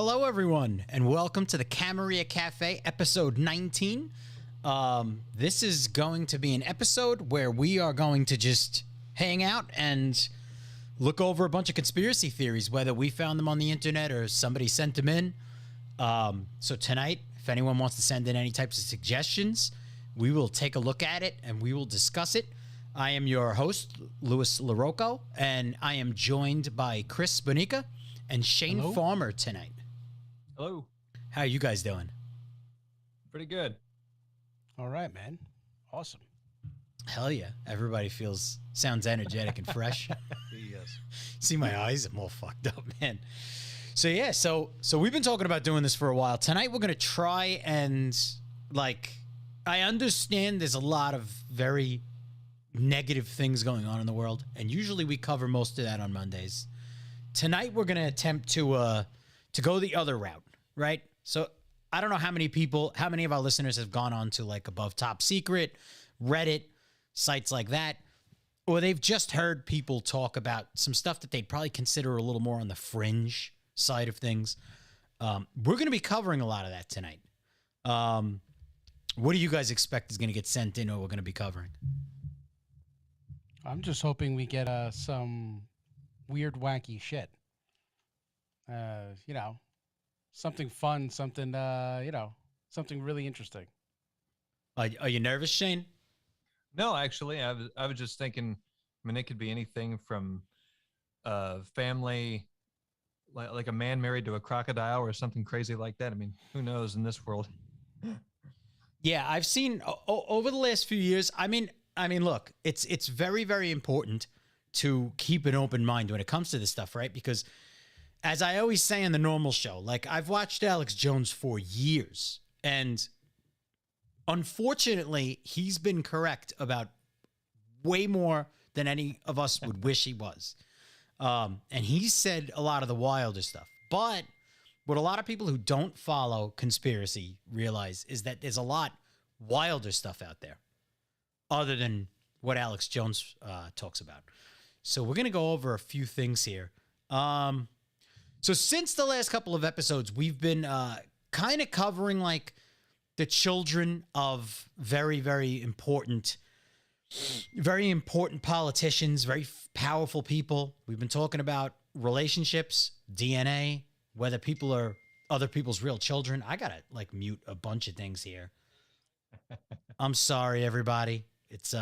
Hello, everyone, and welcome to the Camarilla Cafe, episode 19. This is going to be an episode where we are going to just hang out and look over a bunch of conspiracy theories, whether we found them on the internet or somebody sent them in. So tonight, if anyone wants to send in any types of suggestions, we will take a look at it and we will discuss it. I am your host, Louis LaRocco, and I am joined by Chris Bonica and Shane Hello. Farmer tonight. Hello. How are you guys doing? Pretty good. All right, man. Awesome. Hell yeah. Everybody sounds energetic and fresh. Yes. See my eyes? I'm all fucked up, man. So yeah, so we've been talking about doing this for a while. Tonight we're going to try and, I understand there's a lot of very negative things going on in the world, and usually we cover most of that on Mondays. Tonight we're going to attempt to go the other route, right? So I don't know how many of our listeners have gone on to Above Top Secret, Reddit, sites like that, or they've just heard people talk about some stuff that they'd probably consider a little more on the fringe side of things. We're going to be covering a lot of that tonight. What do you guys expect is going to get sent in or we're going to be covering? I'm just hoping we get some weird, wacky shit. Something fun, something, something really interesting. Are you nervous, Shane? No, actually, I was just thinking. I mean, it could be anything from family, like a man married to a crocodile, or something crazy like that. I mean, who knows in this world? Yeah, I've seen over the last few years. I mean, look, it's very, very important to keep an open mind when it comes to this stuff, right? Because as I always say in the normal show, I've watched Alex Jones for years, and unfortunately, he's been correct about way more than any of us would wish he was. And he said a lot of the wilder stuff. But what a lot of people who don't follow conspiracy realize is that there's a lot wilder stuff out there other than what Alex Jones talks about. So we're going to go over a few things here. So since the last couple of episodes, we've been kind of covering the children of very, very important politicians, very powerful people. We've been talking about relationships, DNA, whether people are other people's real children. I got to mute a bunch of things here. I'm sorry, everybody. It's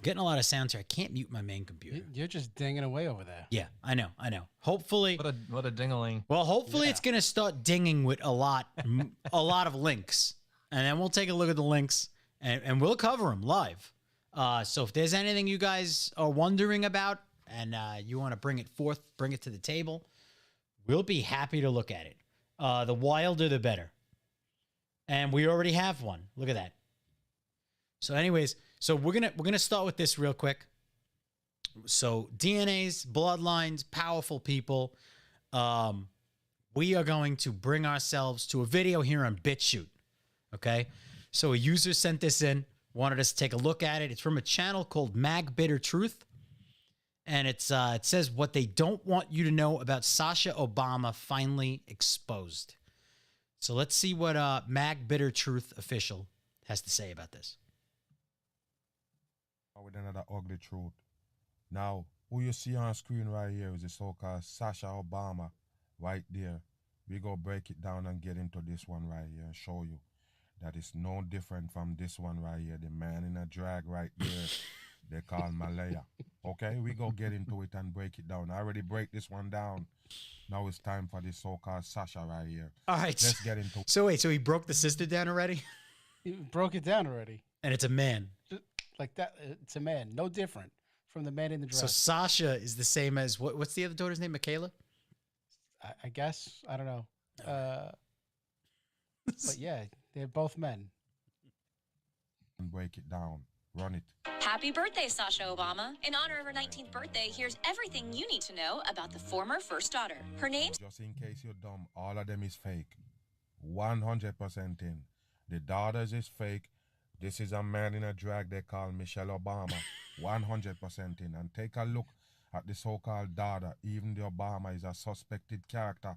getting a lot of sounds here. I can't mute my main computer. You're just dinging away over there. Yeah, I know. Hopefully, What a ding-a-ling. well, hopefully it's gonna start dinging with a lot of links, and then we'll take a look at the links and we'll cover them live. So if there's anything you guys are wondering about and you want to bring it to the table, we'll be happy to look at it. The wilder, the better. And we already have one. Look at that. So anyways, so we're gonna start with this real quick. So DNAs, bloodlines, powerful people. We are going to bring ourselves to a video here on BitChute. Okay, so a user sent this in, wanted us to take a look at it. It's from a channel called Mag Bitter Truth, and it says what they don't want you to know about Sasha Obama finally exposed. So let's see what Mag Bitter Truth official has to say about this. With another ugly truth. Now, who you see on screen right here is the so-called Sasha Obama right there. We go break it down and get into this one right here and show you that it's no different from this one right here. The man in a drag right there, they call Malaya. Okay, we go get into it and break it down. I already break this one down. Now it's time for this so-called Sasha right here. All right. Let's get into it. So wait, so he broke the sister down already? You broke it down already. And it's a man. Like that, it's a man. No different from the man in the dress. So Sasha is the same as, what's the other daughter's name, Michaela? I guess. I don't know. But yeah, they're both men. And break it down. Run it. Happy birthday, Sasha Obama. In honor of her 19th birthday, here's everything you need to know about the former first daughter. Her name's... Just in case you're dumb, all of them is fake. 100% in. The daughters is fake. This is a man in a drag they call Michelle Obama. 100% in. And take a look at the so-called daughter. Even the Obama is a suspected character.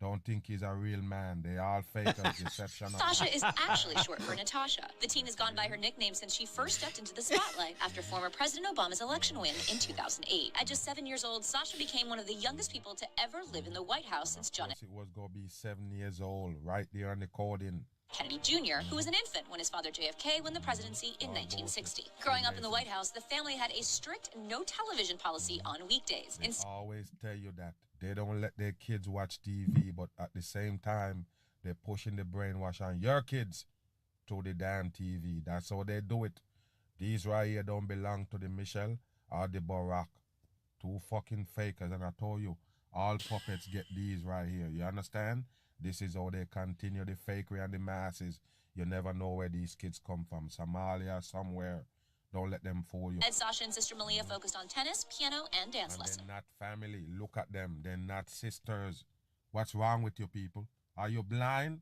Don't think he's a real man. They all fakers, deception. Sasha is actually short for Natasha. The teen has gone by her nickname since she first stepped into the spotlight after former President Obama's election win in 2008. At just 7 years old, Sasha became one of the youngest people to ever live in the White House since John It was going to be 7 years old, right there on the coding. Kennedy Jr., who was an infant when his father JFK won the presidency in 1960. Growing up in the White House, the family had a strict no television policy on weekdays. They always tell you that they don't let their kids watch TV, but at the same time, they're pushing the brainwash on your kids to the damn TV. That's how they do it. These right here don't belong to the Michelle or the Barack. Two fucking fakers, and I told you, all puppets get these right here. You understand? This is how they continue the fakery and the masses. You never know where these kids come from. Somalia, somewhere. Don't let them fool you. And Sasha and sister Malia focused on tennis, piano, and dance lessons. They're not family. Look at them. They're not sisters. What's wrong with you people? Are you blind?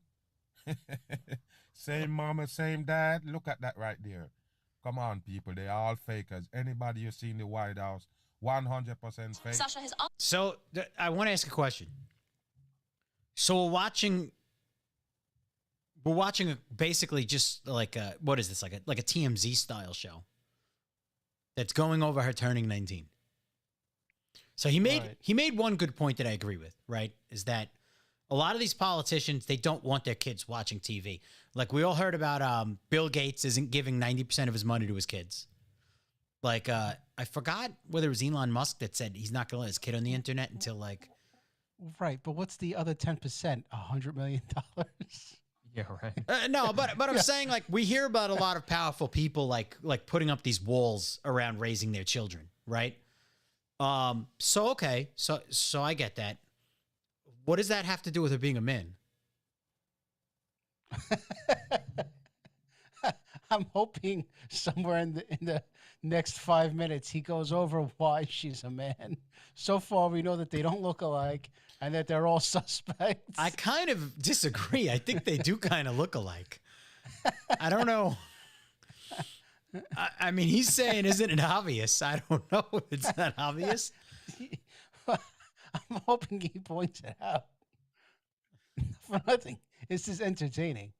Same mama, same dad. Look at that right there. Come on, people. They're all fakers. Anybody you see in the White House, 100% fake. Sasha has So I want to ask a question. So we're watching basically just like a, what is this, like a TMZ style show that's going over her turning 19. So he made one good point that I agree with, right? Is that a lot of these politicians, they don't want their kids watching TV. Like we all heard about Bill Gates isn't giving 90% of his money to his kids. Like I forgot whether it was Elon Musk that said he's not going to let his kid on the internet until like. Right, but what's the other 10%? $100 million. Yeah, right. No, but I'm saying like we hear about a lot of powerful people like putting up these walls around raising their children, right? So okay, so I get that. What does that have to do with her being a man? I'm hoping somewhere in the next 5 minutes he goes over why she's a man. So far, we know that they don't look alike and that they're all suspects. I kind of disagree. I think they do kind of look alike. I don't know. I mean, he's saying, isn't it obvious? I don't know if it's not obvious. I'm hoping he points it out. For nothing. This is entertaining.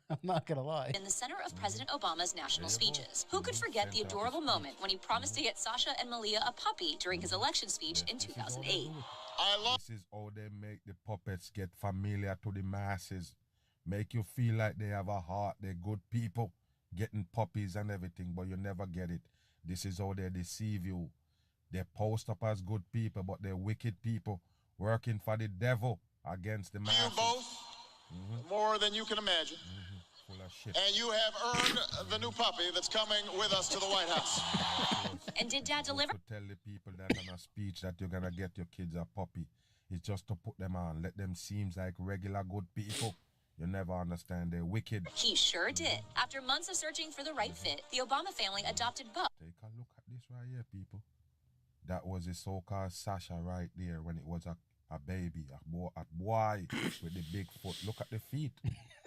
I'm not going to lie. in the center of President Obama's national speeches. Who could forget the adorable moment when he promised to get Sasha and Malia a puppy during his election speech in 2008? This is how they make the puppets get familiar to the masses. Make you feel like they have a heart, they're good people, getting puppies and everything, but you never get it. This is how they deceive you. They post up as good people, but they're wicked people working for the devil against the masses. You both, more than you can imagine. Full of shit. And you have earned the new puppy that's coming with us to the White House. And did Dad deliver? To tell the people that on a speech that you're gonna get your kids a puppy, it's just to put them on, let them seem like regular good people. You never understand, they're wicked. He sure did. After months of searching for the right fit, the Obama family adopted Bo. Take a look at this right here, people. That was the so-called Sasha right there when it was a baby, a boy with the big foot. Look at the feet.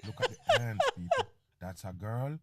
Look at the hands, people. That's a girl?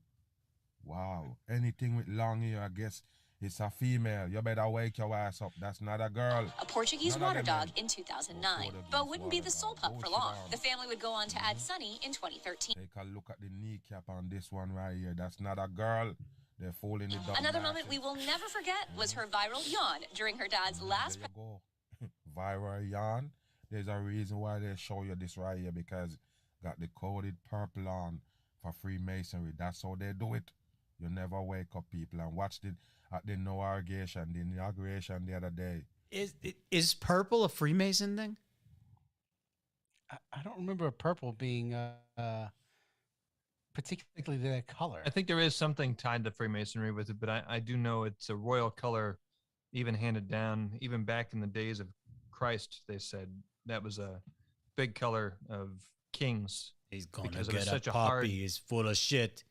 Wow. Anything with long hair, I guess it's a female. You better wake your ass up. That's not a girl. A Portuguese None of water them dog are- in 2009. Bo wouldn't be the sole pup for long. The family would go on to add Sunny in 2013. Take a look at the kneecap on this one right here. That's not a girl. They're fooling the dumb Another masses. moment we will never forget was her viral yawn during her dad's last There you go. Viral yarn. There's a reason why they show you this right here, because got the coded purple on for Freemasonry. That's how they do it. You never wake up, people, and watch the inauguration the other day. Is purple a Freemason thing? I don't remember purple being particularly their color. I think there is something tied to Freemasonry with it, but I do know it's a royal color, even handed down, even back in the days of Christ, they said that was a big color of kings. He's gonna Because it was get such a a puppy. hard- He's full of shit.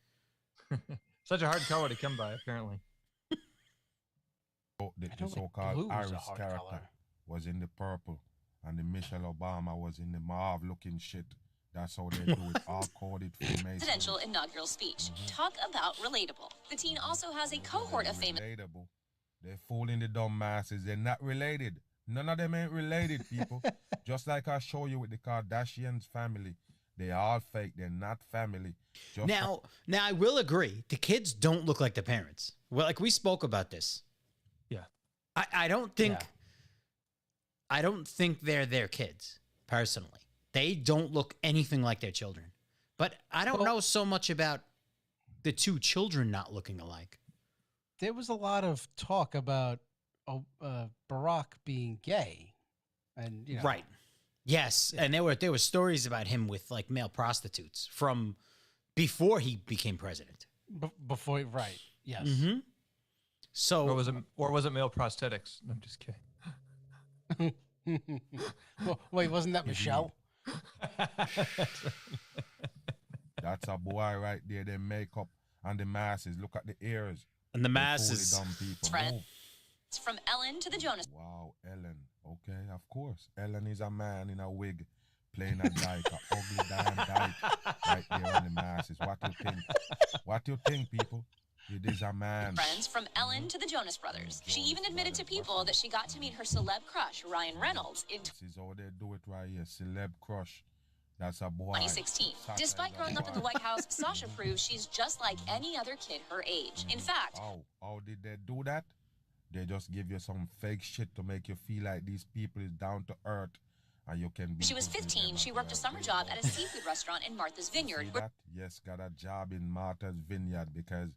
Such a hard color to come by, apparently. The I know that so-called blue was a Irish hard character color. was in the purple, and the Michelle Obama was in the mauve-looking shit. That's how they do it. All coded Freemasonry. presidential inaugural speech. Talk about relatable. The teen also has a cohort of famous Relatable. They're fooling the dumb masses. They're not related. None of them ain't related, people. Just like I show you with the Kardashians family. They all fake. They're not family. Just Now I will agree. The kids don't look like the parents. Well, like we spoke about this. Yeah. I don't think. Yeah. I don't think they're their kids personally. They don't look anything like their children. But I don't know so much about the two children not looking alike. There was a lot of talk about Barack being gay, and you know, Right. Yes, and there were stories about him with like male prostitutes from before he became president. Before, right? Yes. Mm-hmm. So Or was it male prosthetics? No, I'm just kidding. Well, wait, wasn't that Michelle? That's a boy right there. Their makeup and the masses. Look at the ears. and the They fully masses. dumb people. Friend. Move. It's from Ellen to the Jonas. Wow, Ellen. Okay, of course. Ellen is a man in a wig playing a dyke, a ugly damn dyke right there on the masses. What you think? What you think, people? It is a man. Friends from Ellen to the Jonas Brothers. She even admitted to People that she got to meet her celeb crush, Ryan Reynolds, in This is how they do it right here. Celeb crush. That's a boy. 2016. Sasha Despite is a growing up in the boy. White House, Sasha proves she's just like any other kid her age. In fact, How did they do that? They just give you some fake shit to make you feel like these people is down to earth and you can be. she was 15. She worked a summer job at a seafood restaurant in Martha's Vineyard, See where that? Yes, got a job in Martha's Vineyard because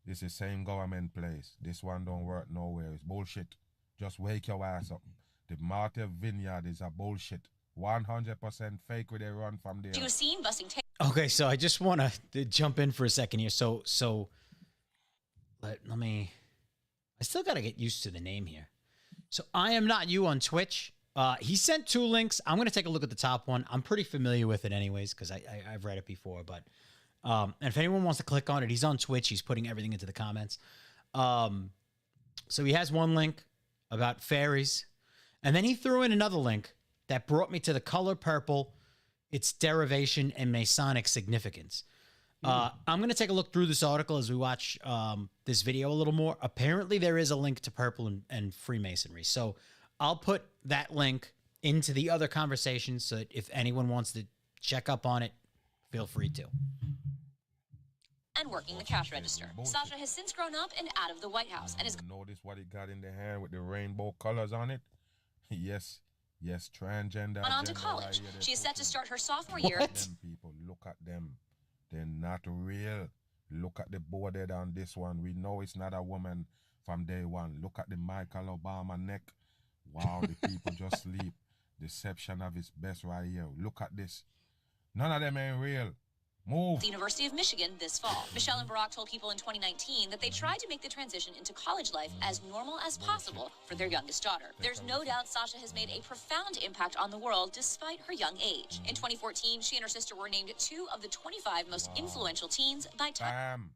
this is same government place. This one don't work nowhere. It's bullshit. Just wake your ass up. The Martha's Vineyard is a bullshit. 100% fake where they run from there. she was seen busing Okay, so I just want to jump in for a second here. So let me. I still got to get used to the name here. So I am not you on Twitch. He sent 2 links. I'm going to take a look at the top one. I'm pretty familiar with it anyways because I've read it before. But and if anyone wants to click on it, he's on Twitch. He's putting everything into the comments. So he has one link about fairies, and then he threw in another link that brought me to the color purple, its derivation and Masonic significance. I'm going to take a look through this article as we watch this video a little more. Apparently, there is a link to purple and Freemasonry. So I'll put that link into the other conversation so that if anyone wants to check up on it, feel free to. and working the cash register. Sasha has since grown up and out of the White House and is Notice what he got in the hand with the rainbow colors on it? Yes, transgender. gone on to agenda college. right here. They She is set to pushing. start her sophomore year. What? Them people, look at them. They're not real. Look at the boarded on this one. We know it's not a woman from day one. Look at the Michael Obama neck. Wow, the people just sleep. Deception of its best right here. Look at this. None of them ain't real. Move. The University of Michigan this fall. Michelle and Barack told People in 2019 that they tried to make the transition into college life as normal as possible for their youngest daughter. There's no doubt Sasha has made a profound impact on the world despite her young age. In 2014, she and her sister were named 2 of the 25 most influential teens by Time.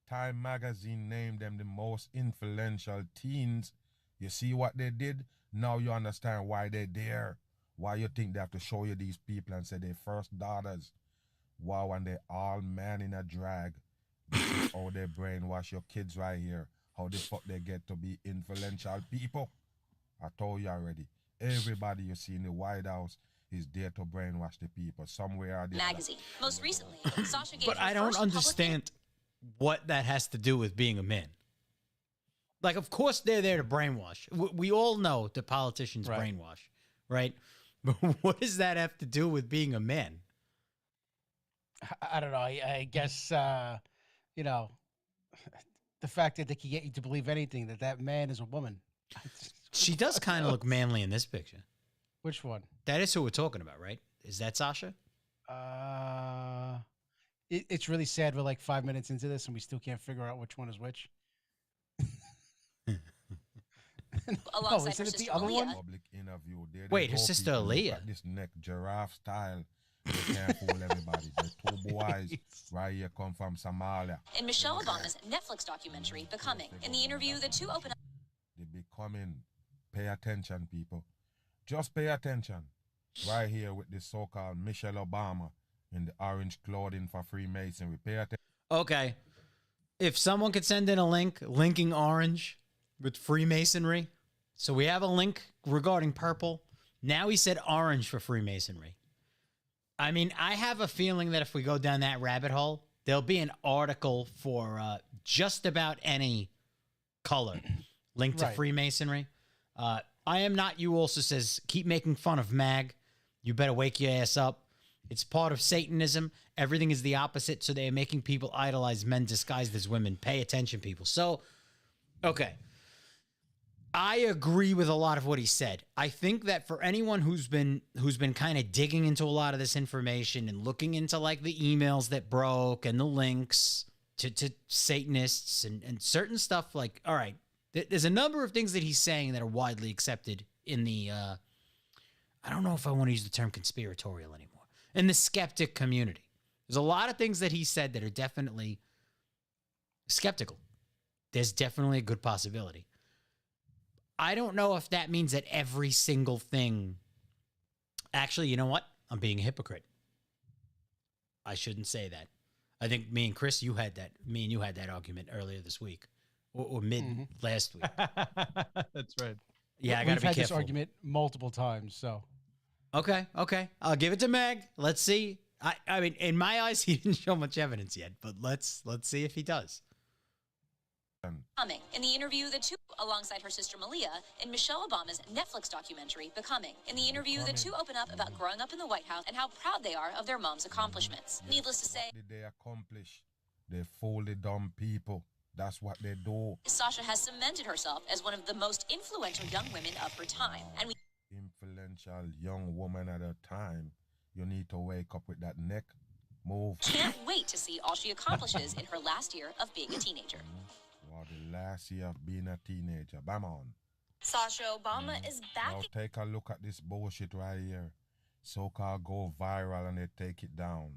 Time magazine named them the most influential teens. You see what they did? Now you understand why they're there. Why you think they have to show you these people and say they're first daughters. Wow, and they all man in a drag. This is how they brainwash your kids right here. How the fuck they get to be influential people. I told you already. Everybody you see in the White House is there to brainwash the people. Somewhere or the other. Magazine. Most recently, Sasha gave But her I don't first public understand what that has to do with being a man. Like, of course, they're there to brainwash. We all know that politicians Right. brainwash, right? But what does that have to do with being a man? I don't know. I guess you know, the fact that they can get you to believe anything that man is a woman. She does kind of look manly in this picture. Which one? That is who we're talking about, right? Is that Sasha? It's really sad. We're like 5 minutes into this and we still can't figure out which one is which. alongside isn't her it the sister other Malia. one? Public interview. There they Wait, her go, sister people. Look Aaliyah. at this neck, giraffe style. They can't fool everybody. The 2 boys right here come from Somalia. In Michelle Obama's Netflix documentary, Becoming. In the interview, the 2 open up They becoming. Pay attention, people. Just pay attention. Right here with this so-called Michelle Obama in the orange clothing for Freemasonry. Pay attention. Okay. If someone could send in a link linking orange with Freemasonry, So we have a link regarding purple. Now he said orange for Freemasonry. I mean, I have a feeling that if we go down that rabbit hole, there'll be an article for just about any color linked to Right. Freemasonry. I am not you also says, keep making fun of MAG. You better wake your ass up. It's part of Satanism. Everything is the opposite. So they are making people idolize men disguised as women. Pay attention, people. So, okay. I agree with a lot of what he said. I think that for anyone who's been kind of digging into a lot of this information and looking into like the emails that broke and the links to Satanists and certain stuff, like, all right, there's a number of things that he's saying that are widely accepted in the I don't know if I want to use the term conspiratorial anymore. In the skeptic community. There's a lot of things that he said that are definitely skeptical. There's definitely a good possibility. I don't know if that means that every single thing. Actually, you know what? I'm being a hypocrite. I shouldn't say that. I think me and Chris, you had that argument earlier this week or mid last week. That's right. Yeah, I We've got to be had careful. this argument multiple times, so. Okay. I'll give it to Meg. Let's see. I mean, in my eyes, he didn't show much evidence yet, but let's see if he does. Becoming. In the interview, the two, alongside her sister Malia, in Michelle Obama's Netflix documentary, Becoming. In the interview, the two open up about growing up in the White House and how proud they are of their mom's accomplishments. Needless to say, What did they accomplish? They fool the dumb people. That's what they do. Sasha has cemented herself as one of the most influential young women of her time. And we Influential young woman at a time. You need to wake up with that neck. Move. can't wait to see all she accomplishes in her last year of being a teenager. Wow, the last year of being a teenager. Bam on. Sasha Obama is back. Now take a look at this bullshit right here. So-called go viral and they take it down.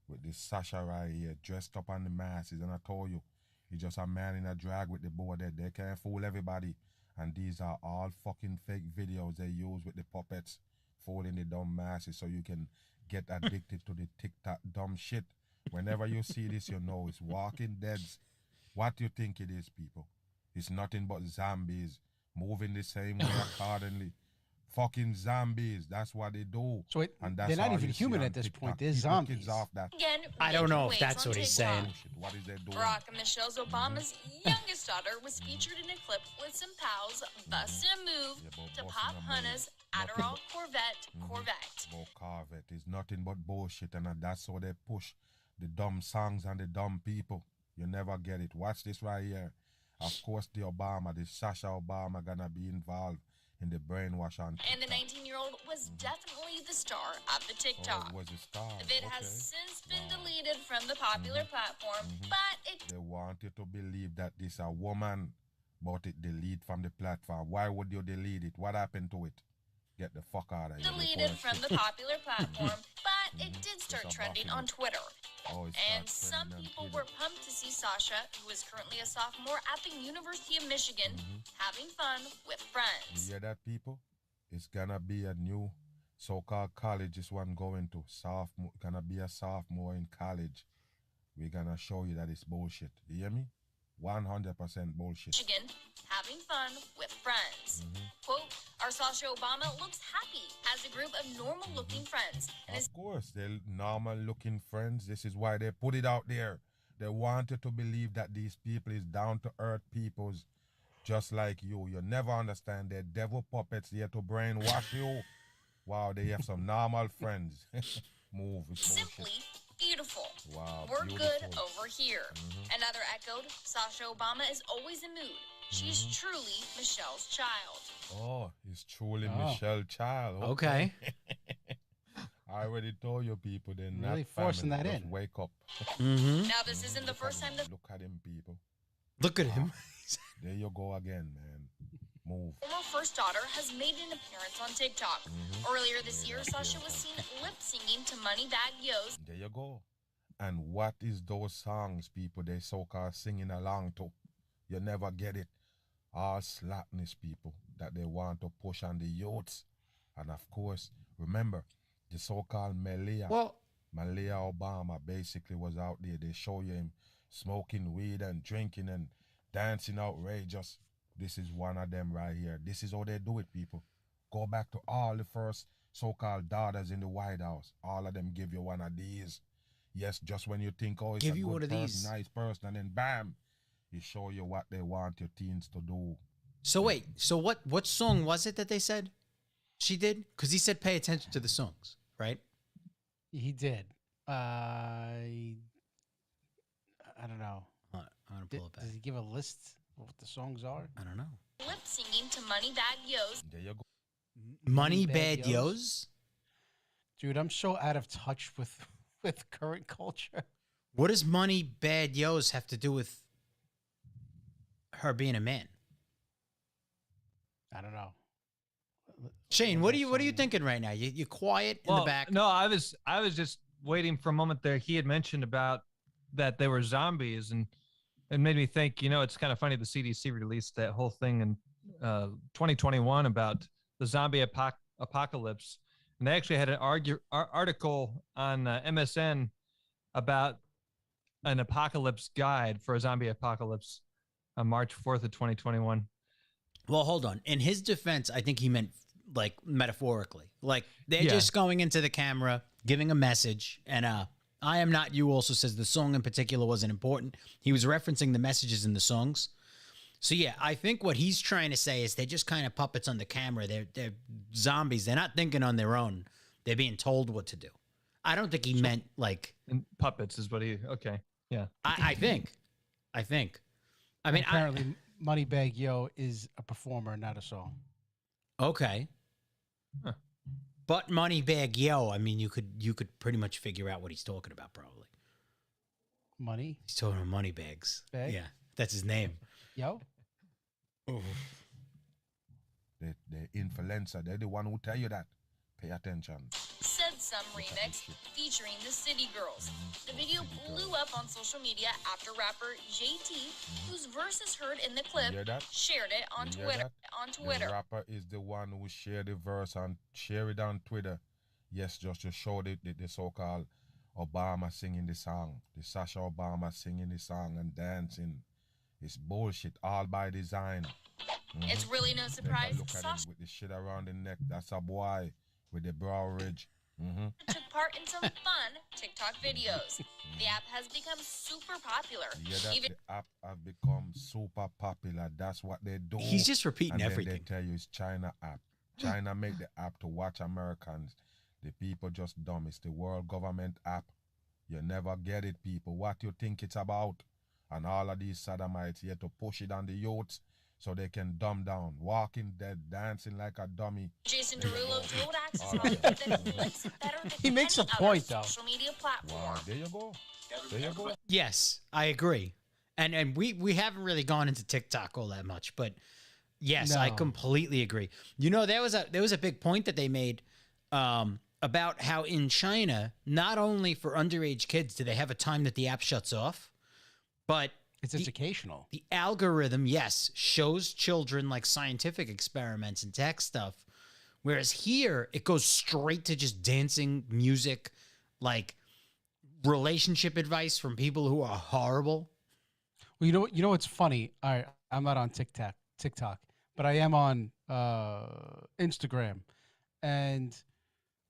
With this Sasha right here, dressed up on the masses. And I told you, he's just a man in a drag with the board there. They can't fool everybody. And these are all fucking fake videos they use with the puppets, fooling the dumb masses so you can get addicted to the TikTok dumb shit. Whenever you see this, you know it's Walking Dead's. What do you think it is, people? It's nothing but zombies moving the same way accordingly. Fucking zombies. That's what they do. So And that's they're not all even you see human on at this TikTok. point. They're Keep the zombies. kids off that. Again, I don't know if making that's waves what on he's TikTok. saying. Bullshit. What is they doing? Barack and Michelle Obama's youngest daughter was featured in a clip with some pals busting a move Yeah, but to busting Pop a move. Hunter's Adderall Corvette. About Corvette is nothing but bullshit, and that's how they push the dumb songs and the dumb people. You never get it. Watch this right here. Of course, the Sasha Obama, gonna be involved in the brainwash on And the TikTok. 19-year-old was definitely the star of the Oh, TikTok. it was a star. The vid has since been deleted from the popular platform, but it They want you to believe that this a woman, but it delete from the platform. Why would you delete it? What happened to it? Get the fuck out of here. deleted from the popular platform, but it did start It's a trending buffing. on Twitter. Oh, it And starts some trending on people Twitter. were pumped to see Sasha, who is currently a sophomore at the University of Michigan, having fun with You friends. hear that, people? It's gonna be a new so-called college. This one going to sophomore. Gonna be a sophomore in college. We're gonna show you that it's bullshit. You hear me? 100% bullshit. Michigan, having fun with friends. Quote, our Sasha Obama looks happy, has a group of normal-looking friends, and is Of course, they're normal-looking friends. This is why they put it out there. They want you to believe that these people is down-to-earth peoples just like you. You never understand. They're devil puppets here to brainwash you. Wow, they have some normal friends. Move. It's simply bullshit. beautiful. Wow, We're good beautiful. over here. Another echoed, Sasha Obama is always in mood. She's truly Michelle's child. Oh, it's truly Oh. Michelle Child. Okay. I already told you people, they're not Really forcing family. that Just in. wake up. Mm-hmm. Now, this isn't the first time the Look at him, people. Look at him. There you go again, man. Move. former first daughter has made an appearance on TikTok. Earlier this year, Sasha was seen lip singing to Moneybag Yo's There you go. And what is those songs, people, they so-called singing along to? You never get it. All slackness, people, that they want to push on the youths. And of course, remember, the so-called Malia Obama basically was out there. They show you him smoking weed and drinking and dancing outrageous. This is one of them right here. This is how they do it, people. Go back to all the first so-called daughters in the White House. All of them give you one of these. Yes, just when you think, oh, it's Give a you good one of person, these. nice person, and then bam, he show you what they want your teens to do. So wait, so what song was it that they said she did? Because he said pay attention to the songs, right? He did. I don't know. I'm gonna pull it back. Does he give a list of what the songs are? I don't know. Lip singing to Moneybag Yo's. There you go. Money Bad Bad Yos? Yos? Dude, I'm so out of touch with current culture. What does Money Bad Yos have to do with her being a man? I don't know. Shane, what are you thinking right now? You quiet in the back. No, I was just waiting for a moment there. He had mentioned about that they were zombies, and it made me think. It's kind of funny. The CDC released that whole thing in 2021 about the zombie apocalypse, and they actually had an article on MSN about an apocalypse guide for a zombie apocalypse on March 4th of 2021. Well, hold on. In his defense, I think he meant like metaphorically. Like they're Yeah. just going into the camera, giving a message, and I Am Not You also says the song in particular wasn't important. He was referencing the messages in the songs. So yeah, I think what he's trying to say is they're just kind of puppets on the camera. They're zombies. They're not thinking on their own. They're being told what to do. I don't think he meant like And puppets is what he. Okay, yeah. I think. I mean, apparently, Moneybag Yo is a performer, not a song. okay. Huh. But Moneybag Yo, I mean, you could pretty much figure out what he's talking about. Probably Money he's talking about money bags. Bag? Yeah, that's his name. Yo. The influencer, they're the one who tell you that. Pay attention. Said Some remix featuring the City Girls. The video blew up on social media after rapper JT, whose verse is heard in the clip, hear that? shared it on You hear Twitter. that? On The Twitter. rapper is the one who share the verse and share it on Twitter. Yes, just to show the so-called Obama singing the song. The Sasha Obama singing the song and dancing. It's bullshit, all by design. It's really no Take a surprise look at him Sasha with the shit around the neck. That's a boy with the brow ridge. took part in some fun TikTok videos. The app has become super popular. Yeah, that Even the app have become super popular. That's what they do. He's just repeating and everything. Then they tell you it's China app. China make the app to watch Americans. The people just dumb. It's the world government app. You never get it, people. What you think it's about? And all of these sodomites here to push it on the youths so they can dumb down. Walking dead, dancing like a dummy. Jason Derulo told Access Oh, Hollywood yeah. that he likes it better than He makes a any other point, though. social media platform. Wow, there you go. There you go. Yes, I agree. And we haven't really gone into TikTok all that much, but yes, I No. completely agree. There was a big point that they made about how in China, not only for underage kids do they have a time that the app shuts off, but It's educational. the algorithm, yes, shows children like scientific experiments and tech stuff. Whereas here, it goes straight to just dancing, music, like relationship advice from people who are horrible. Well, you know what's funny? I'm not on TikTok, but I am on Instagram. And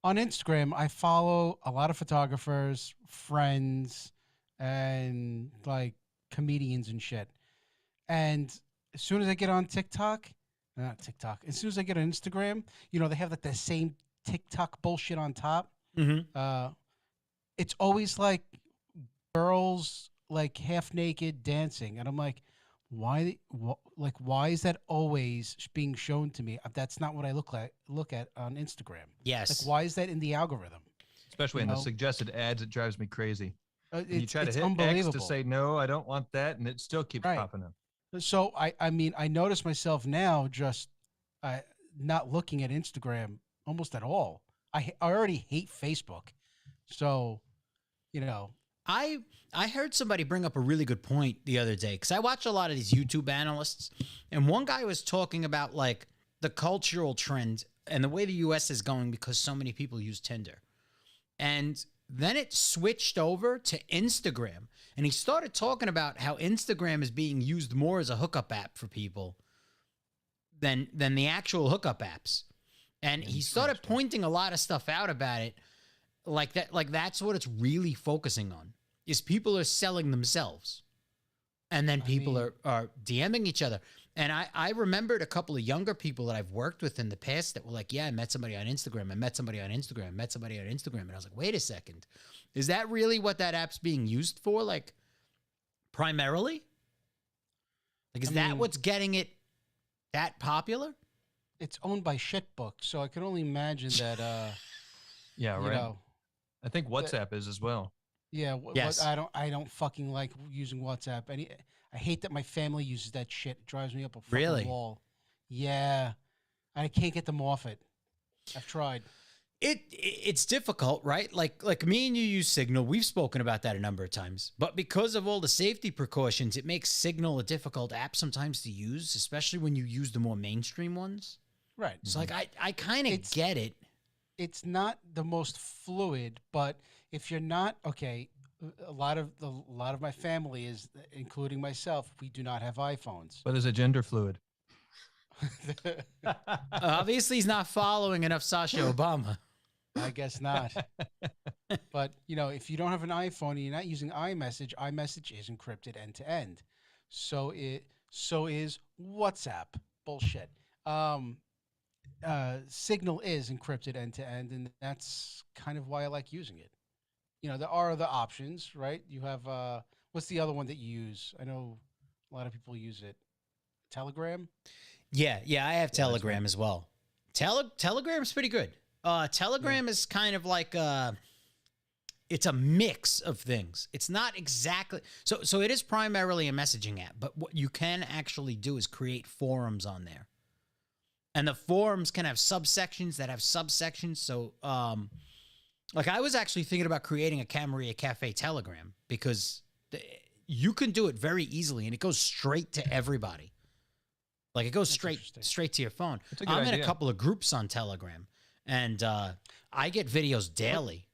on Instagram, I follow a lot of photographers, friends, and like comedians and shit. And as soon as I get on not TikTok, as soon as I get on Instagram, they have like the same TikTok bullshit on top. Mm-hmm. It's always like girls like half naked dancing, and I'm like, why is that always being shown to me? That's not what I look at on Instagram. Yes. Like, why is that in the algorithm? Especially in You the know? suggested ads, it drives me crazy. And you It's, try to it's hit X unbelievable. to say no, I don't want that, and it still keeps Right. popping up. So I mean, I notice myself now just not looking at Instagram almost at all. I already hate Facebook, so I heard somebody bring up a really good point the other day because I watch a lot of these YouTube analysts, and one guy was talking about like the cultural trend and the way the U.S. is going because so many people use Tinder, and then it switched over to Instagram, and he started talking about how Instagram is being used more as a hookup app for people than the actual hookup apps. And he started pointing a lot of stuff out about it, like that. Like that's what it's really focusing on. Is people are selling themselves, and then people are DMing each other. And I remembered a couple of younger people that I've worked with in the past that were like, yeah, I met somebody on Instagram. I met somebody on Instagram. I met somebody on Instagram. And I was like, wait a second. Is that really what that app's being used for? Like, primarily? Like, is that what's getting it that popular? It's owned by Shitbook, so I can only imagine that, Yeah, you right. know, I think WhatsApp is as well. yeah, Yes. I don't fucking like using WhatsApp. I hate that my family uses that shit. It drives me up a fucking Really? wall. Yeah, I can't get them off it. I've tried. It's difficult, right? Like me and you use Signal. We've spoken about that a number of times. But because of all the safety precautions, it makes Signal a difficult app sometimes to use, especially when you use the more mainstream ones. Right. So like I kind of get it. It's not the most fluid, but if you're not okay, a lot of my family is, including myself, we do not have iPhones. But is it gender fluid? Obviously, he's not following enough Sasha Obama. I guess not. But if you don't have an iPhone and you're not using iMessage is encrypted end to end. So is WhatsApp. Bullshit. Signal is encrypted end to end, and that's kind of why I like using it. There are other options, right? You have what's the other one that you use? I know a lot of people use it. Telegram. Yeah, I have Telegram as well. Telegram's pretty good. Telegram is kind of like it's a mix of things. It's not exactly so it is primarily a messaging app, but what you can actually do is create forums on there. And the forums can have subsections that have subsections. So like I was actually thinking about creating a Camarilla Cafe Telegram because you can do it very easily and it goes straight to everybody. Like it goes straight to your phone. I'm in a couple of groups on Telegram, and I get videos daily.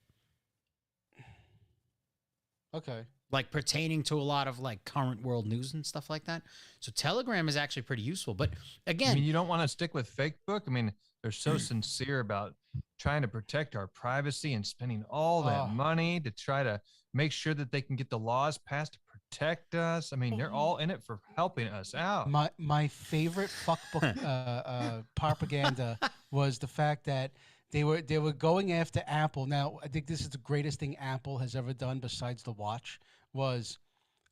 Okay. Like pertaining to a lot of like current world news and stuff like that. So Telegram is actually pretty useful. But again, I mean, you don't want to stick with Facebook. I mean, they're so sincere about trying to protect our privacy and spending all that money to try to make sure that they can get the laws passed to protect us. I mean, they're all in it for helping us out. My favorite fuckbook propaganda was the fact that they were going after Apple. Now, I think this is the greatest thing Apple has ever done besides the watch was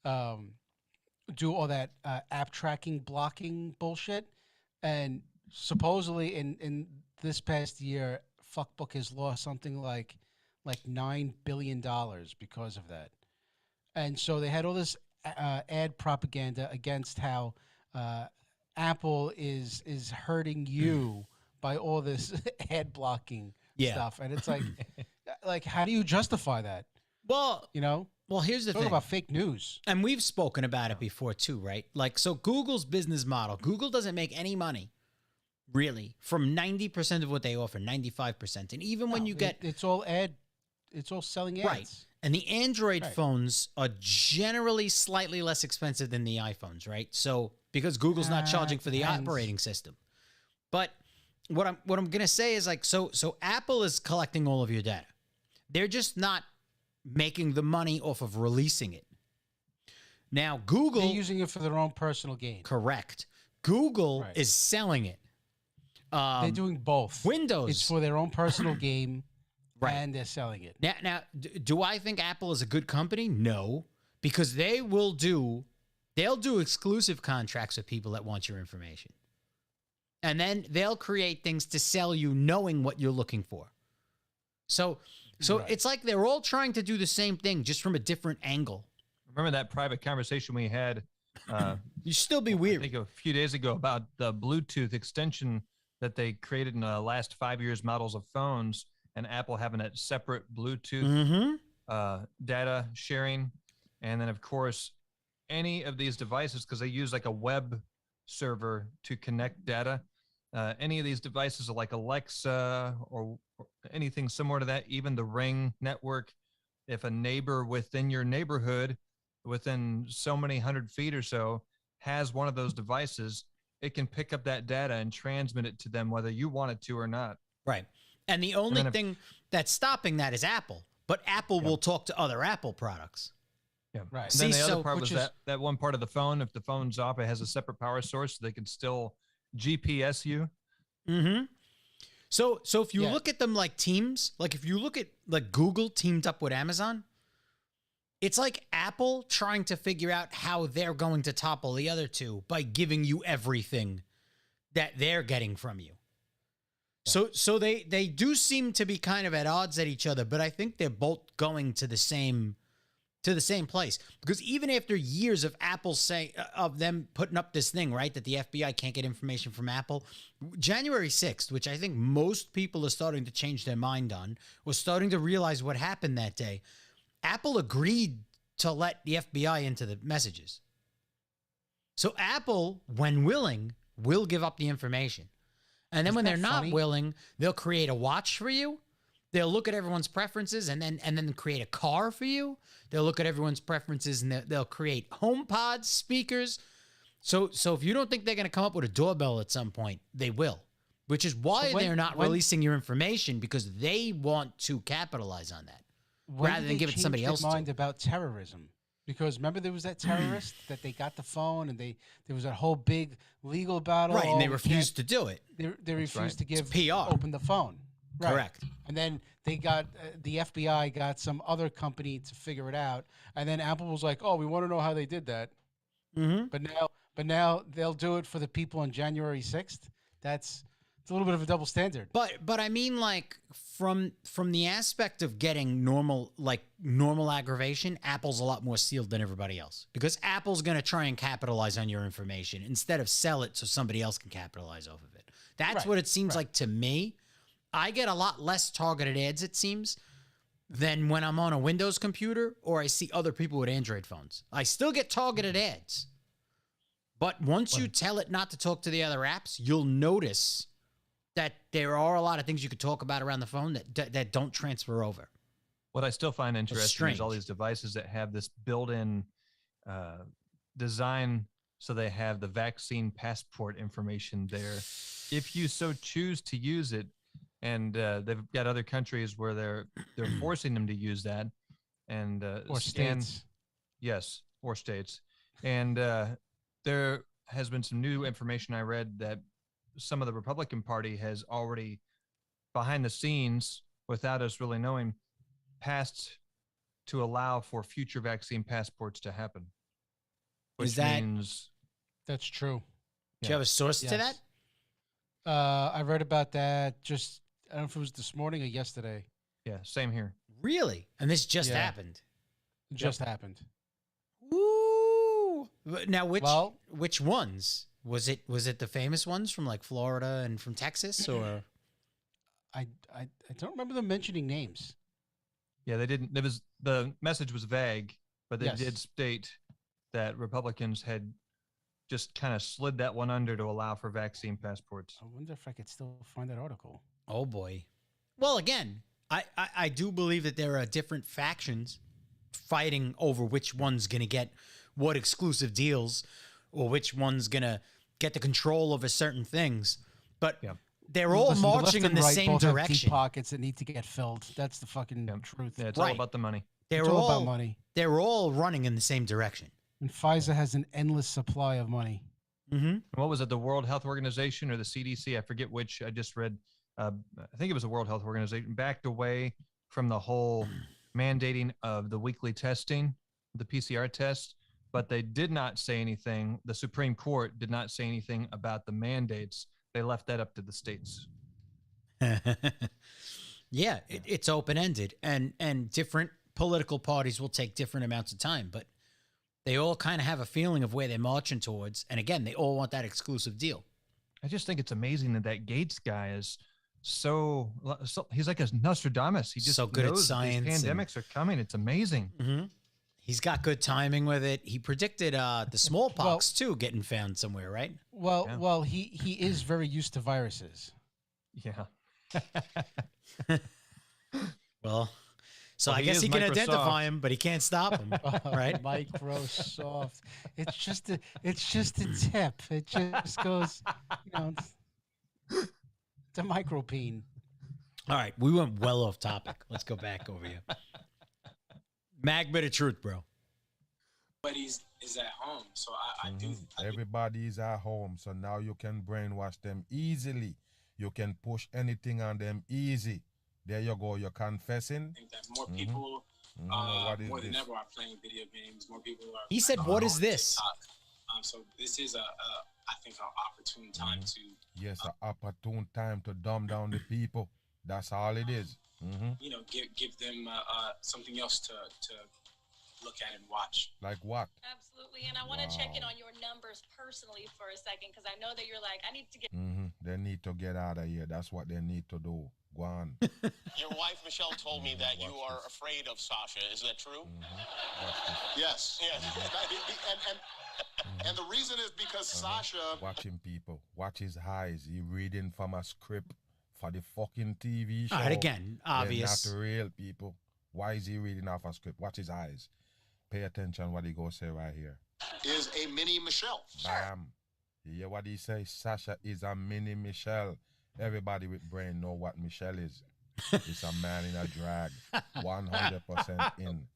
do all that app tracking blocking bullshit. And supposedly in this past year, fuckbook has lost something like $9 billion because of that. And so they had all this ad propaganda against how Apple is hurting you by all this ad blocking stuff. And it's like how do you justify that? well, here's the Talk thing. about fake news. And we've spoken about it before too, right? Like, so Google's business model, Google doesn't make any money, really, from 90% of what they offer, 95%. And even when you get... It's all selling ads. Right. And the Android phones are generally slightly less expensive than the iPhones, right? So, because Google's not charging for the depends. operating system. But what I'm going to say is like, so Apple is collecting all of your data. They're just not making the money off of releasing it. Now, Google... They're using it for their own personal gain. Correct. Google is selling it. They're doing both. Windows. It's for their own personal game, and they're selling it. Now, do I think Apple is a good company? No, because they'll do exclusive contracts with people that want your information. And then they'll create things to sell you knowing what you're looking for. So it's like they're all trying to do the same thing, just from a different angle. Remember that private conversation we had? You still be weird. I think a few days ago about the Bluetooth extension that they created in the last 5 years models of phones, and Apple having that separate Bluetooth data sharing. And then, of course, any of these devices, because they use like a web server to connect data, any of these devices are like Alexa or anything similar to that, even the Ring network. If a neighbor within your neighborhood, within so many 100 feet or so, has one of those devices, it can pick up that data and transmit it to them whether you want it to or not. Right. And the only then if- thing that's stopping that is Apple. But Apple will talk to other Apple products. Yeah. Right. And then See, the so- other part which was is- that one part of the phone, if the phone's off, it has a separate power source, so they can still GPS you. Mm-hmm. So if you Yeah. look at them like teams, like if you look at like Google teamed up with Amazon, it's like Apple trying to figure out how they're going to topple the other two by giving you everything that they're getting from you. So they do seem to be kind of at odds at each other, but I think they're both going to the same place, because even after years of Apple of them putting up this thing, right, that the FBI can't get information from Apple, January 6th, which I think most people are starting to change their mind on, was starting to realize what happened that day. Apple agreed to let the FBI into the messages. So Apple, when willing, will give up the information. And then Isn't when they're that not funny? willing, they'll create a watch for you. They'll look at everyone's preferences and then create a car for you. They'll look at everyone's preferences and they'll create HomePods, speakers. So if you don't think they're going to come up with a doorbell at some point, they will. Which is why So when- they're not when- releasing your information, because they want to capitalize on that. When rather did than they give it to change somebody their else to? mind about terrorism? Because remember there was that terrorist that they got the phone and there was that whole big legal battle. Right, and they we refused can't- to do it. They refused right. to give PR. open the phone. Right. Correct. And then they got the FBI got some other company to figure it out, and then Apple was like, "Oh, we want to know how they did that." Mm-hmm. But now they'll do it for the people on January 6th. It's a little bit of a double standard. But I mean, like from the aspect of getting normal aggravation, Apple's a lot more sealed than everybody else, because Apple's going to try and capitalize on your information instead of sell it so somebody else can capitalize off of it. That's Right, what it seems right. like to me. I get a lot less targeted ads, it seems, than when I'm on a Windows computer or I see other people with Android phones. I still get targeted ads. But once you tell it not to talk to the other apps, you'll notice that there are a lot of things you could talk about around the phone that don't transfer over. What I still find interesting is all strange. these devices that have this built-in design, so they have the vaccine passport information there. If you so choose to use it, and they've got other countries where they're forcing them to use that, and Or states. Yes, or states. And there has been some new information I read that some of the Republican Party has already, behind the scenes, without us really knowing, passed to allow for future vaccine passports to happen. Which Is that- means That's true. Do you have a source to Yes. that? I read about that just, I don't know if it was this morning or yesterday. yeah, same here. Really? And this just Yeah. happened. It just happened. Woo! Now, Well- which ones? Was it the famous ones from like Florida and from Texas, or I don't remember them mentioning names. Yeah, they didn't. There was, the message was vague, but they Yes. did state that Republicans had just kind of slid that one under to allow for vaccine passports. I wonder if I could still find that article. oh boy? Well, again, I do believe that there are different factions fighting over which one's going to get what exclusive deals, or which one's going to get the control over certain things. But Yeah. they're all Listen, the left marching in and the right same both have deep direction. pockets that need to get filled. That's the fucking Yeah. truth. Yeah, it's Right. all about the money. They're It's all all about money. They're all running in the same direction. And Pfizer has an endless supply of money. Mm-hmm. What was it, the World Health Organization or the CDC? I forget which. I just read, I think it was the World Health Organization, backed away from the whole mandating of the weekly testing, the PCR test, but they did not say anything. The Supreme Court did not say anything about the mandates. They left that up to the states. Yeah, it's open ended, and different political parties will take different amounts of time, but they all kind of have a feeling of where they're marching towards, and again, they all want that exclusive deal. I just think it's amazing that Gates guy is so he's like a Nostradamus. He just So good at knows that science These and- pandemics are coming. It's amazing. Mm-hmm. He's got good timing with it. He predicted the smallpox too getting found somewhere, right? Well, Yeah. well, he is very used to viruses. Yeah. Well, So Well, I he guess is he can Microsoft. identify him, but he can't stop him, right? Microsoft. It's just a tip. It just goes, it's a micropene. All right, we went well off topic. Let's go back over here. Mag bit of truth, bro. Everybody's is at home, so I do. Everybody is at home, so now you can brainwash them easily. You can push anything on them easy. There you go. You're confessing. Think that more people, What is more than this? ever, are playing video games. More people are. He said, "What is on this?" TikTok. So this is I think, an opportune time to. Yes, an opportune time to dumb down the people. That's all it is. Give them something else to look at and watch. Like what? Absolutely, and I want to check in on your numbers personally for a second because I know that you're like, I need to get. They need to get out of here. That's what they need to do. Go on. Your wife, Michelle, told me that you are afraid of Sasha. Is that true? Yes. Yes. And the reason is because Sasha. Watching people. Watch his eyes. He reading from a script for the fucking TV show. All right, again, obvious. They're not real people. Why is he reading off a script? Watch his eyes. Pay attention what he go say right here. Is a mini Michelle. Bam. You hear what he say? Sasha is a mini Michelle. Everybody with brain know what Michelle is. It's a man in a drag. 100% in.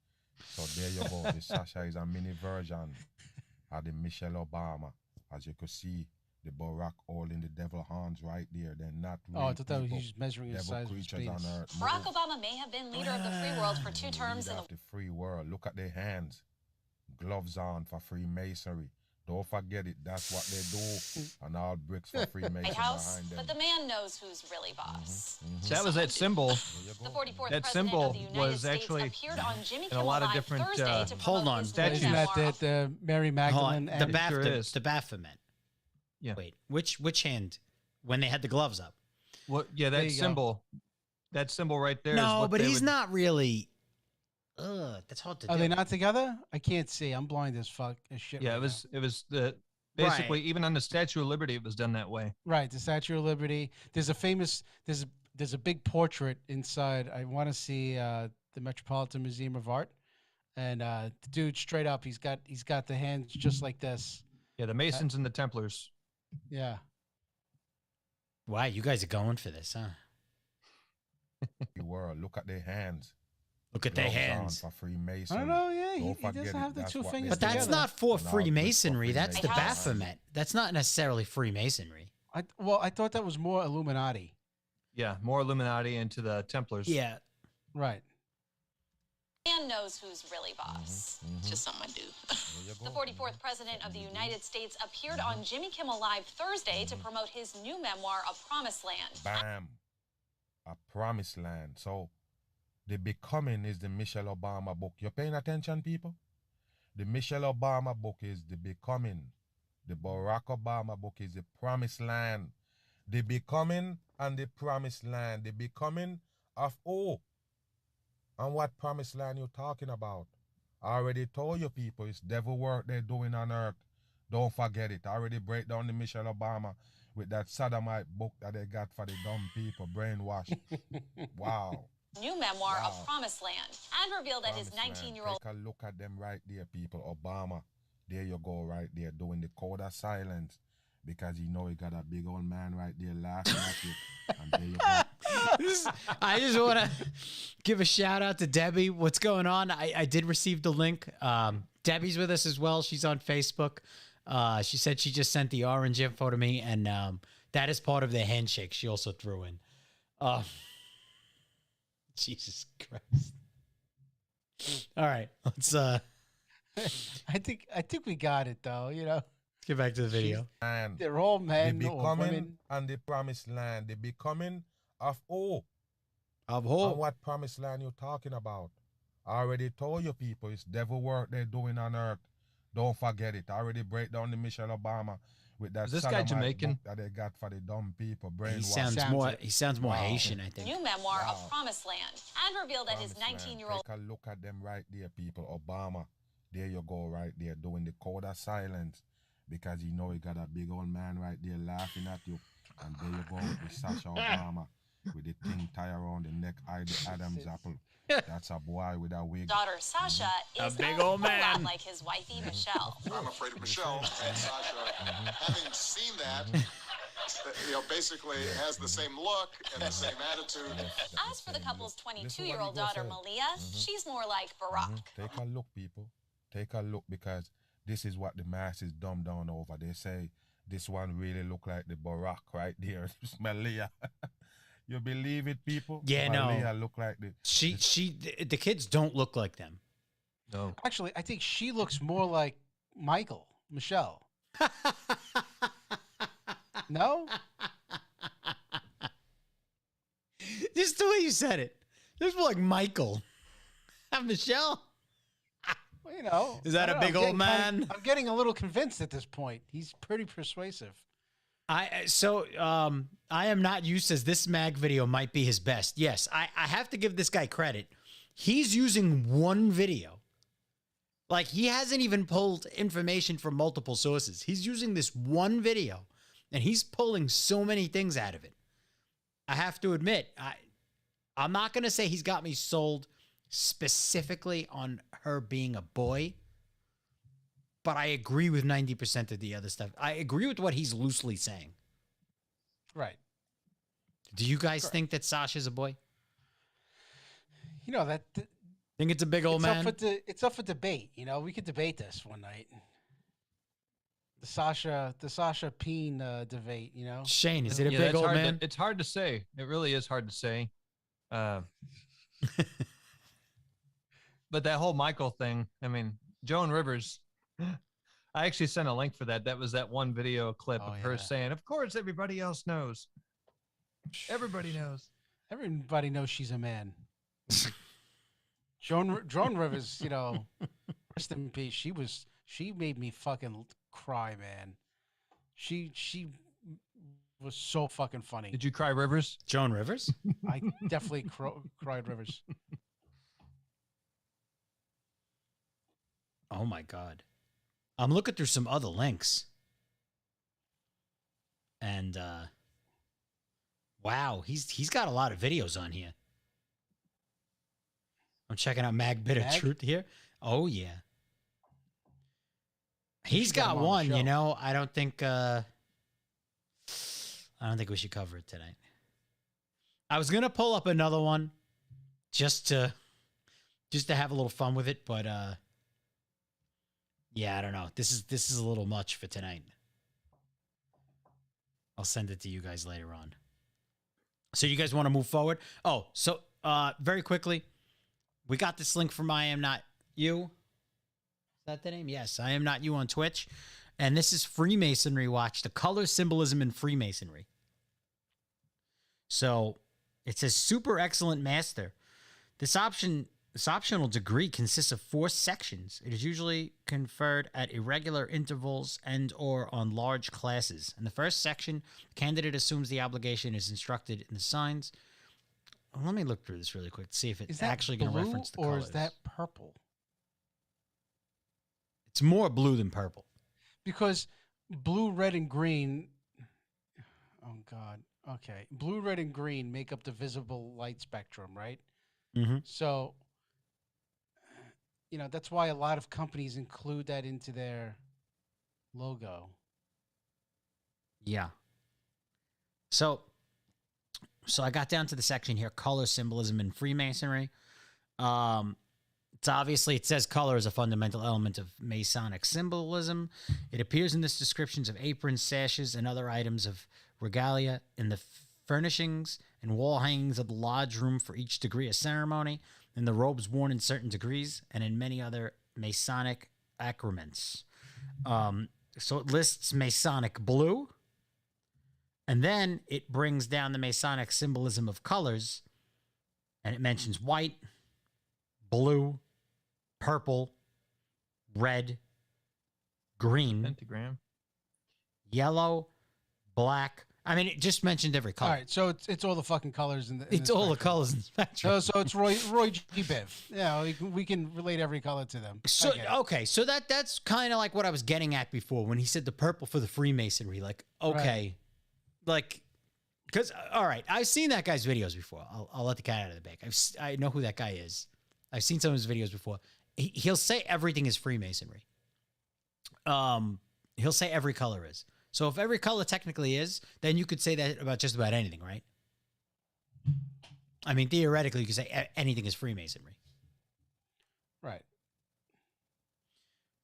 So there you go. The Sasha is a mini version of the Michelle Obama. As you could see, the Barack all in the devil horns right there. They're not real Oh, I thought that was people. just measuring his Devil size of his creatures penis. on earth. Barack Obama may have been leader of the free world for 2 terms in Leader of the free world. Look at their hands. Gloves on for Freemasonry. Don't forget it. That's what they do. And all bricks for the Freemason White House, behind them. but the man knows who's really boss. So that was that symbol. There you The go. 44th That president symbol of the United was States actually appeared on Jimmy in a Kimmel lot of Live different, Thursday to hold promote on. his Statues. Isn't memoir that of the Mary Hold Magdalene? on. The, and Sure is. the Baphomet. Yeah. Wait, which hand? When they had the gloves up? Well, yeah, There that you go. symbol. That symbol right there. is No, what but they he's would- not really. That's hard to Are do. they not together? I can't see. I'm blind as fuck as shit. Yeah, right it was the basically even on the Statue of Liberty, it was done that way. now. Right. The Statue of Liberty. There's a big portrait inside. I want to see the Metropolitan Museum of Art, and the dude straight up, he's got the hands just like this. Yeah, the Masons and the Templars. Yeah. Wow, you guys are going for this, huh? Free world. Look at their hands. Look at their Gloves on hands. for I Freemasonry. don't know. Yeah, Don't he forget doesn't it. have the That's 2 what fingers But they that's do. together. not for And all Freemasonry. bricks for That's the White House. Baphomet. That's not necessarily Freemasonry. I thought that was more Illuminati. Yeah, more Illuminati into the Templars. Yeah. Right. man knows who's really boss. Just something I do. There you The go. 44th president of the United States appeared on Jimmy Kimmel Live Thursday to promote his new memoir, A Promised Land. Bam. A promised land. So the Becoming is the Michelle Obama book. You're paying attention, people? The Michelle Obama book is The Becoming. The Barack Obama book is The Promised Land. The Becoming and The Promised Land. The Becoming of and what promised land you talking about? I already told you people it's devil work they're doing on earth. Don't forget it. I already break down the Michelle Obama with that sodomite book that they got for the dumb people, brainwashed. Wow. New memoir, Wow. A Promised Land, and revealed that his Promised land. 19-year-old Take a look at them right there, people. Obama. There you go, right there, doing the code of silence. Because you know he got a big old man right there laughing at you. And there you go. I just want to give a shout out to Debbie. What's going on? I did receive the link. Debbie's with us as well. She's on Facebook. She said she just sent the orange info to me, and that is part of the handshake she also threw in. Jesus Christ. All right, let's I think we got it though. You know, get back to the video. And they're all the men or Becoming women. and the Promised Land. The Becoming of Of And whole. what promised land you talking about? I already told you people it's devil work they're doing on earth. Don't forget it. I already break down the Michelle Obama with that Is this guy sodomite Jamaican? book that they got for the dumb people. He Brainwash. sounds Sounds more. it. He sounds more Wow. Haitian, I think. new memoir, Wow. A Promised Land, and revealed that his Promised land. 19-year-old Take a look at them right there, people. Obama. There you go, right there, doing the code of silence. Because you know he got a big old man right there laughing at you. And there you go with Sasha Obama with the thing tie around the neck, eye the Adam's apple. That's a boy with a wig. Daughter Sasha is big a old whole man. lot like his wifey Michelle. I'm afraid of Michelle and Sasha. Having seen that, basically has the same look and the same attitude. As for the couple's Listen 22-year-old what he daughter just said. Malia, she's more like Barack. Take a look, people. Take a look, because this is what the masses dumb down over. They say this one really look like the Barack right there. Malia. You believe it, people? Yeah, Malia no. look like the The kids don't look like them. No. Actually, I think she looks more like Michelle. No? Just the way you said it. There's more like Michael. Michelle? Well, you know. Is that I a don't know, big I'm old getting kind man? I'm getting a little convinced at this point. He's pretty persuasive. I am not used as this mag video might be his best. Yes, I have to give this guy credit. He's using one video. Like, he hasn't even pulled information from multiple sources. He's using this one video, and he's pulling so many things out of it. I have to admit, I'm not going to say he's got me sold specifically on her being a boy, but I agree with 90% of the other stuff. I agree with what he's loosely saying. Right. Do you guys think that Sasha's a boy? You know, that Think it's a big old man? it's up for debate. You know, we could debate this one night. The Sasha Peen debate. You know, Shane, is it a Yeah, big that's old hard man? it's hard to say. It really is hard to say. But that whole Michael thing, I mean, Joan Rivers, I actually sent a link for that. That was that one video clip Oh, of her yeah. saying, of course, everybody else knows. Everybody knows. everybody knows she's a man. Joan Rivers, you know, rest in peace. She made me fucking cry, man. She was so fucking funny. Did you cry, Rivers? Joan Rivers? I definitely cried Rivers. Oh my God. I'm looking through some other links. And wow, he's got a lot of videos on here. I'm checking out Mag Bit of Mag? Truth here. Oh yeah. He's should get got him on the one, you show. know. I don't think we should cover it tonight. I was gonna pull up another one just to have a little fun with it, but yeah, I don't know. This is a little much for tonight. I'll send it to you guys later on. So you guys want to move forward? Oh, so very quickly, we got this link from I Am Not You. Is that the name? Yes, I Am Not You on Twitch. And this is Freemasonry Watch, the color symbolism in Freemasonry. So it says super excellent master. This optional degree consists of 4 sections. It is usually conferred at irregular intervals and or on large classes. In the first section, the candidate assumes the obligation is instructed in the signs. Let me look through this really quick to see if it's Is that actually going to blue reference the or colors. is that purple? It's more blue than purple. Because blue, red, and green. Oh God. Okay, blue, red, and green make up the visible light spectrum, right? Mm-hmm. So, you know, that's why a lot of companies include that into their logo. Yeah. So I got down to the section here, color symbolism in Freemasonry. It's obviously, it says color is a fundamental element of Masonic symbolism. It appears in this descriptions of aprons, sashes, and other items of regalia in the furnishings and wall hangings of the lodge room for each degree of ceremony, in the robes worn in certain degrees, and in many other Masonic accoutrements. So it lists Masonic blue, and then it brings down the Masonic symbolism of colors, and it mentions white, blue, purple, red, green, Pentagram. yellow, black. I mean, it just mentioned every color. All right, so it's all the fucking colors in the. It's all the colors in the spectrum. So it's Roy G. Biv. Yeah, we can relate every color to them. I So get it. okay, so that's kind of like what I was getting at before when he said the purple for the Freemasonry. Like, okay, like Because, all right, I've seen that guy's videos before. I'll let the cat out of the bag. I know who that guy is. I've seen some of his videos before. He'll say everything is Freemasonry. He'll say every color is. So if every color technically is, then you could say that about just about anything, right? I mean, theoretically, you could say anything is Freemasonry. Right.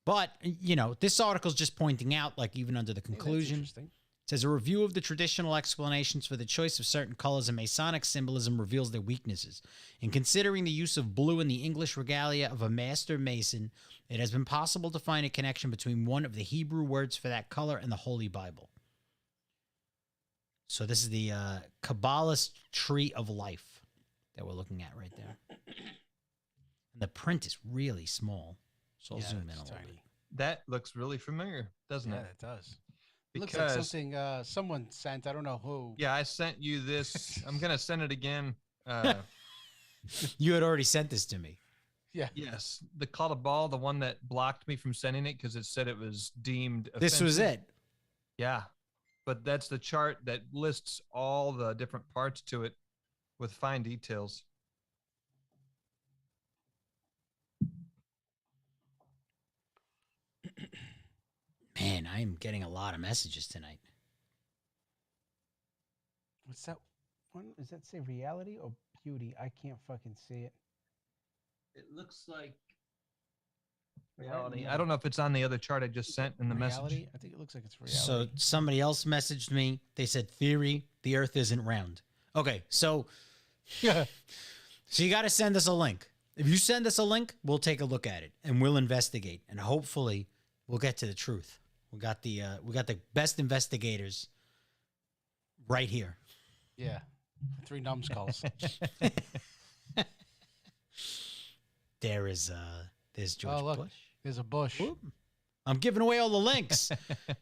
But, you know, this article's just pointing out, like, even under the Hey, that's conclusion, interesting. it says a review of the traditional explanations for the choice of certain colors in Masonic symbolism reveals their weaknesses. In considering the use of blue in the English regalia of a master Mason, it has been possible to find a connection between one of the Hebrew words for that color and the Holy Bible. So this is the Kabbalist tree of life that we're looking at right there. And the print is really small. So I'll zoom in a little bit. That looks really familiar, doesn't Yeah, it? it does. Because, Looks like something someone sent. I don't know who. yeah, I sent you this. I'm going to send it again. You had already sent this to me. Yeah. Yes, the call to ball, the one that blocked me from sending it because it said it was deemed offensive. This was it. Yeah, but that's the chart that lists all the different parts to it with fine details. Man, I am getting a lot of messages tonight. What's that one? Does that say reality or beauty? I can't fucking see it. It looks like reality. I don't know if it's on the other chart I just sent in the reality? message. I think it looks like it's reality. So somebody else messaged me. They said, theory, the earth isn't round. Okay, so yeah. So you got to send us a link. If you send us a link, we'll take a look at it and we'll investigate. And hopefully we'll get to the truth. We got the best investigators right here. Yeah. 3 numbskulls. There's George look, Bush. There's a bush. Whoop. I'm giving away all the links.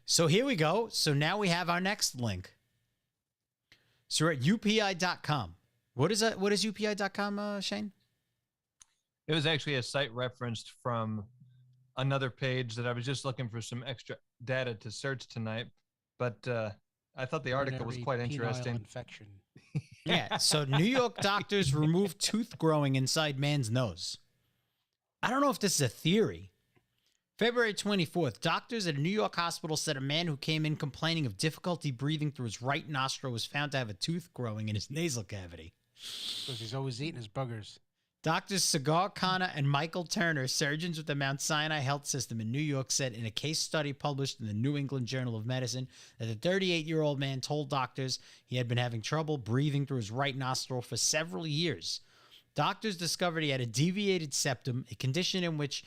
So here we go. So now we have our next link. So we're at upi.com. What is upi.com, Shane? It was actually a site referenced from another page that I was just looking for some extra data to search tonight, but I thought the article was quite interesting. Infection. Yeah. So New York doctors remove tooth growing inside man's nose. I don't know if this is a theory. February 24th, doctors at a New York hospital said a man who came in complaining of difficulty breathing through his right nostril was found to have a tooth growing in his nasal cavity. Because he's always eating his boogers. Doctors Sagar Khanna and Michael Turner, surgeons with the Mount Sinai Health System in New York, said in a case study published in the New England Journal of Medicine that the 38-year-old man told doctors he had been having trouble breathing through his right nostril for several years. Doctors discovered he had a deviated septum, a condition in which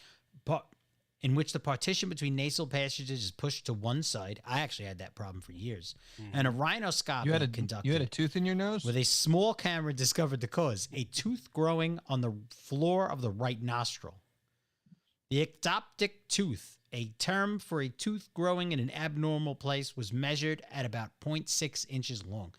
the partition between nasal passages is pushed to one side. I actually had that problem for years. And a rhinoscopy conducted. You had a tooth in your nose? With a small camera discovered the cause, a tooth growing on the floor of the right nostril. The ectoptic tooth, a term for a tooth growing in an abnormal place, was measured at about 0.6 inches long.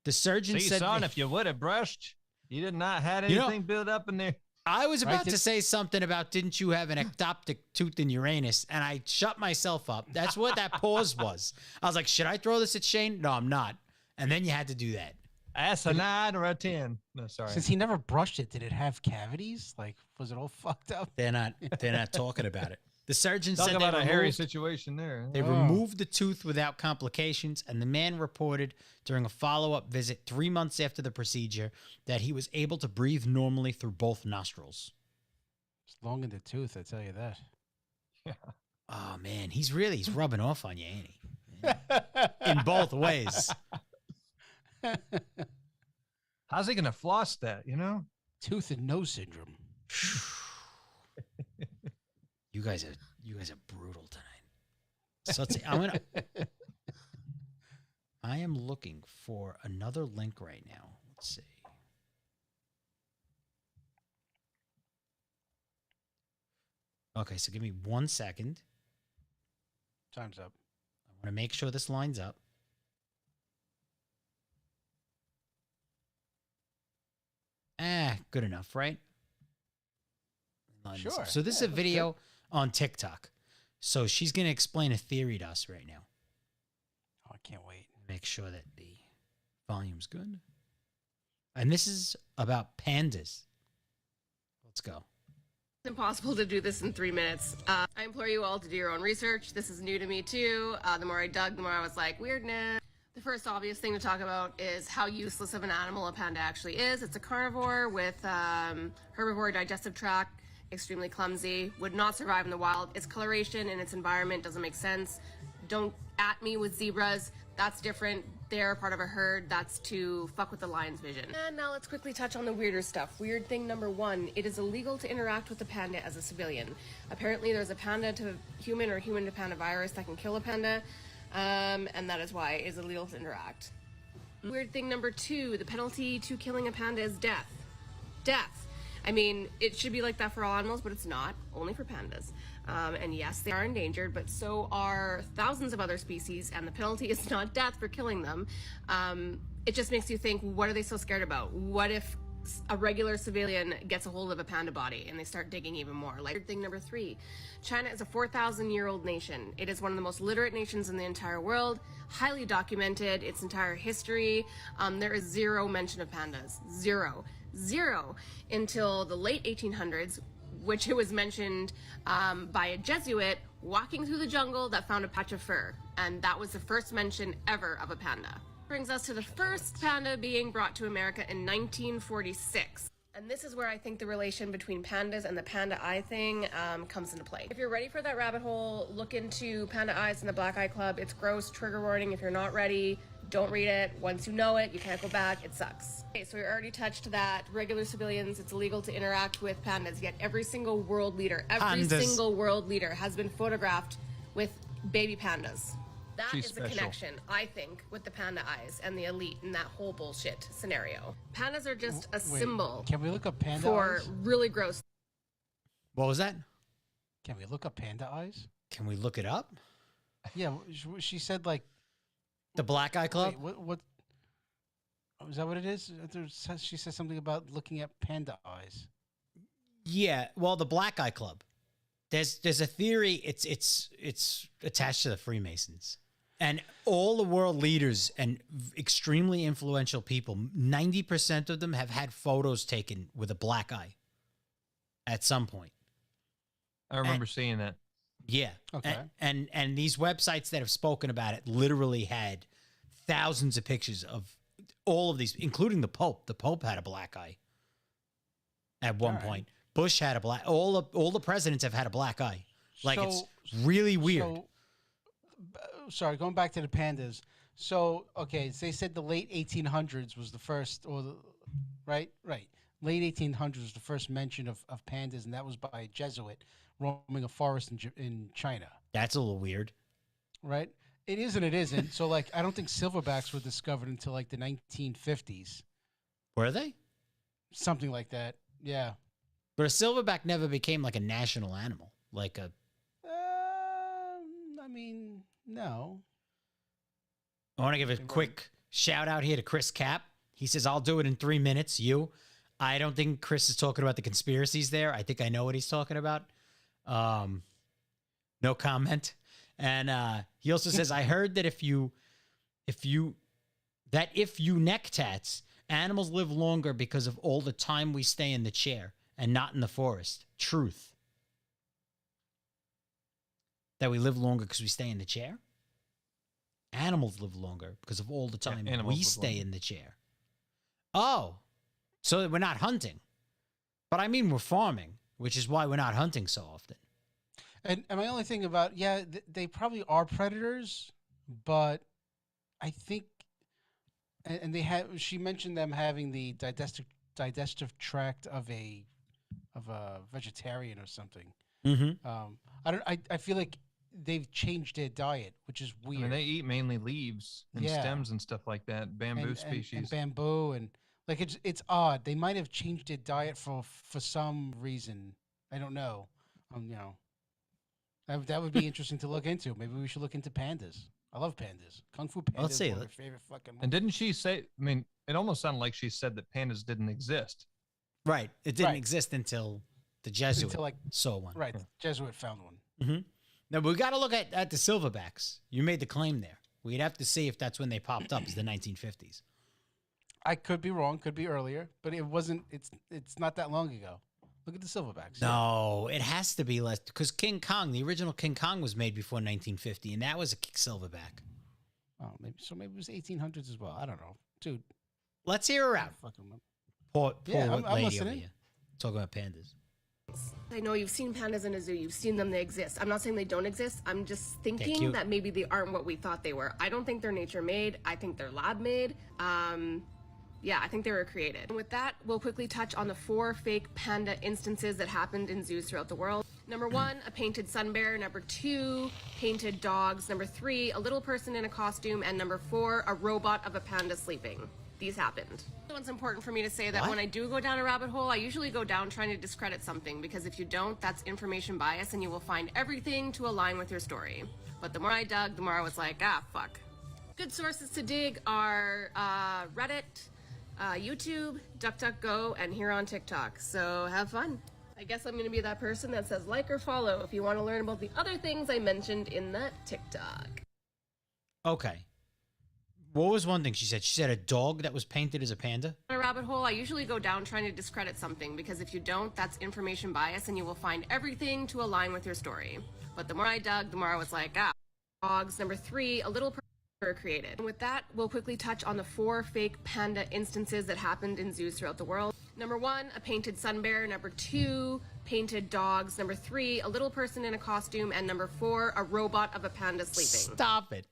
The surgeon said... son, if you would have brushed, you did not had anything built up in there. I was about to say something about didn't you have an ectoptic tooth in your anus, and I shut myself up. That's what that pause was. I was like, should I throw this at Shane? No, I'm not. And then you had to do that. That's a 9 or a 10. No, sorry. Since he never brushed it, did it have cavities? Like, was it all fucked up? They're not talking about it. The surgeon Talk said about they a removed, hairy situation there. They removed the tooth without complications, and the man reported during a follow-up visit 3 months after the procedure that he was able to breathe normally through both nostrils. It's long in the tooth, I tell you that. Yeah. Oh, man, he's rubbing off on you, ain't he? In both ways. How's he going to floss that, you know? Tooth and nose syndrome. You guys are brutal tonight. So let's see. I am looking for another link right now. Let's see. Okay, so give me 1 second. Time's up. I want to make sure this lines up. Good enough, right? Sure. So this is a video on TikTok. So she's going to explain a theory to us right now. Oh, I can't wait. Make sure that the volume's good. And this is about pandas. Let's go. It's impossible to do this in 3 minutes. I implore you all to do your own research. This is new to me too. The more I dug, the more I was like, weirdness. The first obvious thing to talk about is how useless of an animal a panda actually is. It's a carnivore with herbivore digestive tract, extremely clumsy, would not survive in the wild. Its coloration in its environment doesn't make sense. Don't at me with zebras. That's different. They're part of a herd. That's to fuck with the lion's vision. And now let's quickly touch on the weirder stuff. Weird thing number 1, it is illegal to interact with a panda as a civilian. Apparently there's a panda to human or human to panda virus that can kill a panda, and that is why it is illegal to interact. Weird thing number 2, the penalty to killing a panda is death. Death. I mean, it should be like that for all animals, but it's not, only for pandas. And yes, they are endangered, but so are thousands of other species, and the penalty is not death for killing them. It just makes you think, what are they so scared about? What if a regular civilian gets a hold of a panda body and they start digging even more? Like thing number 3, China is a 4,000-year-old nation. It is one of the most literate nations in the entire world, highly documented, its entire history. There is zero mention of pandas. Zero until the late 1800s, which it was mentioned by a Jesuit walking through the jungle that found a patch of fur. And that was the first mention ever of a panda. Brings us to the first panda being brought to America in 1946. And this is where I think the relation between pandas and the panda eye thing comes into play. If you're ready for that rabbit hole, look into Panda Eyes and the Black Eye Club. It's gross, trigger warning. If you're not ready, don't read it. Once you know it, you can't go back. It sucks. Okay, so we already touched that. Regular civilians, it's illegal to interact with pandas, yet every single world leader, single world leader has been photographed with baby pandas. That She's is the special. connection, I think, with the panda eyes and the elite in that whole bullshit scenario. Pandas are just a symbol Can we look up panda for eyes? really gross. What was that? Can we look up panda eyes? Can we look it up? Yeah, she said like The Black Eye Club? Wait, what? Oh, is that what it is? She said something about looking at panda eyes. Yeah, well, the Black Eye Club. There's a theory. It's attached to the Freemasons, and all the world leaders and extremely influential people. 90% of them have had photos taken with a black eye at some point. I remember seeing that. Yeah. Okay. And these websites that have spoken about it literally had thousands of pictures of all of these, including the Pope. The Pope had a black eye at one point. Bush had a black. All the presidents have had a black eye. Like, it's really weird. Sorry, going back to the pandas. So, okay, they said the late 1800s was the first, right? Late 1800s was the first mention of pandas, and that was by a Jesuit roaming a forest in China. That's a little weird. Right? It is and it isn't. So, like, I don't think silverbacks were discovered until, like, the 1950s. Were they? Something like that. Yeah. But a silverback never became like a national animal. Like a... I mean, no. I want to give a quick shout out here to Chris Cap. He says, I'll do it in 3 minutes. I don't think Chris is talking about the conspiracies there. I think I know what he's talking about. No comment. And he also says, I heard that if you neck tats, animals live longer because of all the time we stay in the chair and not in the forest. Truth. That we live longer because we stay in the chair? Animals live longer because of all the time we stay in the chair. Oh, so we're not hunting. But I mean, we're farming, which is why we're not hunting so often. And my only thing about, they probably are predators, but I think, and she mentioned them having the digestive tract of a vegetarian or something. Mm-hmm. I feel like they've changed their diet, which is weird. I mean, they eat mainly leaves and stems and stuff like that, bamboo species. And bamboo, and like it's odd. They might have changed their diet for some reason. I don't know. That would be interesting to look into. Maybe we should look into pandas. I love pandas. Kung Fu pandas. Let's see. One of my favorite fucking. And didn't she say? I mean, it almost sounded like she said that pandas didn't exist. Right. It didn't exist until the Jesuit saw one. Right. The Jesuit found one. Mm-hmm. Now, we got to look at the silverbacks. You made the claim there. We'd have to see if that's when they popped up, is the 1950s. I could be wrong, could be earlier, but it wasn't. It's not that long ago. Look at the silverbacks. No, it has to be less because King Kong, the original King Kong, was made before 1950, and that was a silverback. Oh, maybe it was 1800s as well. I don't know, dude. Let's hear her out. Poor I'm lady over listening. here talking about pandas. I know you've seen pandas in a zoo. You've seen them. They exist. I'm not saying they don't exist. I'm just thinking cute. that maybe they aren't what we thought they were. I don't think they're nature made. I think they're lab made. Yeah, I think they were created. And with that, we'll quickly touch on the 4 fake panda instances that happened in zoos throughout the world. Number 1, a painted sun bear. Number 2, painted dogs. Number 3, a little person in a costume. And number 4, a robot of a panda sleeping. These happened. It's important for me to say that when I do go down a rabbit hole, I usually go down trying to discredit something, because if you don't, that's information bias and you will find everything to align with your story. But the more I dug, the more I was like, fuck. Good sources to dig are Reddit, YouTube, DuckDuckGo, and here on TikTok. So have fun. I guess I'm going to be that person that says like or follow if you want to learn about the other things I mentioned in that TikTok. Okay. What was one thing she said? She said a dog that was painted as a panda? A rabbit hole, I usually go down trying to discredit something, because if you don't, that's information bias and you will find everything to align with your story. But the more I dug, the more I was like, dogs. Number 3, a little person were created. And with that, we'll quickly touch on the 4 fake panda instances that happened in zoos throughout the world. Number 1, a painted sun bear. Number 2, painted dogs. Number 3, a little person in a costume. And number 4, a robot of a panda sleeping. Stop it.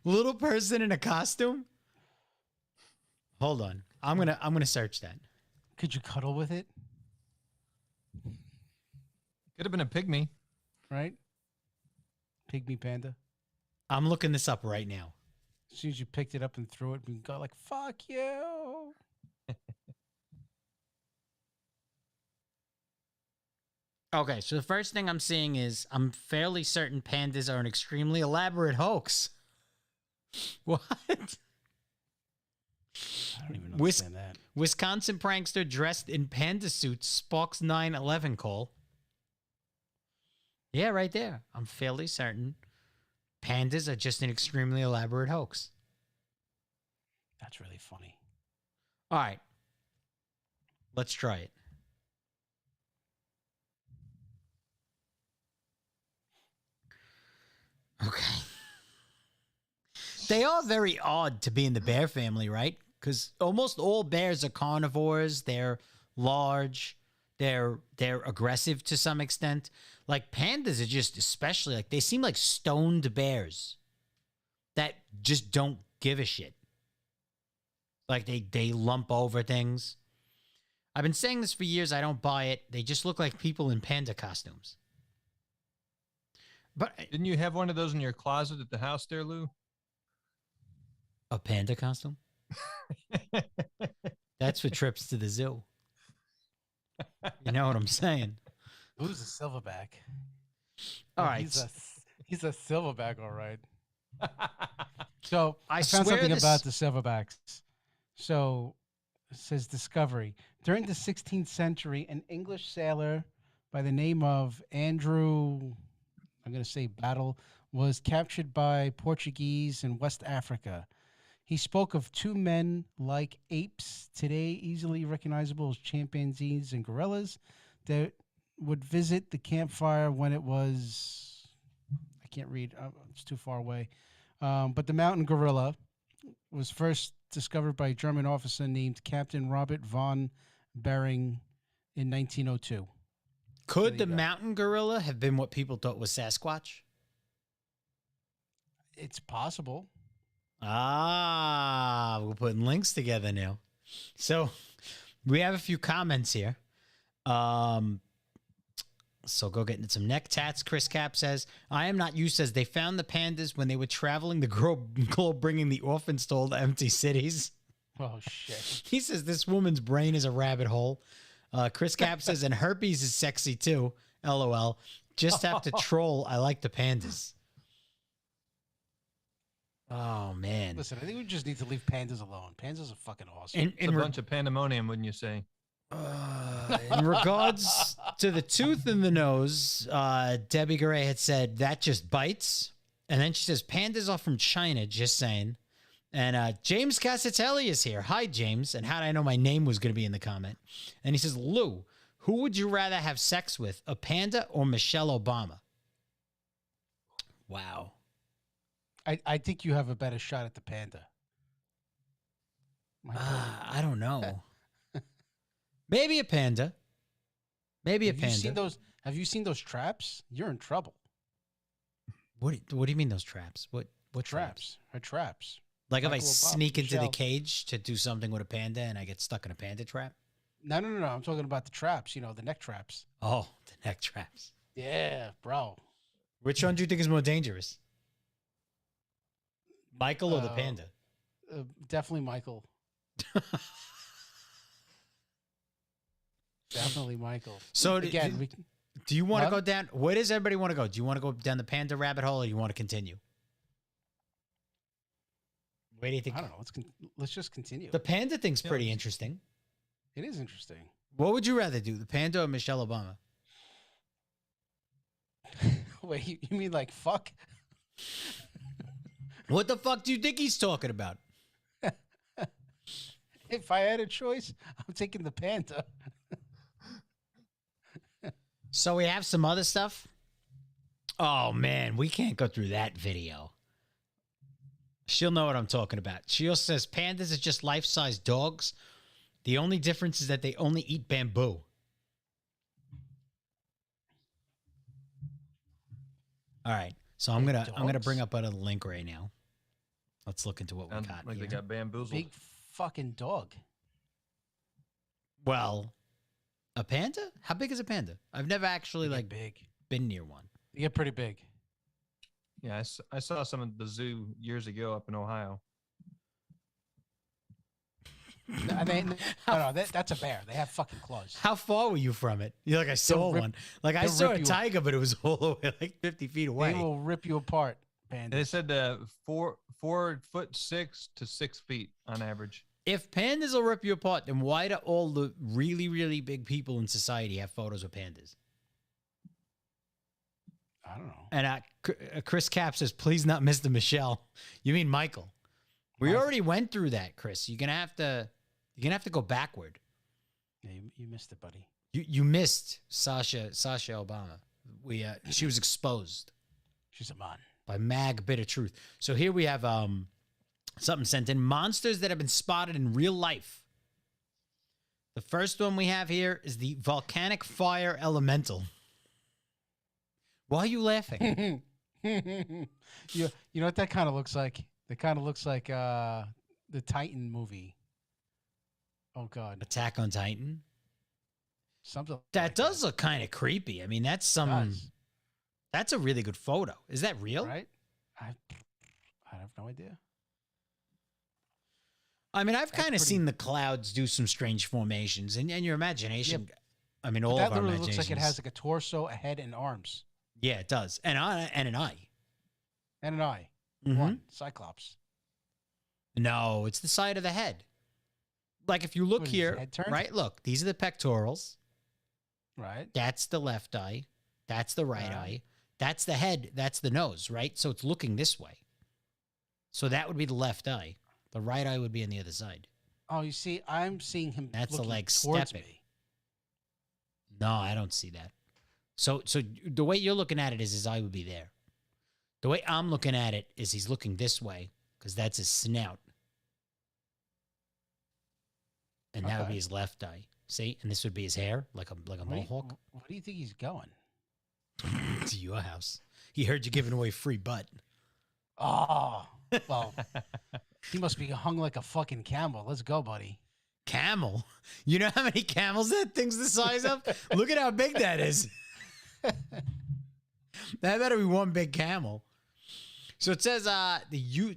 Little person in a costume? Hold on. I'm gonna search that. Could you cuddle with it? Could have been a pygmy. Right? Pygmy panda. I'm looking this up right now. As soon as you picked it up and threw it, you go like, fuck you. Okay, so the first thing I'm seeing is I'm fairly certain pandas are an extremely elaborate hoax. What? I don't even understand that. Wisconsin prankster dressed in panda suit sparks 9/11 call. Yeah, right there. I'm fairly certain pandas are just an extremely elaborate hoax. That's really funny. All right. Let's try it. Okay. They are very odd to be in the bear family, right? Because almost all bears are carnivores. They're large. They're aggressive to some extent. Like pandas are just especially like they seem like stoned bears that just don't give a shit. Like they lump over things. I've been saying this for years. I don't buy it. They just look like people in panda costumes. But Didn't you have one of those in your closet at the house there, Lou? a panda costume? That's for trips to the zoo. You know what I'm saying? Who's a silverback? All right. He's a silverback, all right. So I found swear something this- about the silverbacks. So it says discovery. During the 16th century, an English sailor by the name of Andrew, I'm going to say Battle, was captured by Portuguese in West Africa. He spoke of 2 men like apes, today easily recognizable as chimpanzees and gorillas, that would visit the campfire when it was, I can't read, it's too far away. But the mountain gorilla was first discovered by a German officer named Captain Robert von Bering in 1902. Could the mountain gorilla have been what people thought was Sasquatch? It's possible. Ah, we're putting links together now. So we have a few comments here. So go get into some neck tats. Chris Cap says, I am not you, says they found the pandas when they were traveling the globe bringing the orphans to all the empty cities. Oh, shit. He says this woman's brain is a rabbit hole. Chris Cap says, and herpes is sexy too. LOL. Just have to troll. I like the pandas. Oh, man. Listen, I think we just need to leave pandas alone. Pandas are fucking awesome. It's a bunch of pandemonium, wouldn't you say? In regards to the tooth in the nose, Debbie Garay had said that just bites. And then she says, pandas are from China, just saying. And James Cassatelli is here. Hi, James. And how did I know my name was going to be in the comment? And he says, Lou, who would you rather have sex with, a panda or Michelle Obama? Wow. I think you have a better shot at the panda. I don't know. Maybe a panda. Maybe a panda. Have you seen those traps? You're in trouble. What do you mean those traps? What traps? Her traps. Like if I Michael Obama, sneak into the Michelle. cage to do something with a panda and I get stuck in a panda trap? No. I'm talking about the traps. You know, the neck traps. Oh, the neck traps. Yeah, bro. Which one do you think is more dangerous? Michael or the panda? Definitely Michael. Definitely Michael. So again, do you want to go down? Where does everybody want to go? Do you want to go down the panda rabbit hole or do you want to continue? Where do you think? I don't know. Let's just continue. The panda thing's pretty interesting. It is interesting. What would you rather do, the panda or Michelle Obama? Wait, you mean like fuck? What the fuck do you think he's talking about? If I had a choice, I'm taking the panda. So we have some other stuff. Oh man, we can't go through that video. She'll know what I'm talking about. She also says pandas are just life-size dogs. The only difference is that they only eat bamboo. All right. So I'm gonna bring up another link right now. Let's look into what we got. Like here. they got bamboozled. Big fucking dog. Well, a panda? How big is a panda? I've never actually Big. been near one. They get pretty big. Yeah, I saw some at the zoo years ago up in Ohio. No, that's a bear. They have fucking claws. How far were you from it? You're like, I saw one. Like I saw a tiger, but it was all the way like 50 feet away. They will rip you apart, pandas. They said 4'6" to 6 feet on average. If pandas will rip you apart, then why do all the really, really big people in society have photos of pandas? I don't know. And Chris Cap says, please not Mr. Michelle. You mean Michael. We already went through that, Chris. You're gonna have to go backward. Yeah, you missed it, buddy. You missed Sasha Obama. She was exposed. She's a man. By Mag Bit of Truth. So here we have something sent in. Monsters that have been spotted in real life. The first one we have here is the volcanic fire elemental. Why are you laughing? You know what that kind of looks like? That kind of looks like the Titan movie. Oh God, Attack on Titan. Something that does look kind of creepy. I mean, that's a really good photo. Is that real? Right? I have no idea. I mean, I've kind of seen the clouds do some strange formations, and your imagination. Yeah, I mean, all that of our literally looks like it has imaginations- like a torso, a head, and arms, Yeah, it does, and an eye. and an eye. Mhm. One Cyclops. No, it's the side of the head. Like if you look What is here, his head turned? right? Look, these are the pectorals. Right. That's the left eye. That's the right eye. That's the head. That's the nose, right? So it's looking this way. So that would be the left eye. The right eye would be on the other side. Oh, you see, I'm seeing him. That's the looking leg towards stepping. me. No, I don't see that. So the way you're looking at it is his eye would be there. The way I'm looking at it is he's looking this way because that's his snout. And that would be his left eye. See? And this would be his hair, like a mohawk. Where do you think he's going? To your house. He heard you giving away free butt. Oh, well, he must be hung like a fucking camel. Let's go, buddy. Camel? You know how many camels that thing's the size of? Look at how big that is. That better be one big camel. So it says the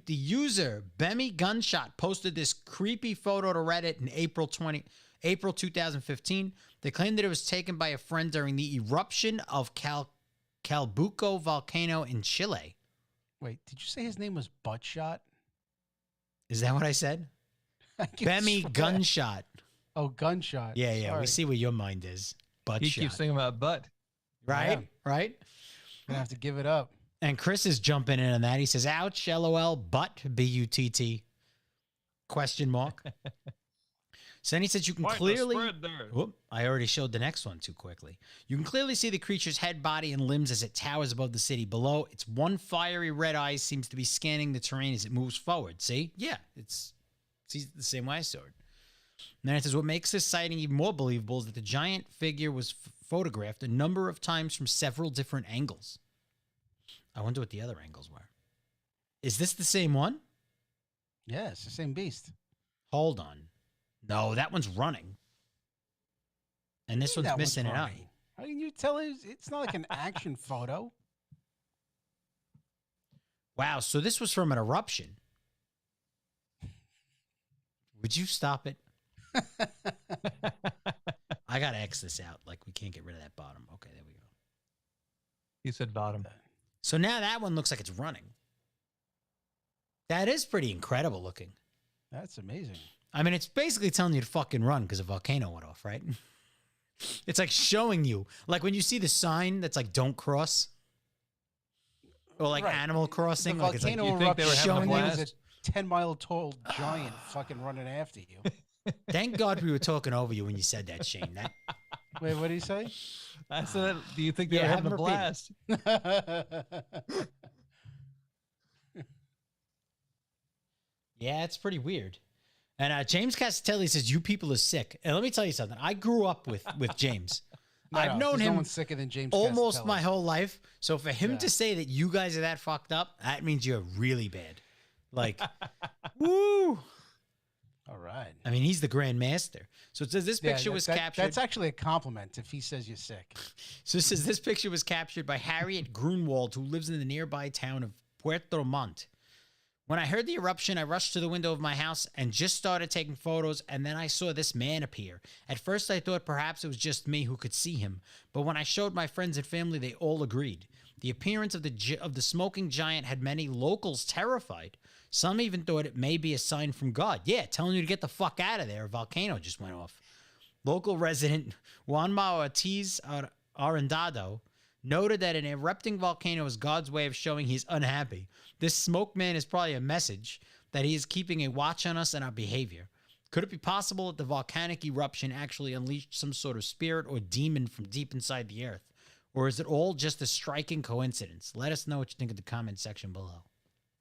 user Bemmy Gunshot posted this creepy photo to Reddit in April 2015. They claimed that it was taken by a friend during the eruption of Calbuco volcano in Chile. Wait, did you say his name was Buttshot? Is that what I said? Bemmy Gunshot. Oh, Gunshot. Yeah. Sorry. We see where your mind is. Butt He shot. keeps thinking about butt. Right? Yeah. Right? Gonna have to give it up. And Chris is jumping in on that. He says, ouch, LOL, but B-U-T-T, question mark. So then he says you can Quite the clearly... spread there. Whoop, I already showed the next one too quickly. You can clearly see the creature's head, body, and limbs as it towers above the city. Below, its one fiery red eye seems to be scanning the terrain as it moves forward. See? Yeah, it's the same way I saw it. And then it says, what makes this sighting even more believable is that the giant figure was photographed a number of times from several different angles. I wonder what the other angles were. Is this the same one? Yeah, it's the same beast. Hold on. No, that one's running. And this one's missing an eye. How can you tell it's not like an action photo? Wow, so this was from an eruption. Would you stop it? I gotta X this out. Like, we can't get rid of that bottom. Okay, there we go. He said bottom. So now that one looks like it's running. That is pretty incredible looking. That's amazing. I mean, it's basically telling you to fucking run because a volcano went off, right? It's like showing you. Like when you see the sign that's like, don't cross. Or like Animal Crossing. The Like it's like, volcano you think they were having a showing you blast? as a 10-mile tall giant fucking running after you. thank God we were talking over you when you said that, Shane. That, Wait, what did he say? I said, do you think they Yeah, were have having a him repeat blast? yeah, it's pretty weird. And James Castelli says, you people are sick. And let me tell you something. I grew up with James. I've known there's him no one sicker than James almost Castelli. my whole life. So for him Yeah. to say that you guys are that fucked up, that means you're really bad. Like, woo. All right. I mean, he's the Grand Master. So it says this picture was captured. That's actually a compliment if he says you're sick. So it says this picture was captured by Harriet Grunwald, who lives in the nearby town of Puerto Montt. When I heard the eruption, I rushed to the window of my house and just started taking photos, and then I saw this man appear. At first, I thought perhaps it was just me who could see him, but when I showed my friends and family, they all agreed. The appearance of the smoking giant had many locals terrified. Some even thought it may be a sign from God. Yeah, telling you to get the fuck out of there. A volcano just went off. Local resident Juanma Ortiz Arendado noted that an erupting volcano is God's way of showing he's unhappy. This smoke man is probably a message that he is keeping a watch on us and our behavior. Could it be possible that the volcanic eruption actually unleashed some sort of spirit or demon from deep inside the earth? Or is it all just a striking coincidence? Let us know what you think in the comment section below.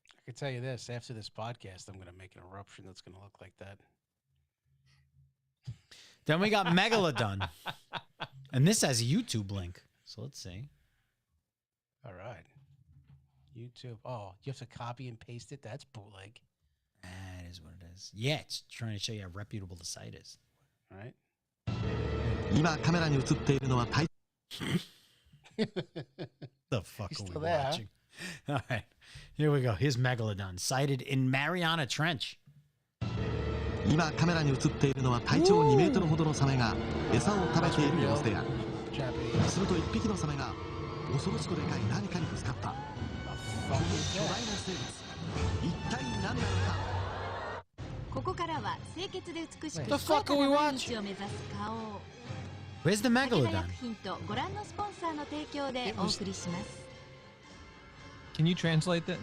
I can tell you this, after this podcast, I'm going to make an eruption that's going to look like that. Then we got Megalodon. And this has a YouTube link. So let's see. All right. YouTube. Oh, you have to copy and paste it? That's bootleg. That is what it is. Yeah, it's trying to show you how reputable the site is. All right. 今カメラに映っているのは太 The fuck He's are we still there, huh? watching? All right, here we go. Here's Megalodon sighted in Mariana Trench. 今カメラに映っているのは体長2メートルほどのサメが餌を食べている様子である。すると1匹のサメが恐ろしくでかい何かにぶつかった。この巨大な生物、一体何なのか。ここからは清潔で美しく The fuck are we 毎日を目指す顔。 Where's the 武田 Megalodon? 薬品とご覧のスポンサーの提供でお送りします。 Can you translate that?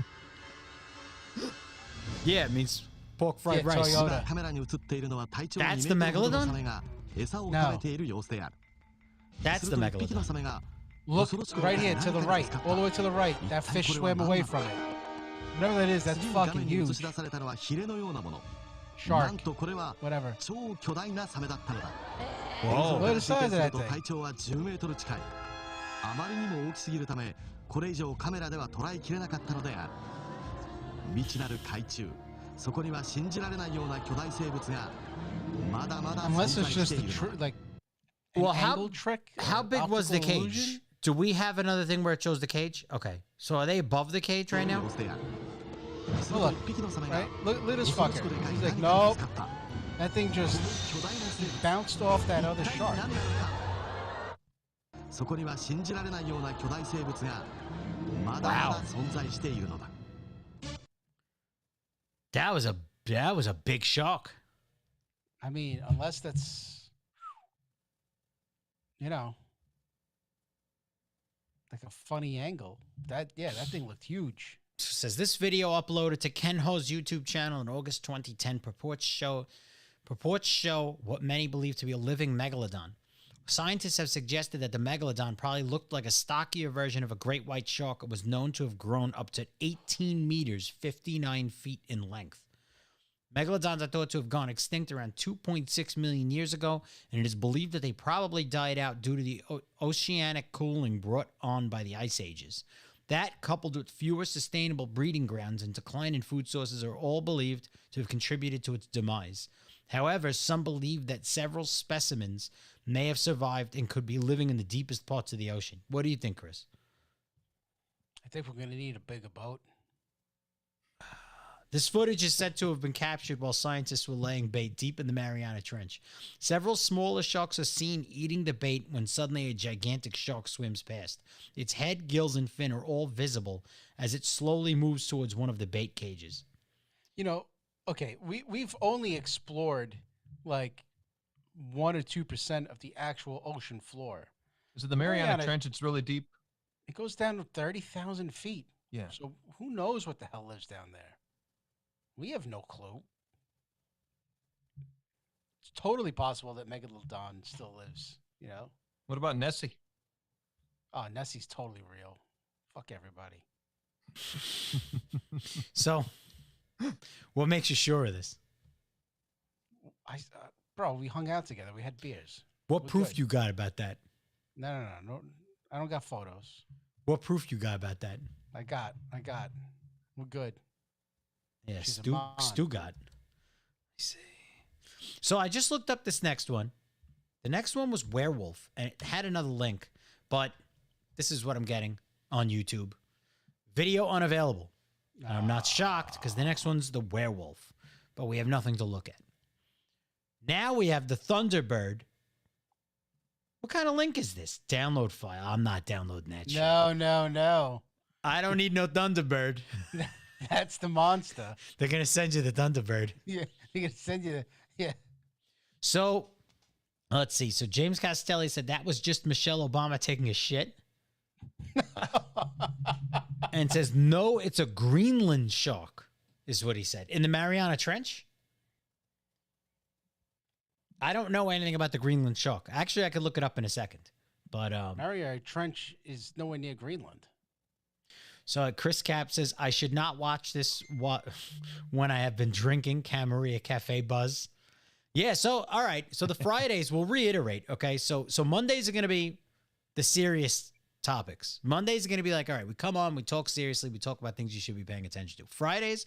Yeah, it means pork fried Yeah, rice. Toyota. 今カメラに映っているのは体長 That's 2 the メートルほどの Megalodon? サメが餌を食べている様子である。 That's す the ると1匹の Megalodon. サメが Look 恐ろしく right でかい here to the 何かにぶ right, つかった。 all the way to the right. That 一体 fish これは swam 何 away なの from か。 it. Whatever that is, that's 次に画 fucking 面に映 huge. し出されたのはヒレのようなもの。な Shark, んとこれは whatever. 超巨大なサメだったのだ。 Whoa. どういうサイズだと体長は10メートル近い。あまりにも大きすぎるため、これ以上カメラでは捉えきれなかったのである。未知なる海中、そこには信じられないような巨大生物がまだまだ存 Unless 在 it's し just て the いる。 like an Well, how- angle trick. How big was the optical cage? illusion? Do we have another thing where it shows the cage? Okay. So are they above the cage right now? する Oh, と look, 一匹のサメが Right? Look at this 恐ろ fucker. しくでかい He's like, 何かにぶ nope. つかった。 That thing just 巨大な生物。 bounced off that other 一体 shark. 何なのか。そこには信じられないような巨大生物がまだまだ存在しているのだ。That was a big shock. I mean, unless that's, you know, like a funny angle. That thing looked huge. Says this video uploaded to Ken Ho's YouTube channel in August 2010 purports show what many believe to be a living megalodon. Scientists have suggested that the megalodon probably looked like a stockier version of a great white shark and was known to have grown up to 18 meters, 59 feet in length. Megalodons are thought to have gone extinct around 2.6 million years ago, and it is believed that they probably died out due to the oceanic cooling brought on by the ice ages. That, coupled with fewer sustainable breeding grounds and decline in food sources, are all believed to have contributed to its demise. However, some believe that several specimens may have survived and could be living in the deepest parts of the ocean. What do you think, Chris? I think we're going to need a bigger boat. This footage is said to have been captured while scientists were laying bait deep in the Mariana Trench. Several smaller sharks are seen eating the bait when suddenly a gigantic shark swims past. Its head, gills, and fin are all visible as it slowly moves towards one of the bait cages. You know, okay, we've only explored like 1 or 2% of the actual ocean floor. So the Mariana Trench, it's really deep. It goes down to 30,000 feet. Yeah. So who knows what the hell lives down there? We have no clue. It's totally possible that Megalodon still lives, you know? What about Nessie? Oh, Nessie's totally real. Fuck everybody. So, what makes you sure of this? Bro, we hung out together. We had beers. What We're proof good. you got about that? No. I don't got photos. What proof you got about that? I got. We're good. Yeah, She's a Stu got. Let me see. So I just looked up this next one. The next one was werewolf, and it had another link, but this is what I'm getting on YouTube. Video unavailable. And I'm not shocked because the next one's the werewolf, but we have nothing to look at. Now we have the Thunderbird. What kind of link is this? Download file. I'm not downloading that shit. No. I don't need no Thunderbird. That's the monster. They're going to send you the Thunderbird. Yeah, they're going to send you the... Yeah. So, let's see. So, James Castelli said that was just Michelle Obama taking a shit. And says, no, it's a Greenland shark, is what he said. In the Mariana Trench? I don't know anything about the Greenland shark. Actually, I could look it up in a second. But Mariana Trench is nowhere near Greenland. So Chris Cap says, I should not watch this when I have been drinking Camarilla Cafe Buzz. Yeah, so, all right. So the Fridays, we'll reiterate, okay? So Mondays are going to be the serious topics. Mondays are going to be like, all right, we come on, we talk seriously, we talk about things you should be paying attention to. Fridays,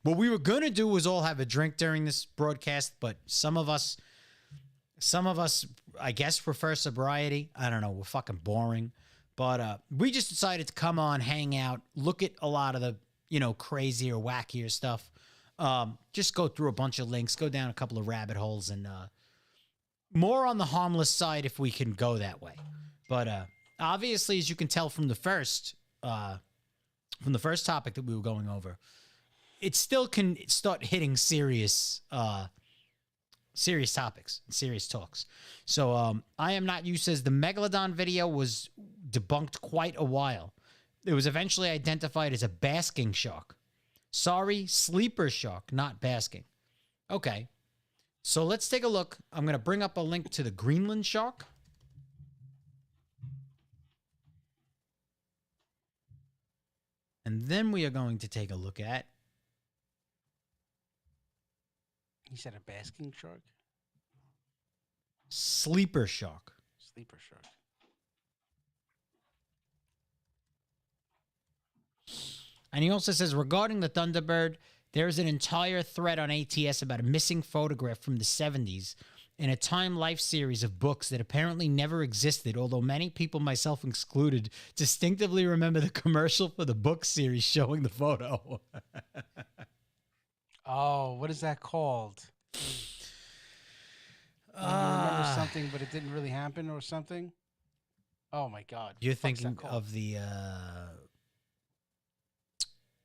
what we were going to do was all have a drink during this broadcast, but some of us, I guess, prefer sobriety. I don't know. We're fucking boring. But we just decided to come on, hang out, look at a lot of the, crazier, wackier stuff. Just go through a bunch of links, go down a couple of rabbit holes, and more on the harmless side if we can go that way. But obviously, as you can tell from the first topic that we were going over, it still can start hitting serious topics, serious talks. So I Am Not You says the Megalodon video was debunked quite a while. It was eventually identified as a basking shark. Sorry, sleeper shark, not basking. Okay. So let's take a look. I'm going to bring up a link to the Greenland shark. And then we are going to take a look at... He said a basking shark? Sleeper shark. Sleeper shark. And he also says, regarding the Thunderbird, there's an entire thread on ATS about a missing photograph from the 70s in a Time Life series of books that apparently never existed, although many people, myself excluded, distinctively remember the commercial for the book series showing the photo. Oh, what is that called? I remember something, but it didn't really happen or something. Oh my God! You're thinking of the.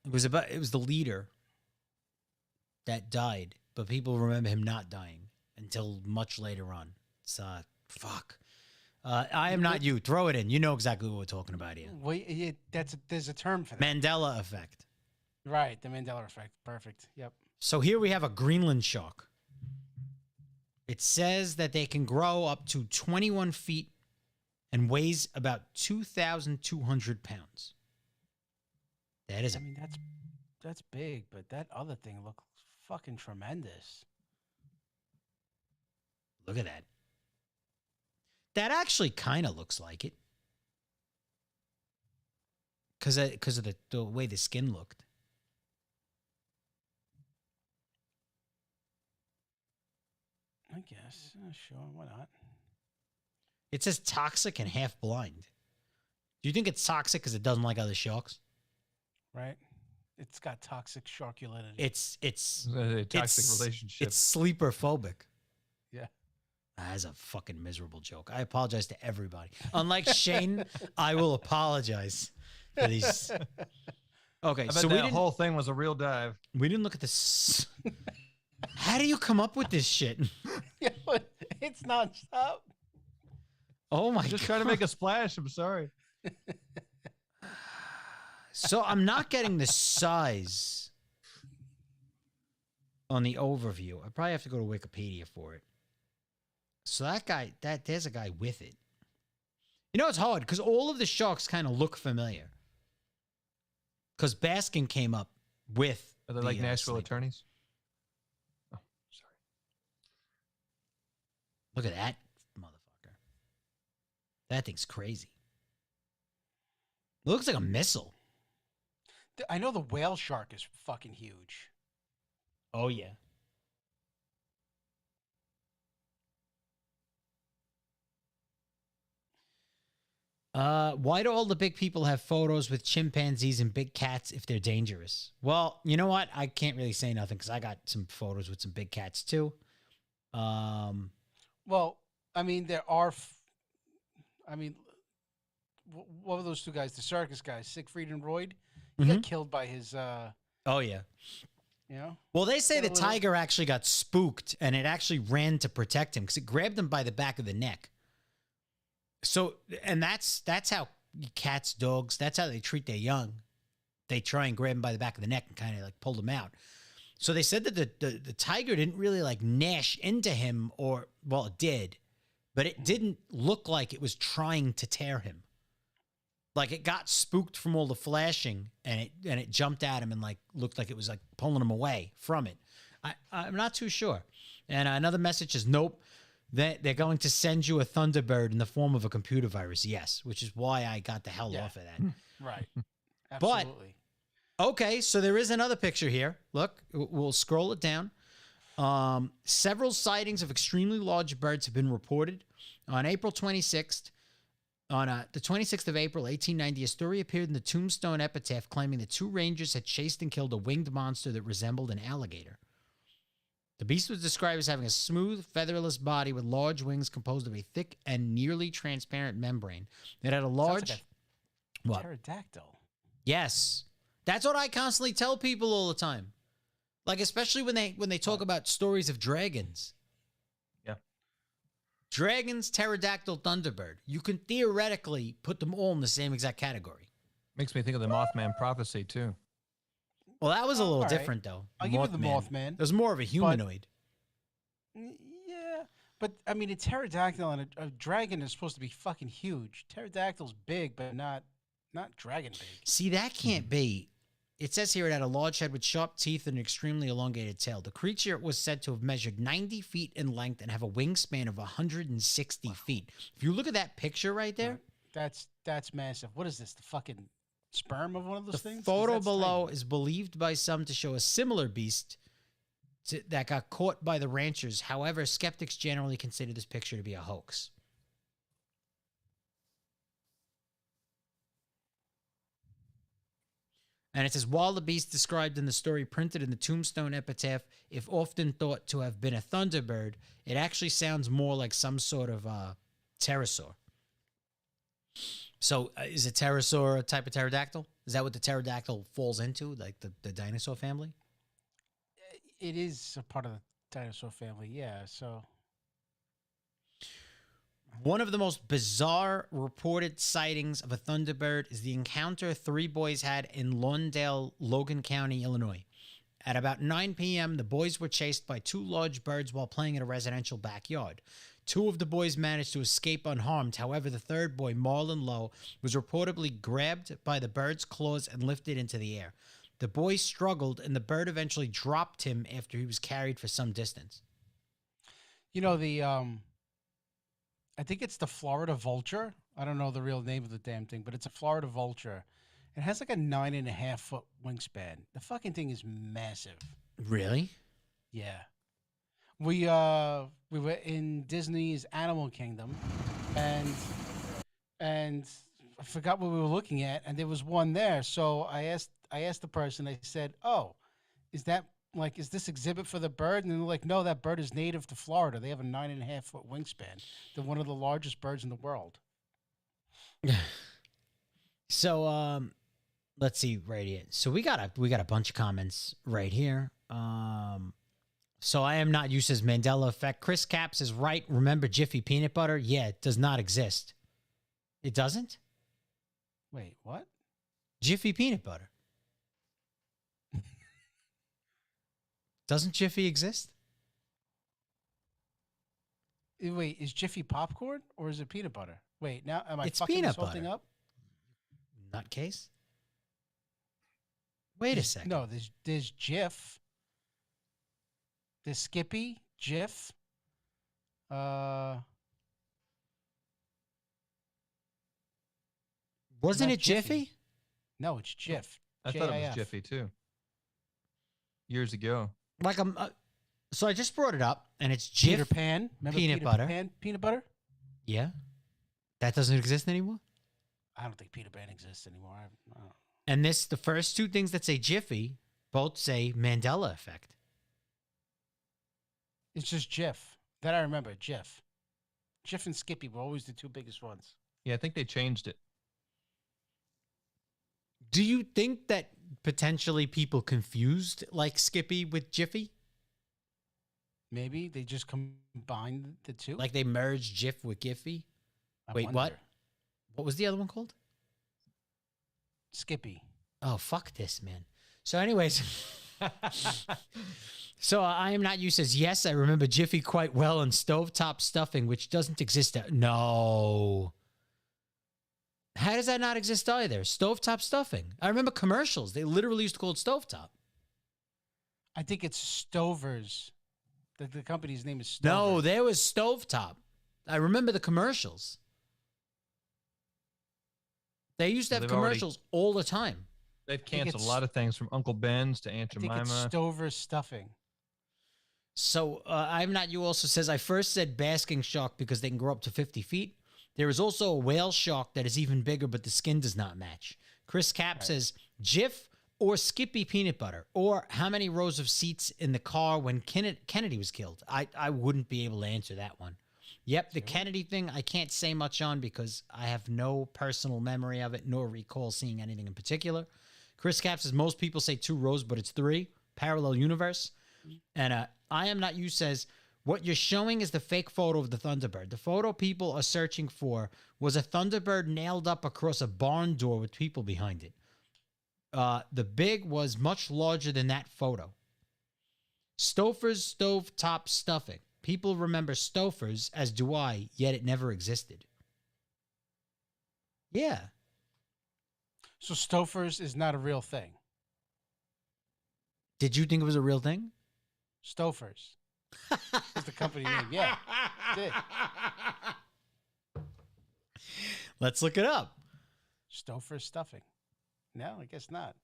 It was the leader that died, but people remember him not dying until much later on. It's fuck. I am not you. Throw it in. You know exactly what we're talking about here. Well, there's a term for that. Mandela effect. Right, the Mandela effect. Perfect. Yep. So here we have a Greenland shark. It says that they can grow up to 21 feet and weighs about 2,200 pounds. That is. I mean, that's big, but that other thing looks fucking tremendous. Look at that. That actually kind of looks like it. Because of the way the skin looked. I guess. Sure, why not? It says toxic and half blind. Do you think it's toxic because it doesn't like other sharks? Right. It's got toxic sharkulinity. It's a toxic relationship. It's sleeper phobic. Yeah. That's a fucking miserable joke. I apologize to everybody. Unlike Shane, I will apologize for these. Okay, I so bet that whole thing was a real dive. We didn't look at this. How do you come up with this shit? Yeah, but it's nonstop. Oh my! Just trying to make a splash. I'm sorry. So I'm not getting the size on the overview. I probably have to go to Wikipedia for it. So there's a guy with it. You know, it's hard because all of the sharks kind of look familiar. Because Baskin came up with. Are they like Nashville attorneys? Oh, sorry. Look at that motherfucker. That thing's crazy. It looks like a missile. I know the whale shark is fucking huge. Oh, yeah. Why do all the big people have photos with chimpanzees and big cats if they're dangerous? Well, you know what? I can't really say nothing because I got some photos with some big cats too. Well, I mean, there are. What were those two guys? The circus guys, Siegfried and Royd. He got killed by his. Oh yeah. You know. Well, they say the tiger actually got spooked and it actually ran to protect him because it grabbed him by the back of the neck. So, and that's how cats, dogs, that's how they treat their young. They try and grab them by the back of the neck and kind of like pull them out. So they said that the tiger didn't really like gnash into him, or, well, it did, but it didn't look like it was trying to tear him. Like it got spooked from all the flashing and it jumped at him and like looked like it was like pulling him away from it. I'm not too sure. And another message is nope. They're going to send you a Thunderbird in the form of a computer virus. Yes, which is why I got the hell off of that. Right. Absolutely. But, okay, so there is another picture here. Look, we'll scroll it down. Several sightings of extremely large birds have been reported. On April 26th, the 26th of April, 1890, a story appeared in the Tombstone Epitaph claiming that two rangers had chased and killed a winged monster that resembled an alligator. The beast was described as having a smooth, featherless body with large wings composed of a thick and nearly transparent membrane. It had a large... Like pterodactyl. Yes. That's what I constantly tell people all the time. Like, especially when they talk about stories of dragons. Yeah. Dragons, pterodactyl, thunderbird. You can theoretically put them all in the same exact category. Makes me think of the Mothman prophecy, too. Well, that was a little different, though. I'll give you the Mothman. It was more of a humanoid. Yeah, but I mean, a pterodactyl and a dragon is supposed to be fucking huge. Pterodactyl's big, but not dragon big. See, that can't be. It says here it had a large head with sharp teeth and an extremely elongated tail. The creature was said to have measured 90 feet in length and have a wingspan of 160 feet. If you look at that picture right there. That's massive. What is this, the fucking sperm of one of those things? The photo below is believed by some to show a similar beast that got caught by the ranchers. However, skeptics generally consider this picture to be a hoax. And it says, while the beast described in the story printed in the Tombstone Epitaph, if often thought to have been a thunderbird, it actually sounds more like some sort of pterosaur. So is a pterosaur a type of pterodactyl? Is that what the pterodactyl falls into, like the dinosaur family? It is a part of the dinosaur family, yeah. So One of the most bizarre reported sightings of a thunderbird is the encounter 3 boys had in Lawndale, Logan County, Illinois. At about 9 p.m., the boys were chased by 2 large birds while playing in a residential backyard. 2 of the boys managed to escape unharmed. However, the third boy, Marlon Lowe, was reportedly grabbed by the bird's claws and lifted into the air. The boy struggled, and the bird eventually dropped him after he was carried for some distance. You know, I think it's the Florida vulture. I don't know the real name of the damn thing, but it's a Florida vulture. It has like a 9.5-foot wingspan. The fucking thing is massive. Really? Yeah. We were in Disney's Animal Kingdom, and I forgot what we were looking at, and there was one there. So I asked the person. I said, "Oh, is this exhibit for the bird?" And they're like, "No, that bird is native to Florida. They have a 9.5-foot wingspan. They're one of the largest birds in the world." So let's see right here. So we got a bunch of comments right here. So I am not used as Mandela effect. Chris Caps is right. Remember Jiffy peanut butter? Yeah, it does not exist. It doesn't? Wait, what? Jiffy peanut butter. Doesn't Jiffy exist? Wait, is Jiffy popcorn or is it peanut butter? Wait, now am I It's fucking peanut this whole thing butter. up? Nutcase? Wait a second. No, there's Jif. There's Skippy, Jif. Wasn't not it Jiffy? No, it's Jif. I thought it was J-I-F. Jiffy too. Years ago. Like so I just brought it up, and it's Jif Peter Pan. Remember peanut Peter butter. Pan peanut butter? Yeah, that doesn't exist anymore. I don't think Peter Pan exists anymore. I don't know. And the first 2 things that say Jiffy, both say Mandela effect. It's just Jif. That I remember, Jif. Jif and Skippy were always the 2 biggest ones. Yeah, I think they changed it. Do you think that potentially people confused like Skippy with Jiffy? Maybe they just combined the 2. Like they merged Jif with Giffy? I Wait, what? wonder. What was the other one called? Skippy. Oh, fuck this, man. So anyways, so I am not you says, yes, I remember Jiffy quite well, and stovetop stuffing, which doesn't exist. No. How does that not exist either? Stovetop stuffing. I remember commercials. They literally used to call it stovetop. I think it's Stover's. The company's name is Stover. No, there was stovetop. I remember the commercials. They used to have They've already- commercials all the time. They've canceled a it's- lot of things from Uncle Ben's to Aunt I think it's Jemima. Stover's stuffing. So I'm not you also says, I first said basking shark because they can grow up to 50 feet. There is also a whale shark that is even bigger, but the skin does not match. Chris Cap says, Jif or Skippy peanut butter, or how many rows of seats in the car when Kennedy was killed? I wouldn't be able to answer that one. Yep, the Kennedy thing I can't say much on because I have no personal memory of it, nor recall seeing anything in particular. Chris Cap says most people say 2 rows, but it's 3. Parallel universe. And I Am Not You says, what you're showing is the fake photo of the Thunderbird. The photo people are searching for was a Thunderbird nailed up across a barn door with people behind it. The big was much larger than that photo. Stouffer's stovetop stuffing. People remember Stouffer's, as do I, yet it never existed. Yeah. So Stouffer's is not a real thing. Did you think it was a real thing? Stouffer's is the company name. Yeah, did. Let's look it up. Stouffer's stuffing. No, I guess not.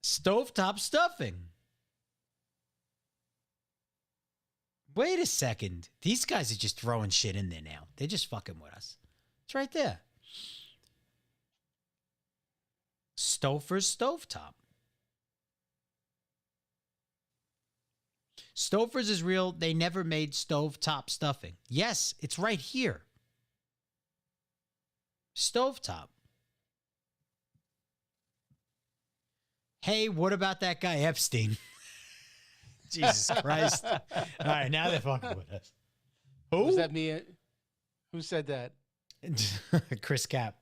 Stovetop stuffing. Wait a second. These guys are just throwing shit in there now. They're just fucking with us. It's right there. Stouffer's stovetop. Stouffer's is real. They never made stovetop stuffing. Yes, it's right here. Stovetop. Hey, what about that guy Epstein? Jesus Christ. All right, now they're fucking with us. Who? Was that me? Who said that? Chris Cap.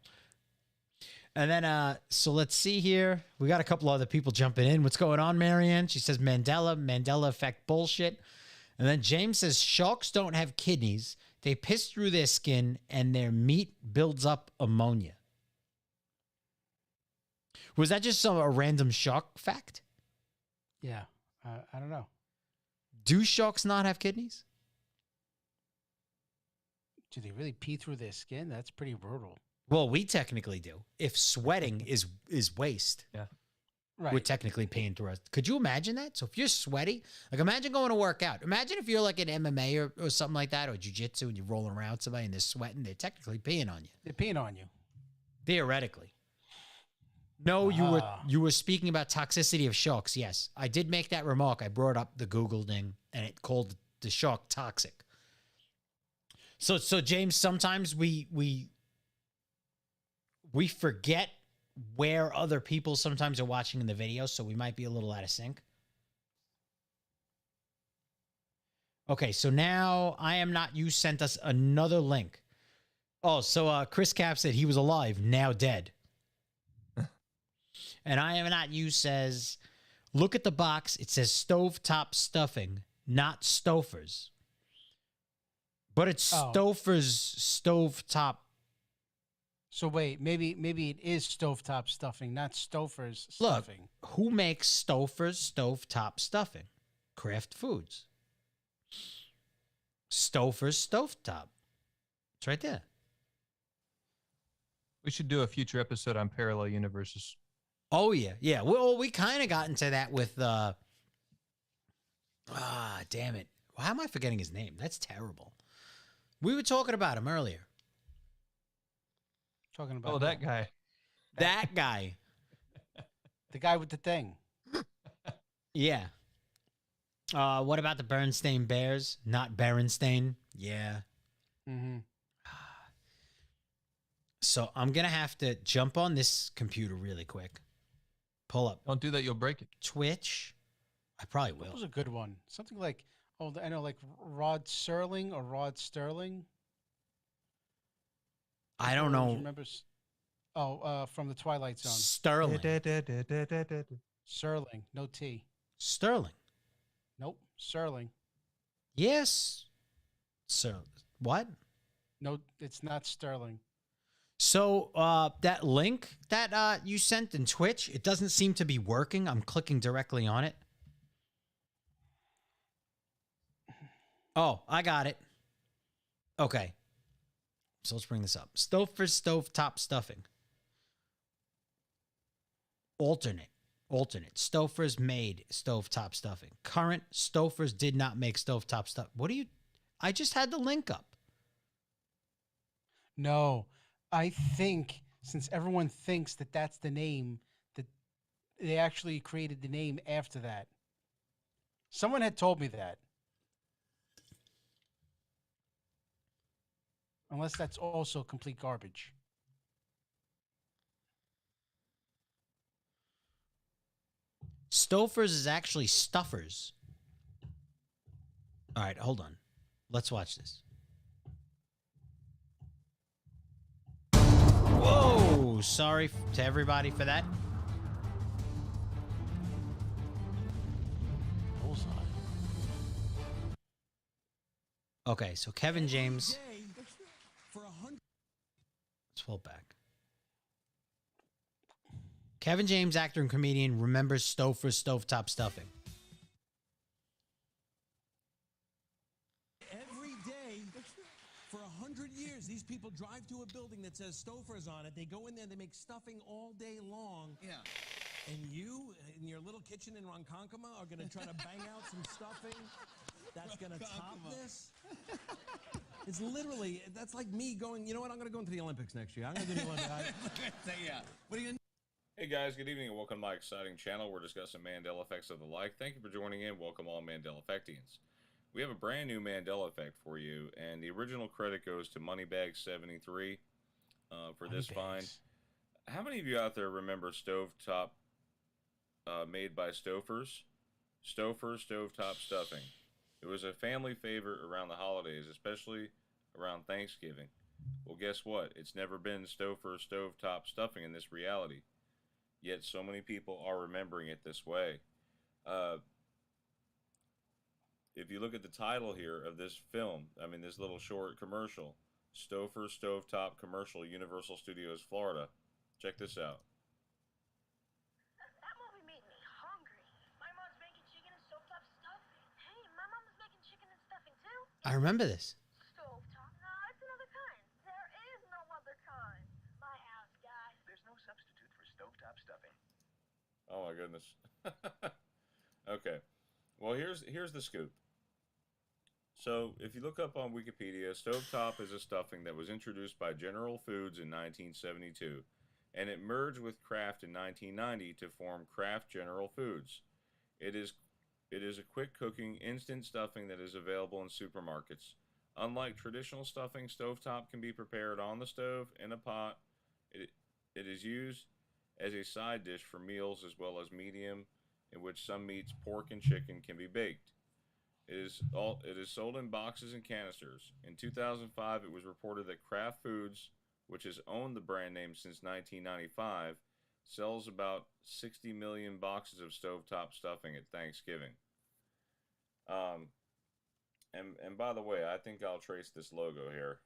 And then, so let's see here. We got a couple other people jumping in. What's going on, Marianne? She says Mandela effect bullshit. And then James says sharks don't have kidneys. They piss through their skin and their meat builds up ammonia. Was that just a random shark fact? Yeah, I don't know. Do sharks not have kidneys? Do they really pee through their skin? That's pretty brutal. Well, we technically do. If sweating is waste, Yeah. Right. we're technically peeing through us. Could you imagine that? So if you're sweaty, like imagine going to work out. Imagine if you're like in MMA or something like that, or jiu-jitsu, and you're rolling around with somebody and they're sweating. They're technically peeing on you. They're peeing on you. Theoretically. No, you were speaking about toxicity of sharks. Yes, I did make that remark. I brought up the Google thing, and it called the shark toxic. So James, sometimes we forget where other people sometimes are watching in the video, so we might be a little out of sync. Okay, so now I Am Not You sent us another link. Oh, so Chris Cap said he was alive, now dead. And I Am Not You says, look at the box. It says stovetop stuffing, not Stouffer's. But it's Stouffer's stovetop. So wait, maybe it is stovetop stuffing, not Stouffer's stuffing. Look, who makes Stouffer's stovetop stuffing? Kraft Foods. Stouffer's stovetop. It's right there. We should do a future episode on parallel universes. Oh, yeah. Yeah. Well, we kind of got into that with, damn it. Why am I forgetting his name? That's terrible. We were talking about him earlier. Talking about that guy. That guy. The guy with the thing. Yeah. What about the Bernstein Bears? Not Berenstain. Yeah. Mm-hmm. So I'm going to have to jump on this computer really quick. Pull up. Don't do that. You'll break it. Twitch. I probably will. That was a good one. Something like, I know, like Rod Serling or Rod Sterling. I don't know. Remember? From the Twilight Zone. Sterling. Serling. No T. Sterling. Nope. Serling. Yes. So what? No, it's not Sterling. So that link that you sent in Twitch, it doesn't seem to be working. I'm clicking directly on it. Oh, I got it. Okay. So let's bring this up. Stouffer's stovetop stuffing. Alternate. Stouffer's made stovetop stuffing. Current Stouffer's did not make stovetop stuff. I just had the link up. No. I think since everyone thinks that that's the name, that they actually created the name after that. Someone had told me that. Unless that's also complete garbage. Stouffer's is actually Stuffers. All right, hold on. Let's watch this. Whoa! Sorry to everybody for that. Okay, so Kevin James. Let's pull it back. Kevin James, actor and comedian, remembers Stouffer's stovetop stuffing. Every day for 100 years, these people drive to a building that says Stouffer's on it. They go in there, they make stuffing all day long. Yeah. And you, in your little kitchen in Ronkonkoma, are going to try to bang out some stuffing that's going to top this? It's literally, that's like me going, you know what, I'm going to go into the Olympics next year. I'm going to do the Olympics. Yeah. What are you going to Hey guys, good evening and welcome to my exciting channel. We're discussing Mandela effects of the like. Thank you for joining in. Welcome all Mandela effectians. We have a brand new Mandela effect for you, and the original credit goes to Moneybag73 for this find. How many of you out there remember stovetop made by Stouffer's? Stouffer stovetop stuffing. It was a family favorite around the holidays, especially around Thanksgiving. Well, guess what? It's never been Stouffer stovetop stuffing in this reality. Yet so many people are remembering it this way. Uh, if you look at the title here of this film, this little short commercial, Stouffer Stovetop Commercial, Universal Studios, Florida. Check this out. That movie made me hungry. My mom's making chicken and stovetop stuffing. Hey, my mom is making chicken and stuffing too. I remember this. Stovetop? Nah, it's another kind. There is no other kind. My house, guy. There's no substitute for stovetop stuffing. Oh my goodness. Okay. Well, here's the scoop. So, if you look up on Wikipedia, stovetop is a stuffing that was introduced by General Foods in 1972, and it merged with Kraft in 1990 to form Kraft General Foods. It is a quick cooking, instant stuffing that is available in supermarkets. Unlike traditional stuffing, stovetop can be prepared on the stove in a pot. It is used as a side dish for meals as well as medium, in which some meats, pork and chicken, can be baked. It is sold in boxes and canisters. In 2005, it was reported that Kraft Foods, which has owned the brand name since 1995, sells about 60 million boxes of stovetop stuffing at Thanksgiving. And by the way, I think I'll trace this logo here.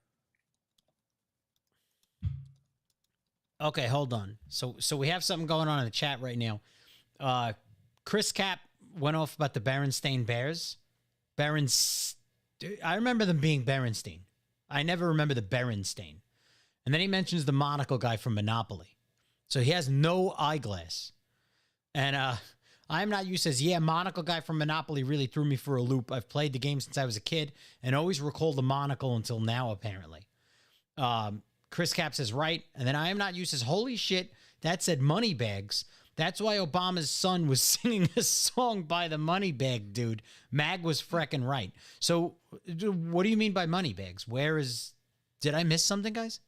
Okay, hold on. So we have something going on in the chat right now. Chris Cap went off about the Berenstain Bears. I remember them being Berenstain. I never remember the Berenstain. And then he mentions the monocle guy from Monopoly. So he has no eyeglass. And I'm Not You says, yeah, monocle guy from Monopoly really threw me for a loop. I've played the game since I was a kid and always recall the monocle until now, apparently. Chris Cap says, right. And then I Am Not You says, holy shit, that said Moneybags. That's why Obama's son was singing a song by the Moneybag dude. Mag was freckin' right. So what do you mean by Moneybags? Did I miss something, guys?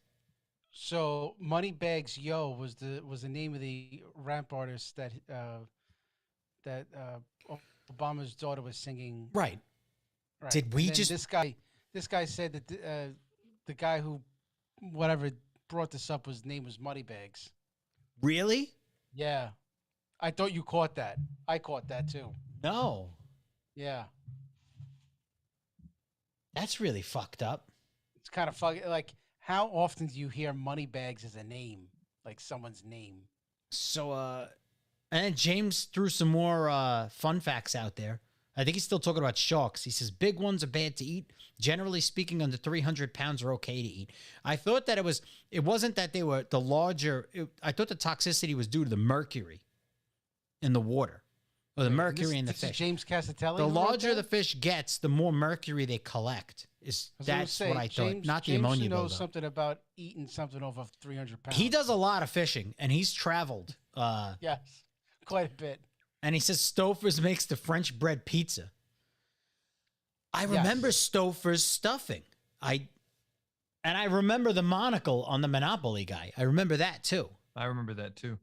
So Moneybags Yo was the name of the rap artist that Obama's daughter was singing. Right. Did we just... This guy said that the guy who, whatever, brought this up, his name was Moneybags. Really? Yeah. I thought you caught that. I caught that too. No. Yeah. That's really fucked up. It's kind of fucking, like, how often do you hear Moneybags as a name? Like someone's name. So, and then James threw some more fun facts out there. I think he's still talking about sharks. He says, big ones are bad to eat. Generally speaking, under 300 pounds are okay to eat. I thought that it wasn't that they were the larger, I thought the toxicity was due to the mercury in the water. Or the mercury in the fish. James Casatelli. The larger the fish gets, the more mercury they collect. That's what I thought, not the ammonia buildup. James knows buildup. something about eating something over 300 pounds. He does a lot of fishing, and he's traveled. Yes, quite a bit. And he says Stouffer's makes the French bread pizza. I remember Stouffer's stuffing. I remember the monocle on the Monopoly guy. I remember that too. I remember that too.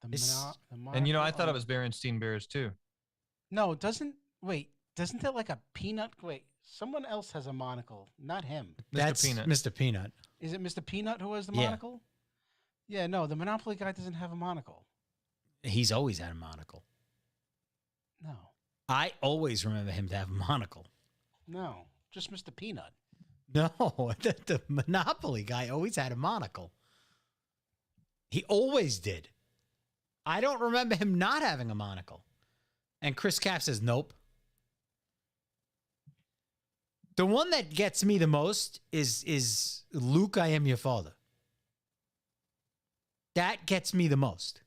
The And I thought it was Berenstain Bears too. No, doesn't that like a peanut? Wait, someone else has a monocle, not him. That's Peanut. Mr. Peanut. Is it Mr. Peanut who has the Yeah. monocle? Yeah, no, the Monopoly guy doesn't have a monocle. He's always had a monocle. No. I always remember him to have a monocle. No, just Mr. Peanut. No, the Monopoly guy always had a monocle. He always did. I don't remember him not having a monocle. And Chris Cap says, nope. The one that gets me the most is Luke, I Am Your Father. That gets me the most.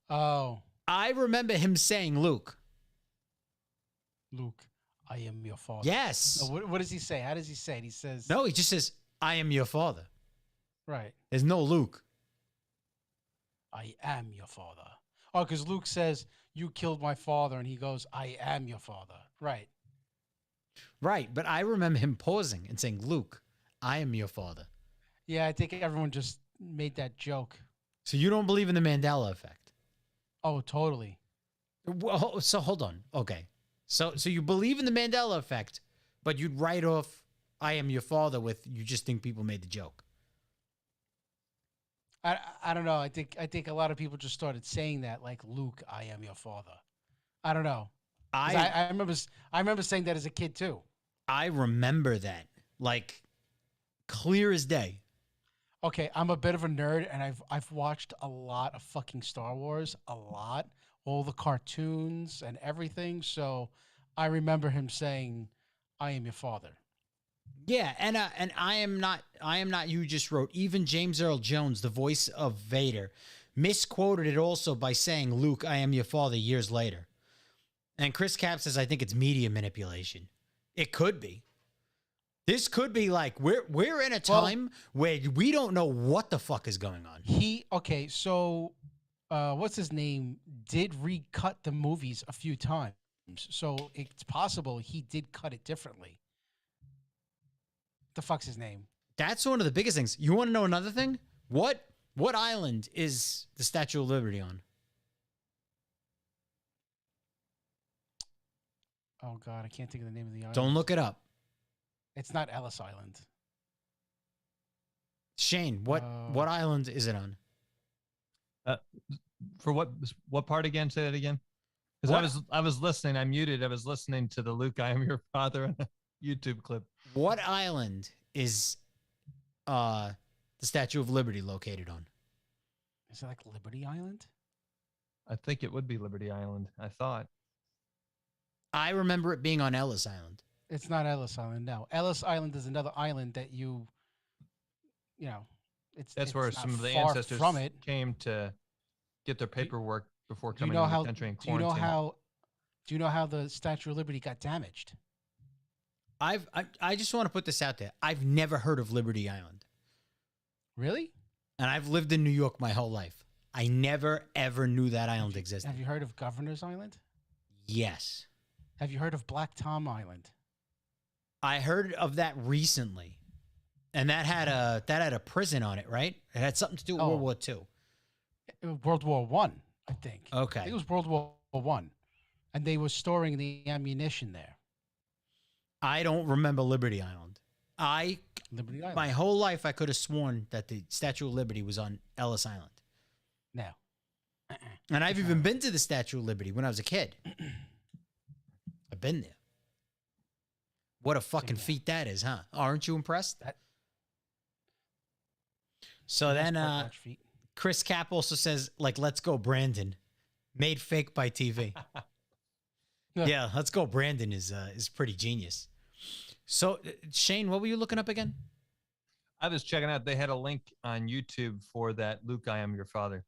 Oh. I remember him saying Luke. Luke, I am your father. Yes. No, what does he say? How does he say it? He says... No, he just says, I am your father. Right. There's no Luke. I am your father. Oh, because Luke says, you killed my father, and he goes, I am your father. Right. Right, but I remember him pausing and saying, Luke, I am your father. Yeah, I think everyone just made that joke. So you don't believe in the Mandela effect? Oh, totally. Well, so hold on. Okay. So you believe in the Mandela effect, but you'd write off I am your father with you just think people made the joke. I don't know. I think a lot of people just started saying that, like, Luke, I am your father. I don't know. I remember saying that as a kid too. I remember that like clear as day. Okay, I'm a bit of a nerd, and I've watched a lot of fucking Star Wars, all the cartoons and everything. So I remember him saying, "I am your father." Yeah, and I am not you just wrote. Even James Earl Jones, the voice of Vader, misquoted it also by saying, "Luke, I am your father," years later. And Chris Cap says, "I think it's media manipulation." It could be. This could be like we're in a time where we don't know what the fuck is going on. So what's his name did recut the movies a few times, so it's possible he did cut it differently. The fuck's his name? That's one of the biggest things. You want to know another thing? What island is the Statue of Liberty on? Oh God, I can't think of the name of the island. Don't look it up. It's not Ellis Island. Shane, what island is it on? For what part again? Say that again. Because I was listening. I muted. I was listening to the Luke, I am your father YouTube clip. What island is the Statue of Liberty located on? Is it like Liberty Island? I think it would be Liberty Island. I thought. I remember it being on Ellis Island. It's not Ellis Island. No, Ellis Island is another island that you know. That's where some of the far ancestors from it came to get their paperwork before coming do you know to how, the country and do you quarantine. know how the Statue of Liberty got damaged? I just want to put this out there. I've never heard of Liberty Island. Really? And I've lived in New York my whole life. I never ever knew that island existed. Have you heard of Governor's Island? Yes. Have you heard of Black Tom Island? I heard of that recently, and that had a prison on it, right? It had something to do with World War II. World War One, I think. Okay. I think it was World War One, and they were storing the ammunition there. I don't remember Liberty Island. Liberty Island. My whole life, I could have sworn that the Statue of Liberty was on Ellis Island. No. And I've even been to the Statue of Liberty when I was a kid. I've been there. What a fucking feat that is, huh? Aren't you impressed? So then Chris Cap also says, like, let's go, Brandon. Made fake by TV. Yeah, let's go, Brandon is pretty genius. So, Shane, what were you looking up again? I was checking out. They had a link on YouTube for that Luke, I am your father.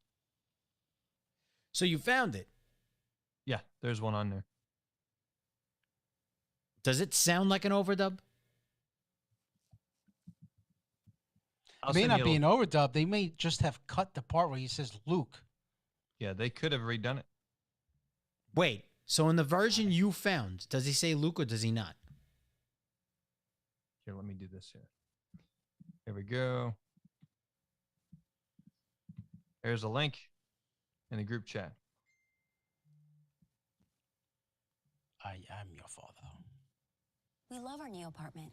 So you found it? Yeah, there's one on there. Does it sound like an overdub? It may not be an overdub. They may just have cut the part where he says Luke. Yeah, they could have redone it. Wait, so in the version you found, does he say Luke or does he not? Here, let me do this here. Here we go. There's a link in the group chat. I am your father. We love our new apartment.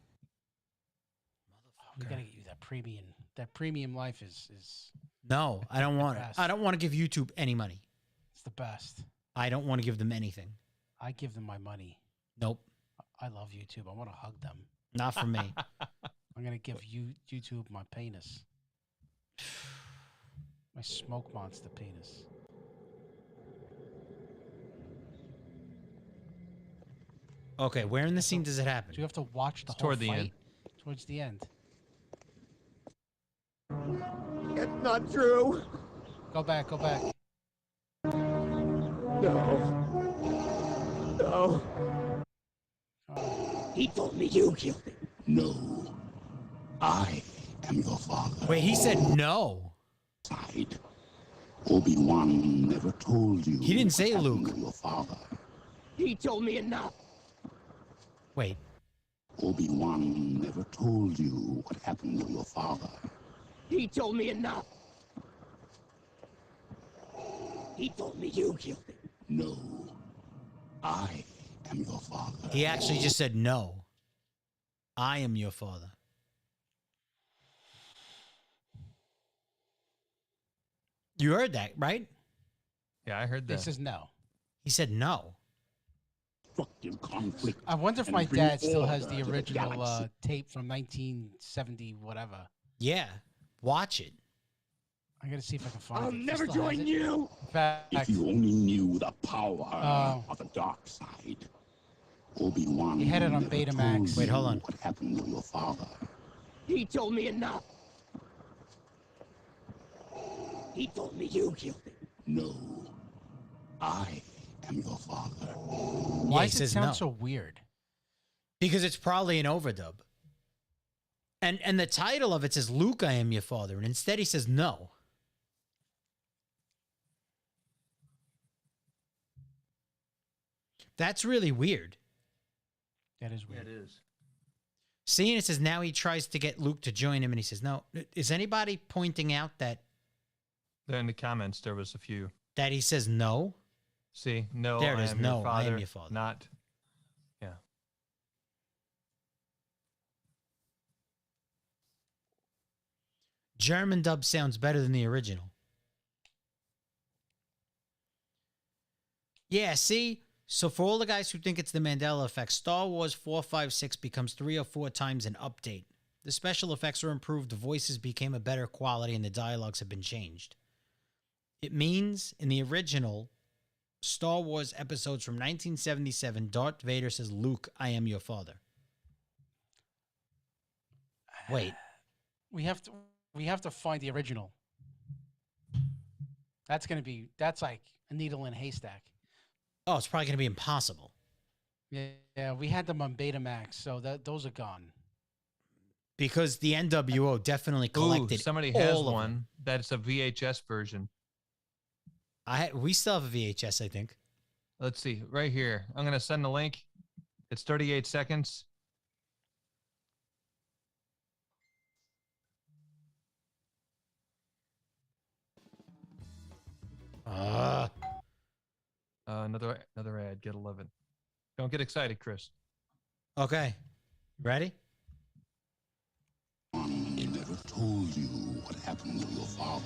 We gotta get you that premium. That premium life is. No, I don't want it. I don't want to give YouTube any money. It's the best. I don't want to give them anything. I give them my money. Nope. I love YouTube. I want to hug them. Not for me. I'm gonna give YouTube my penis. My smoke monster penis. Okay, where in the scene does it happen? Do you have to watch the whole toward the fight? end. Towards the end. It's not true. Go back. Go back. No. He told me you killed him. No. I am your father. Wait, he said no. Side. Obi-Wan never told you. He didn't say what happened Luke. to your father. He told me enough. Wait. Obi-Wan never told you what happened to your father. He told me enough. He told me you killed him. No. I am your father. He actually just said, no, I am your father. You heard that, right? Yeah, I heard He that. says no. He said no. Destructive conflict. I wonder if and my bring dad still has order the to original galaxy. tape from 1970, whatever. Yeah, watch it. I gotta see if I can find I'll it. If he never still has join it. you. Fact. If you only knew the power Oh. of the dark side. Obi-Wan He had it on never Betamax. told Wait, you hold on. what happened to your father. He told me enough. He told me you killed him. No. I am your father. Why he does it says sound no. so weird? Because it's probably an overdub. And the title of it says, Luke, I am your father. And instead he says no. That's really weird. That is weird. It is. Seeing it says now he tries to get Luke to join him and he says no. Is anybody pointing out that There in the comments, there was a few. he says no? See, no, There it I is. am No, your I father. am your father. Not. Yeah. German dub sounds better than the original. Yeah, see? So for all the guys who think it's the Mandela effect, Star Wars 456 becomes 3 or 4 times an update. The special effects are improved, the voices became a better quality, and the dialogues have been changed. It means in the original Star Wars episodes from 1977, Darth Vader says, Luke, I am your father. Wait. We have to find the original. That's like a needle in a haystack. Oh, it's probably going to be impossible. Yeah, we had them on Betamax, so those are gone. Because the NWO definitely collected. Ooh, somebody has all of one. them. That's a VHS version. We still have a VHS, I think. Let's see, right here. I'm gonna send the link. It's 38 seconds. Another ad. Get 11. Don't get excited, Chris. Okay. Ready? He never told you what happened to your father.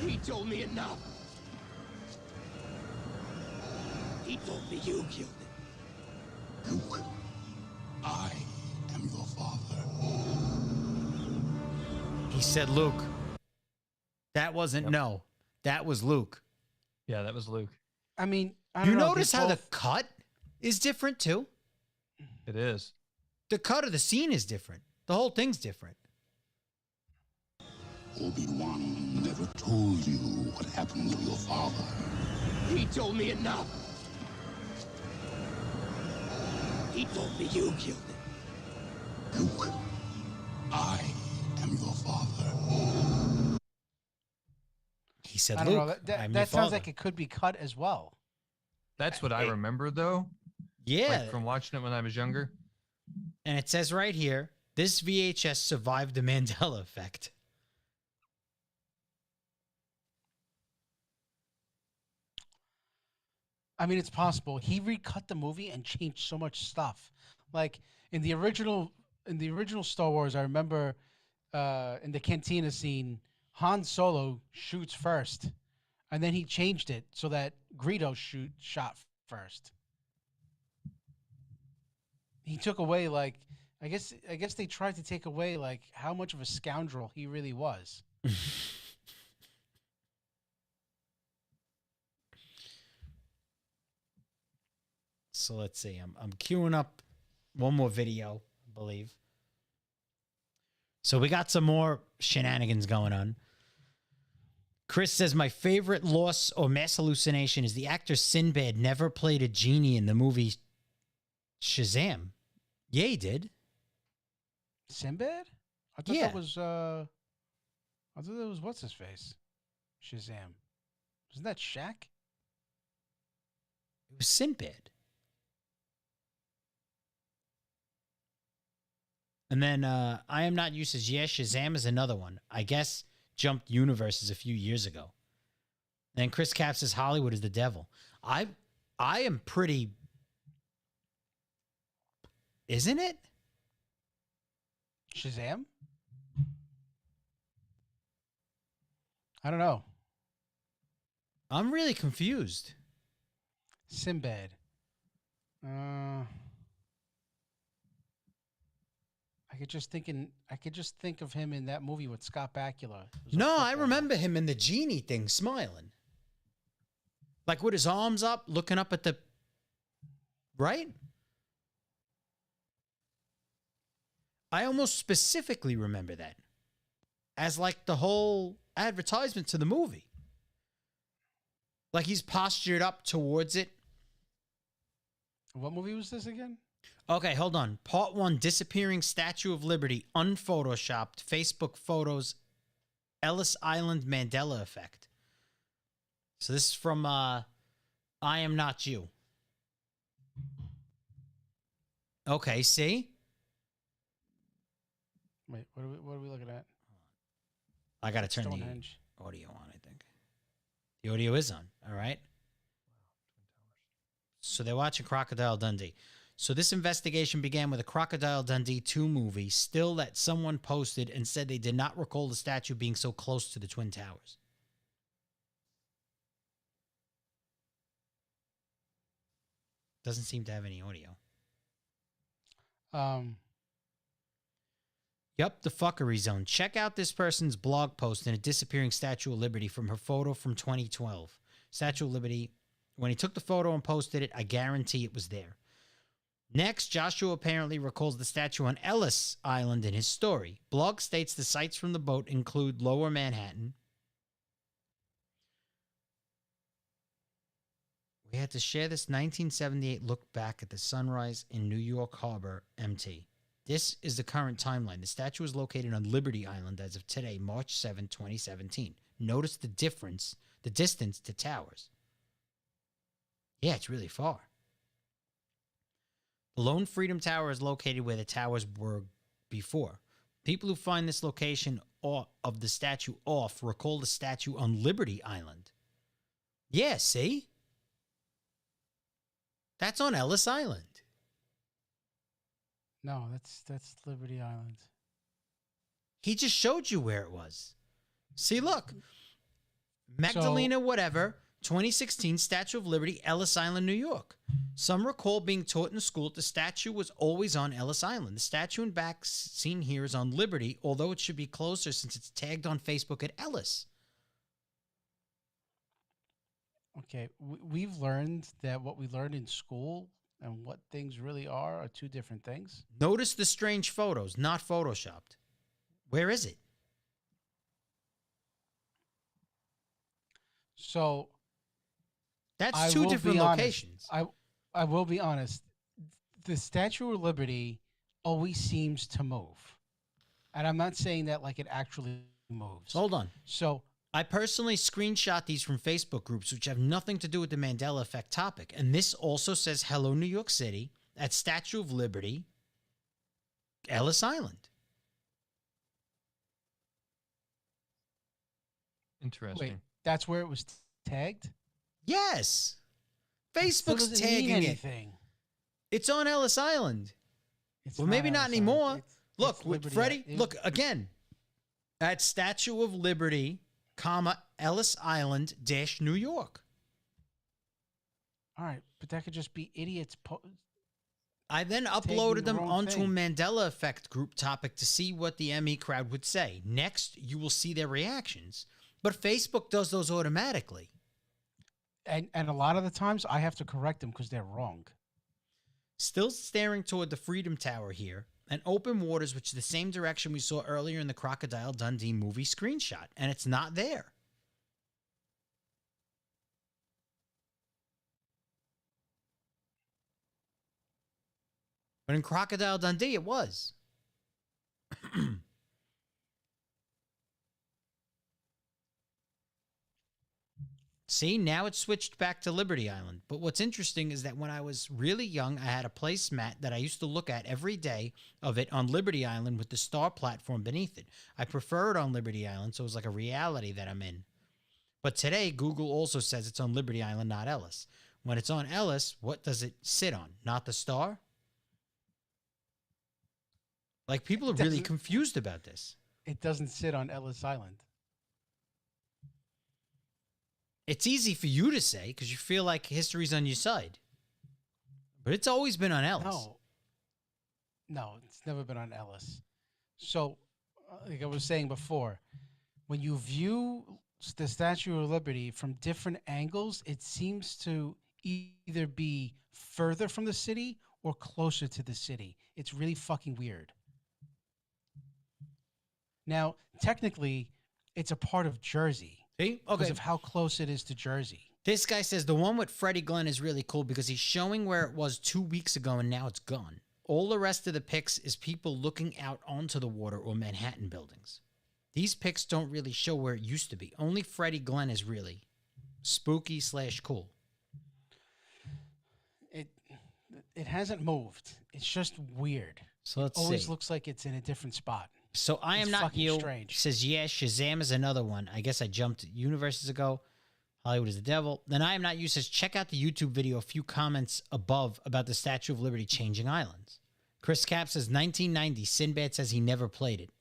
He told me enough. He told me you killed him. Luke, I am your father. He said Luke. That wasn't no. That was Luke. Yeah, that was Luke. I mean, You notice how the cut is different too? It is. The cut of the scene is different. The whole thing's different. Obi-Wan never told you what happened to your father. He told me enough. He told me you killed him. Luke, I am your father. He said, I don't Luke, know. I'm That your sounds father. like it could be cut as well. That's what I remember, though. Yeah. Like from watching it when I was younger. And it says right here, this VHS survived the Mandela effect. I mean, it's possible. He recut the movie and changed so much stuff. Like in the original Star Wars, I remember in the cantina scene, Han Solo shoots first, and then he changed it so that Greedo shot first. He took away I guess they tried to take away how much of a scoundrel he really was. So let's see. I'm queuing up one more video, I believe. So we got some more shenanigans going on. Chris says, my favorite loss or mass hallucination is the actor Sinbad never played a genie in the movie Shazam. Yeah, he did. Sinbad? I thought Yeah. that was what's his face? Shazam. Isn't that Shaq? It was Sinbad. And then I Am Not You says, yeah, Shazam is another one. I guess jumped universes a few years ago. Then Chris Cap says Hollywood is the devil. I am pretty. Isn't it? Shazam? I don't know. I'm really confused. Sinbad. I could just think of him in that movie with Scott Bakula. It was a No, I football- remember him in the genie thing smiling. Like with his arms up, looking up at the. Right? I almost specifically remember that as like the whole advertisement to the movie. Like he's postured up towards it. What movie was this again? Okay, hold on. Part 1, Disappearing Statue of Liberty, unphotoshopped, Facebook photos, Ellis Island Mandela Effect. So this is from I Am Not You. Okay, see? Wait, what are we looking at? I got to turn Stonehenge. the audio on, I think. The audio is on, all right? So they're watching Crocodile Dundee. So this investigation began with a Crocodile Dundee 2 movie, still that someone posted and said they did not recall the statue being so close to the Twin Towers. Doesn't seem to have any audio. Yup, the fuckery zone. Check out this person's blog post in a disappearing Statue of Liberty from her photo from 2012. Statue of Liberty, when he took the photo and posted it, I guarantee it was there. Next, Joshua apparently recalls the statue on Ellis Island in his story. Blog states the sights from the boat include Lower Manhattan. We had to share this 1978 look back at the sunrise in New York Harbor, MT. This is the current timeline. The statue is located on Liberty Island as of today, March 7, 2017. Notice the difference, the distance to towers. Yeah, it's really far. The Lone Freedom Tower is located where the towers were before. People who find this location of the statue off recall the statue on Liberty Island. Yeah, see? That's on Ellis Island. No, that's Liberty Island. He just showed you where it was. See, look. Magdalena, whatever, 2016, Statue of Liberty, Ellis Island, New York. Some recall being taught in school that the statue was always on Ellis Island. The statue in back seen here is on Liberty, although it should be closer since it's tagged on Facebook at Ellis. Okay, we've learned that what we learned in school and what things really are two different things. Notice the strange photos, not photoshopped. Where is it? So that's two different locations. I will be honest. The Statue of Liberty always seems to move. And I'm not saying that like it actually moves. Hold on. So I personally screenshot these from Facebook groups, which have nothing to do with the Mandela Effect topic. And this also says, hello, New York City, at Statue of Liberty, Ellis Island. Interesting. Wait, that's where it was tagged? Yes. Facebook's Still doesn't tagging mean it. anything. It's on Ellis Island. Well, maybe not Ellis anymore. Island. Look, It's with Liberty Freddie, Island. look again. At Statue of Liberty, comma, Ellis Island dash New York. All right, but that could just be idiots. I then Tagging uploaded the them wrong onto thing. a Mandela Effect group topic to see what the ME crowd would say. Next, you will see their reactions. But Facebook does those automatically. And a lot of the times I have to correct them because they're wrong. Still staring toward the Freedom Tower here, and open waters, which is the same direction we saw earlier in the Crocodile Dundee movie screenshot, and it's not there. But in Crocodile Dundee, it was. See, now it's switched back to Liberty Island. But what's interesting is that when I was really young, I had a placemat that I used to look at every day of it on Liberty Island with the star platform beneath it. I prefer it on Liberty Island, so it's like a reality that I'm in. But today, Google also says it's on Liberty Island, not Ellis. when it's on Ellis, what does it sit on? Not the star? Like, people are really confused about this. It doesn't sit on Ellis Island. It's easy for you to say because you feel like history's on your side. But it's always been on Ellis. No, it's never been on Ellis. So, like I was saying before, when you view the Statue of Liberty from different angles, it seems to either be further from the city or closer to the city. It's really fucking weird. Now, technically, it's a part of Jersey. See? Because Okay. of how close it is to Jersey. This guy says the one with Freddie Glenn is really cool because he's showing where it was 2 weeks ago and now it's gone. All the rest of the pics is people looking out onto the water or Manhattan buildings. These pics don't really show where it used to be. Only Freddie Glenn is really spooky/cool. It hasn't moved. It's just weird. So let's it always see. looks like it's in a different spot. So I am It's not fucking you. strange. Says yeah. Shazam is another one. I guess I jumped universes ago. Hollywood is the devil. Then I am not you. Says check out the YouTube video. A few comments above about the Statue of Liberty changing islands. Chris Cap says 1990. Sinbad says he never played it.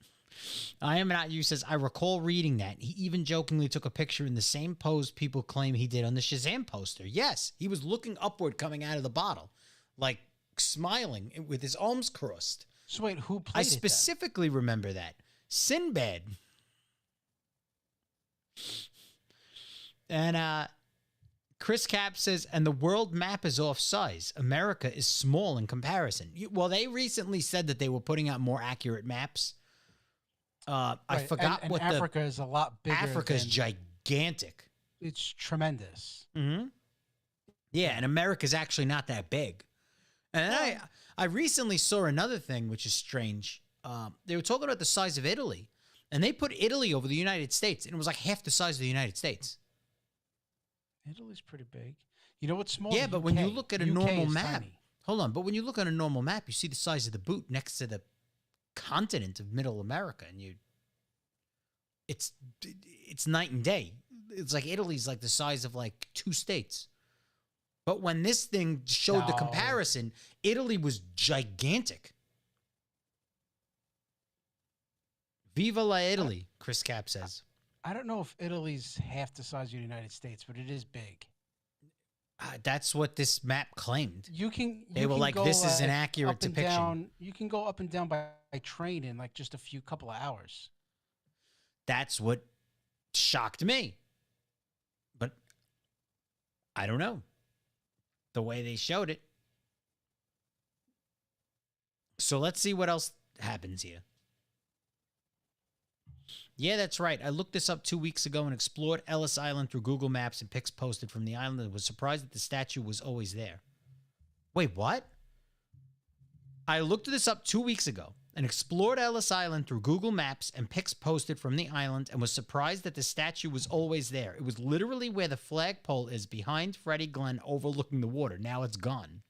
I am not you. Says I recall reading that. He even jokingly took a picture in the same pose people claim he did on the Shazam poster. Yes, he was looking upward coming out of the bottle, like smiling with his arms crossed. So wait, who played I it then? specifically remember that. Sinbad. And Chris Cap says, and the world map is off size. America is small in comparison. Well, they recently said that they were putting out more accurate maps. I Right, forgot and what Africa is a lot bigger. Africa's than- gigantic. It's tremendous. Mm-hmm. Yeah, and America's actually not that big. And I recently saw another thing which is strange. They were talking about the size of Italy, and they put Italy over the United States, and it was like half the size of the United States. Italy's pretty big. You know what's small? Yeah, but when you look at a UK normal is map, tiny. hold on, but when you look at a normal map, you see the size of the boot next to the continent of Middle America, and it's night and day. It's like Italy's like the size of like 2 states. But when this thing showed the No. comparison, Italy was gigantic. Viva la Italy, Chris Cap says. I don't know if Italy's half the size of the United States, but it is big. That's what this map claimed. You can. They you were can like, go, this is an like, accurate up and depiction. down- you can go up and down by train in like just a couple of hours. That's what shocked me. But I don't know. The way they showed it. So let's see what else happens here. Yeah, that's right. I looked this up 2 weeks ago and explored Ellis Island through Google Maps and pics posted from the island and was surprised that the statue was always there. Wait, what? I looked this up 2 weeks ago and explored Ellis Island through Google Maps and pics posted from the island and was surprised that the statue was always there. It was literally where the flagpole is behind Freddie Glenn overlooking the water. Now it's gone.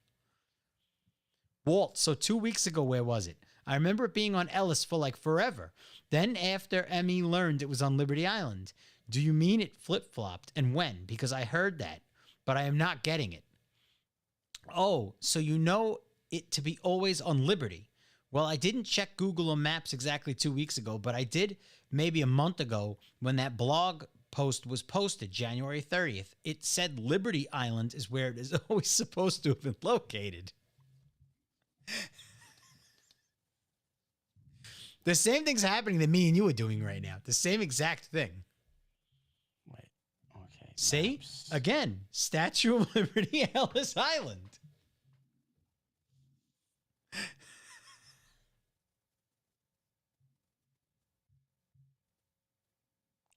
Walt, so 2 weeks ago, where was it? I remember it being on Ellis for like forever. Then after Emmy learned it was on Liberty Island. Do you mean it flip-flopped? And when? Because I heard that, but I am not getting it. Oh, so you know it to be always on Liberty. Well, I didn't check Google or Maps exactly 2 weeks ago, but I did maybe a month ago when that blog post was posted, January 30th. It said Liberty Island is where it is always supposed to have been located. The same thing's happening that me and you are doing right now. The same exact thing. Wait. Okay. See? Again, Statue of Liberty, Ellis Island.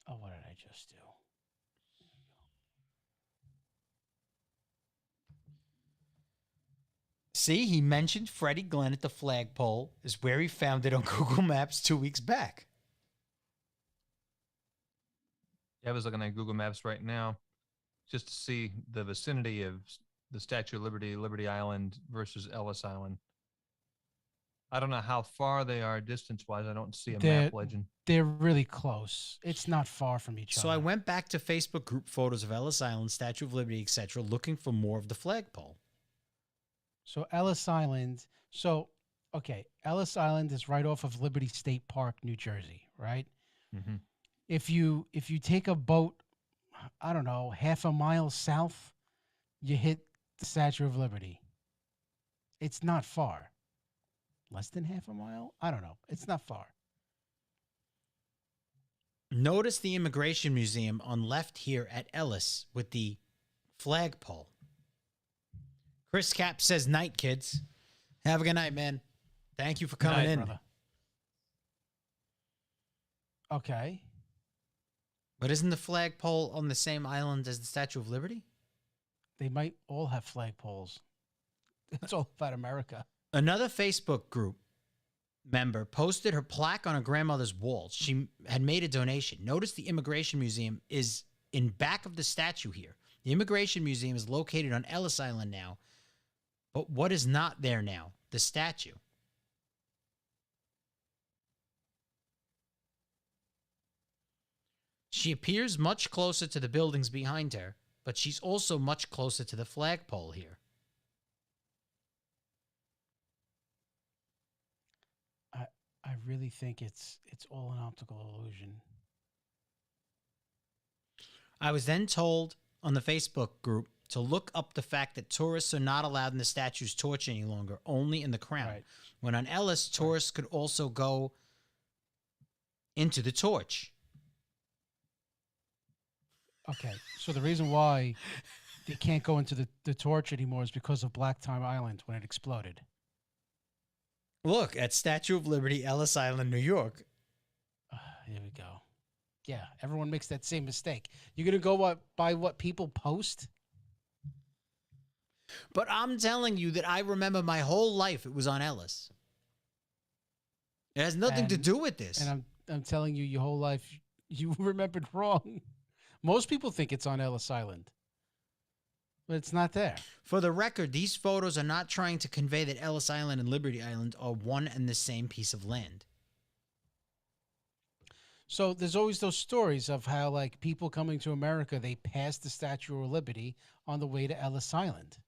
Oh, what did I just do? See, he mentioned Freddie Glenn at the flagpole is where he found it on Google Maps 2 weeks back. Yeah, I was looking at Google Maps right now just to see the vicinity of the Statue of Liberty, Liberty Island versus Ellis Island. I don't know how far they are distance-wise. I don't see a They're, map legend. they're really close. It's not far from each So other. I went back to Facebook group photos of Ellis Island, Statue of Liberty, etc., looking for more of the flagpole. So Ellis Island. So, okay, Ellis Island is right off of Liberty State Park, New Jersey, right? Mm-hmm. If you take a boat, I don't know, half a mile south, you hit the Statue of Liberty. It's not far. Less than half a mile? I don't know. It's not far. Notice the Immigration Museum on left here at Ellis with the flagpole. Chris Cap says, night, kids. Have a good night, man. Thank you for coming Night, in. brother. Okay. But isn't the flagpole on the same island as the Statue of Liberty? They might all have flagpoles. It's all about America. Another Facebook group member posted her plaque on her grandmother's wall. She had made a donation. Notice the Immigration Museum is in back of the statue here. The Immigration Museum is located on Ellis Island now. But what is not there now? The statue. She appears much closer to the buildings behind her, but she's also much closer to the flagpole here. I really think it's all an optical illusion. I was then told on the Facebook group to look up the fact that tourists are not allowed in the statue's torch any longer, only in the crown. Right. When on Ellis, tourists could also go into the torch. Okay, so the reason why they can't go into the torch anymore is because of Black Time Island when it exploded. Look at Statue of Liberty, Ellis Island, New York. Here we go. Yeah, everyone makes that same mistake. You're going to go by what people post? But I'm telling you that I remember my whole life it was on Ellis. It has nothing to do with this. And I'm telling you, your whole life, you remembered wrong. Most people think it's on Ellis Island, but it's not there. For the record, these photos are not trying to convey that Ellis Island and Liberty Island are one and the same piece of land. So there's always those stories of how, like, people coming to America, they pass the Statue of Liberty on the way to Ellis Island.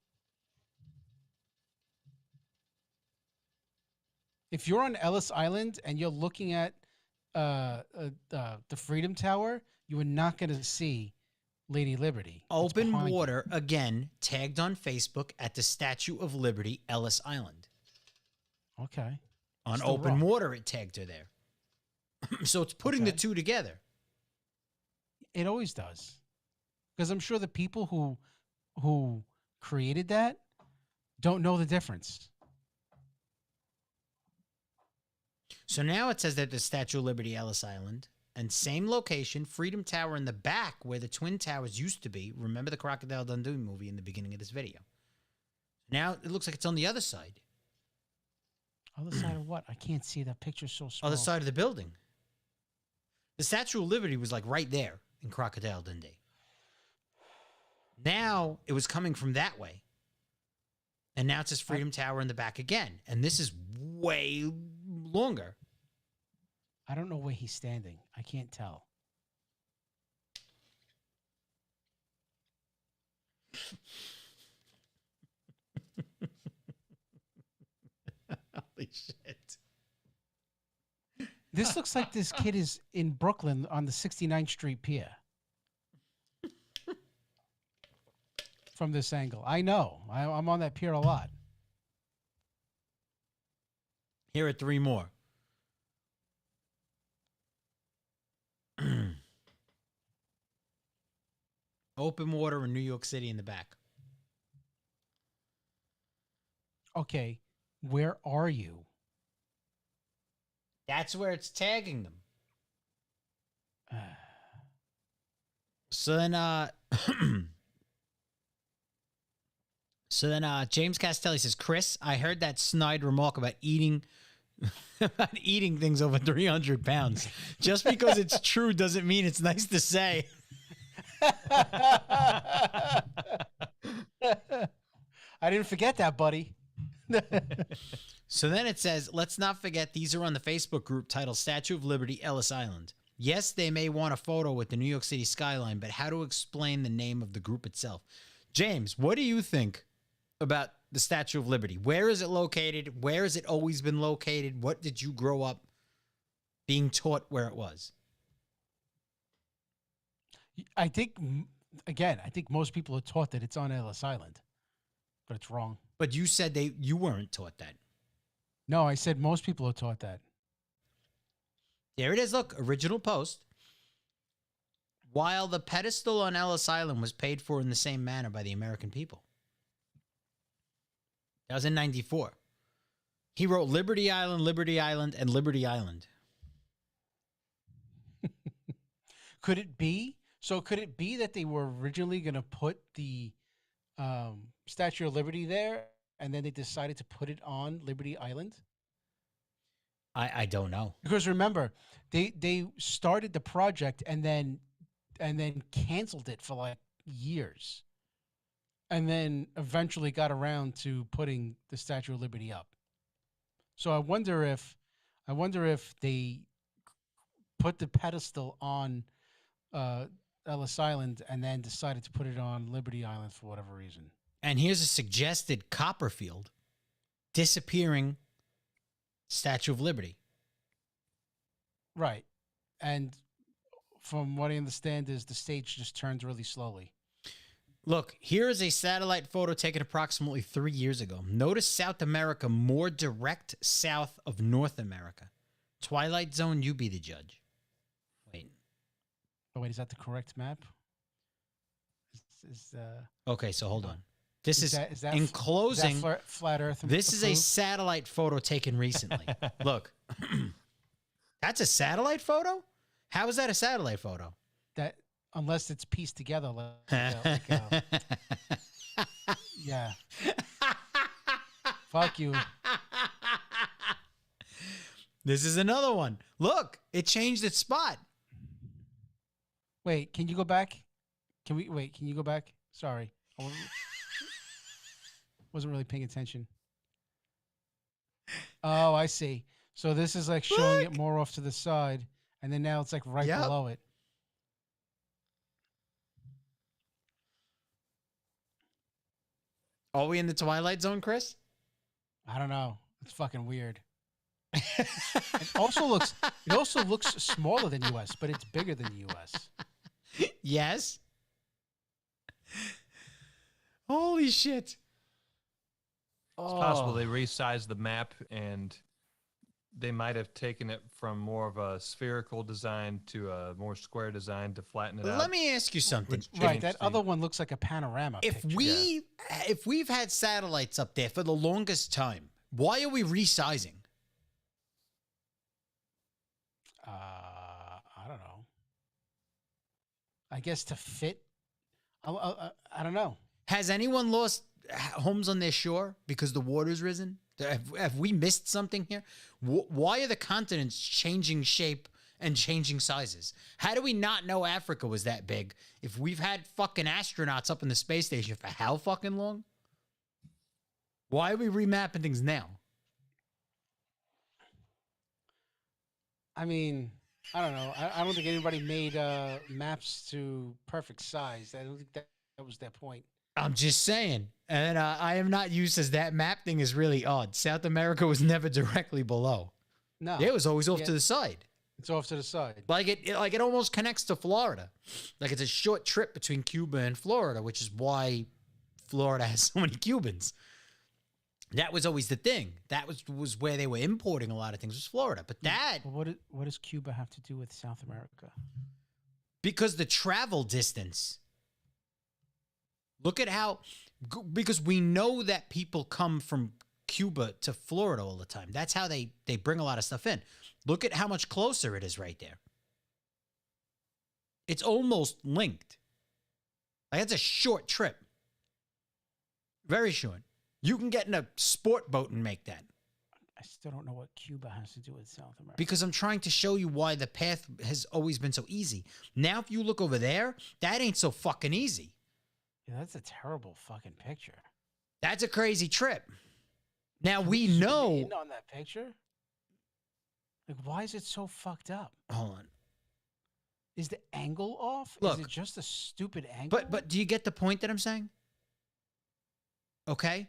If you're on Ellis Island and you're looking at the Freedom Tower, you are not going to see Lady Liberty. Open water, again, tagged on Facebook at the Statue of Liberty, Ellis Island. Okay. On Still open wrong. water, it tagged her there. So it's putting the two together. It always does. Because I'm sure the people who created that don't know the difference. So now it says that the Statue of Liberty, Ellis Island, and same location, Freedom Tower in the back where the Twin Towers used to be. Remember the Crocodile Dundee movie in the beginning of this video. Now it looks like it's on the other side. Other side of what? I can't see. That picture's so small. Other side of the building. The Statue of Liberty was like right there in Crocodile Dundee. Now it was coming from that way. And now it says Freedom Tower in the back again. And this is way longer. I don't know where he's standing. I can't tell. Holy shit. This looks like this kid is in Brooklyn on the 69th Street Pier. From this angle. I know. I'm on that pier a lot. Here are three more. Open water in New York City in the back. Okay. Where are you? That's where it's tagging them. So then, James Castelli says, Chris, I heard that snide remark about eating things over 300 pounds. Just because it's true doesn't mean it's nice to say. I didn't forget that, buddy. So then it says, let's not forget these are on the Facebook group titled Statue of Liberty, Ellis Island. Yes, they may want a photo with the New York City skyline, but how to explain the name of the group itself? James, what do you think about the Statue of Liberty? Where is it located? Where has it always been located? What did you grow up being taught where it was? I think, again, I think most people are taught that it's on Ellis Island, but it's wrong. But you said you weren't taught that. No, I said most people are taught that. There it is. Look, original post. While the pedestal on Ellis Island was paid for in the same manner by the American people. That was in 94. He wrote Liberty Island, and Liberty Island. Could it be? So could it be that they were originally going to put the Statue of Liberty there, and then they decided to put it on Liberty Island? I don't know. Because remember, they started the project and then canceled it for like years, and then eventually got around to putting the Statue of Liberty up. So I wonder if they put the pedestal on Ellis Island and then decided to put it on Liberty Island for whatever reason. And here's a suggested Copperfield disappearing Statue of Liberty. Right. And from what I understand is the stage just turns really slowly. Look, here is a satellite photo taken approximately 3 years ago. Notice South America more direct south of North America. Twilight Zone, you be the judge. Wait. Oh, wait, is that the correct map? Okay, so hold on. This is that in closing. Is that flat Earth? This is a satellite photo taken recently. Look, that's a satellite photo? How is that a satellite photo? That unless it's pieced together. Yeah. Fuck you. This is another one. Look, it changed its spot. Wait, can you go back? Can you go back? Sorry. I wasn't really paying attention. Oh, I see. So this is like showing it more off to the side, and then now it's like right below it. Are we in the Twilight Zone, Chris? I don't know. It's fucking weird. It also looks smaller than US, but it's bigger than US. Yes. Holy shit. It's possible they resized the map and they might have taken it from more of a spherical design to a more square design to flatten it out. Let me ask you something. Right, that other one looks like a panorama If picture. if we've had satellites up there for the longest time, why are we resizing? I don't know. I guess to fit. I don't know. Has anyone lost homes on their shore because the water's risen? Have we missed something here? Why are the continents changing shape and changing sizes? How do we not know Africa was that big if we've had fucking astronauts up in the space station for how fucking long? Why are we remapping things now? I mean, I don't know. I don't think anybody made maps to perfect size. I don't think that was their point. I'm just saying. And I am not used as that map thing is really odd. South America was never directly below. No. It was always off to the side. It's off to the side. Like it almost connects to Florida. Like it's a short trip between Cuba and Florida, which is why Florida has so many Cubans. That was always the thing. That was where they were importing a lot of things, was Florida. But what does Cuba have to do with South America? Because the travel distance. Look at how, because we know that people come from Cuba to Florida all the time. That's how they bring a lot of stuff in. Look at how much closer it is right there. It's almost linked. Like it's a short trip. Very short. You can get in a sport boat and make that. I still don't know what Cuba has to do with South America. Because I'm trying to show you why the path has always been so easy. Now, if you look over there, that ain't so fucking easy. Yeah, that's a terrible fucking picture. That's a crazy trip. Now we Zoom know. in on that picture. Like, why is it so fucked up? Hold on. Is the angle off? Look, is it just a stupid angle? But do you get the point that I'm saying? Okay.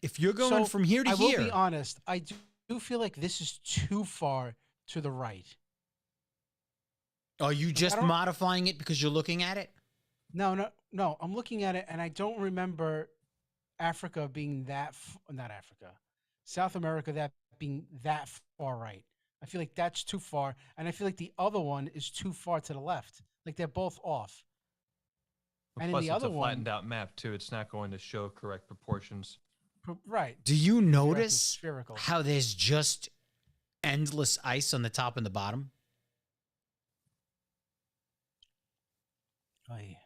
If you're going from here to I here, will be honest. I do feel like this is too far to the right. are you just modifying it because you're looking at it? No. I'm looking at it, and I don't remember Africa being that. Not Africa, South America that being that far right. I feel like that's too far, and I feel like the other one is too far to the left. Like they're both off. And Plus, in the it's other a flattened out map too. It's not going to show correct proportions. Right. Do you notice spherical. how there's just endless ice on the top and the bottom? Aye.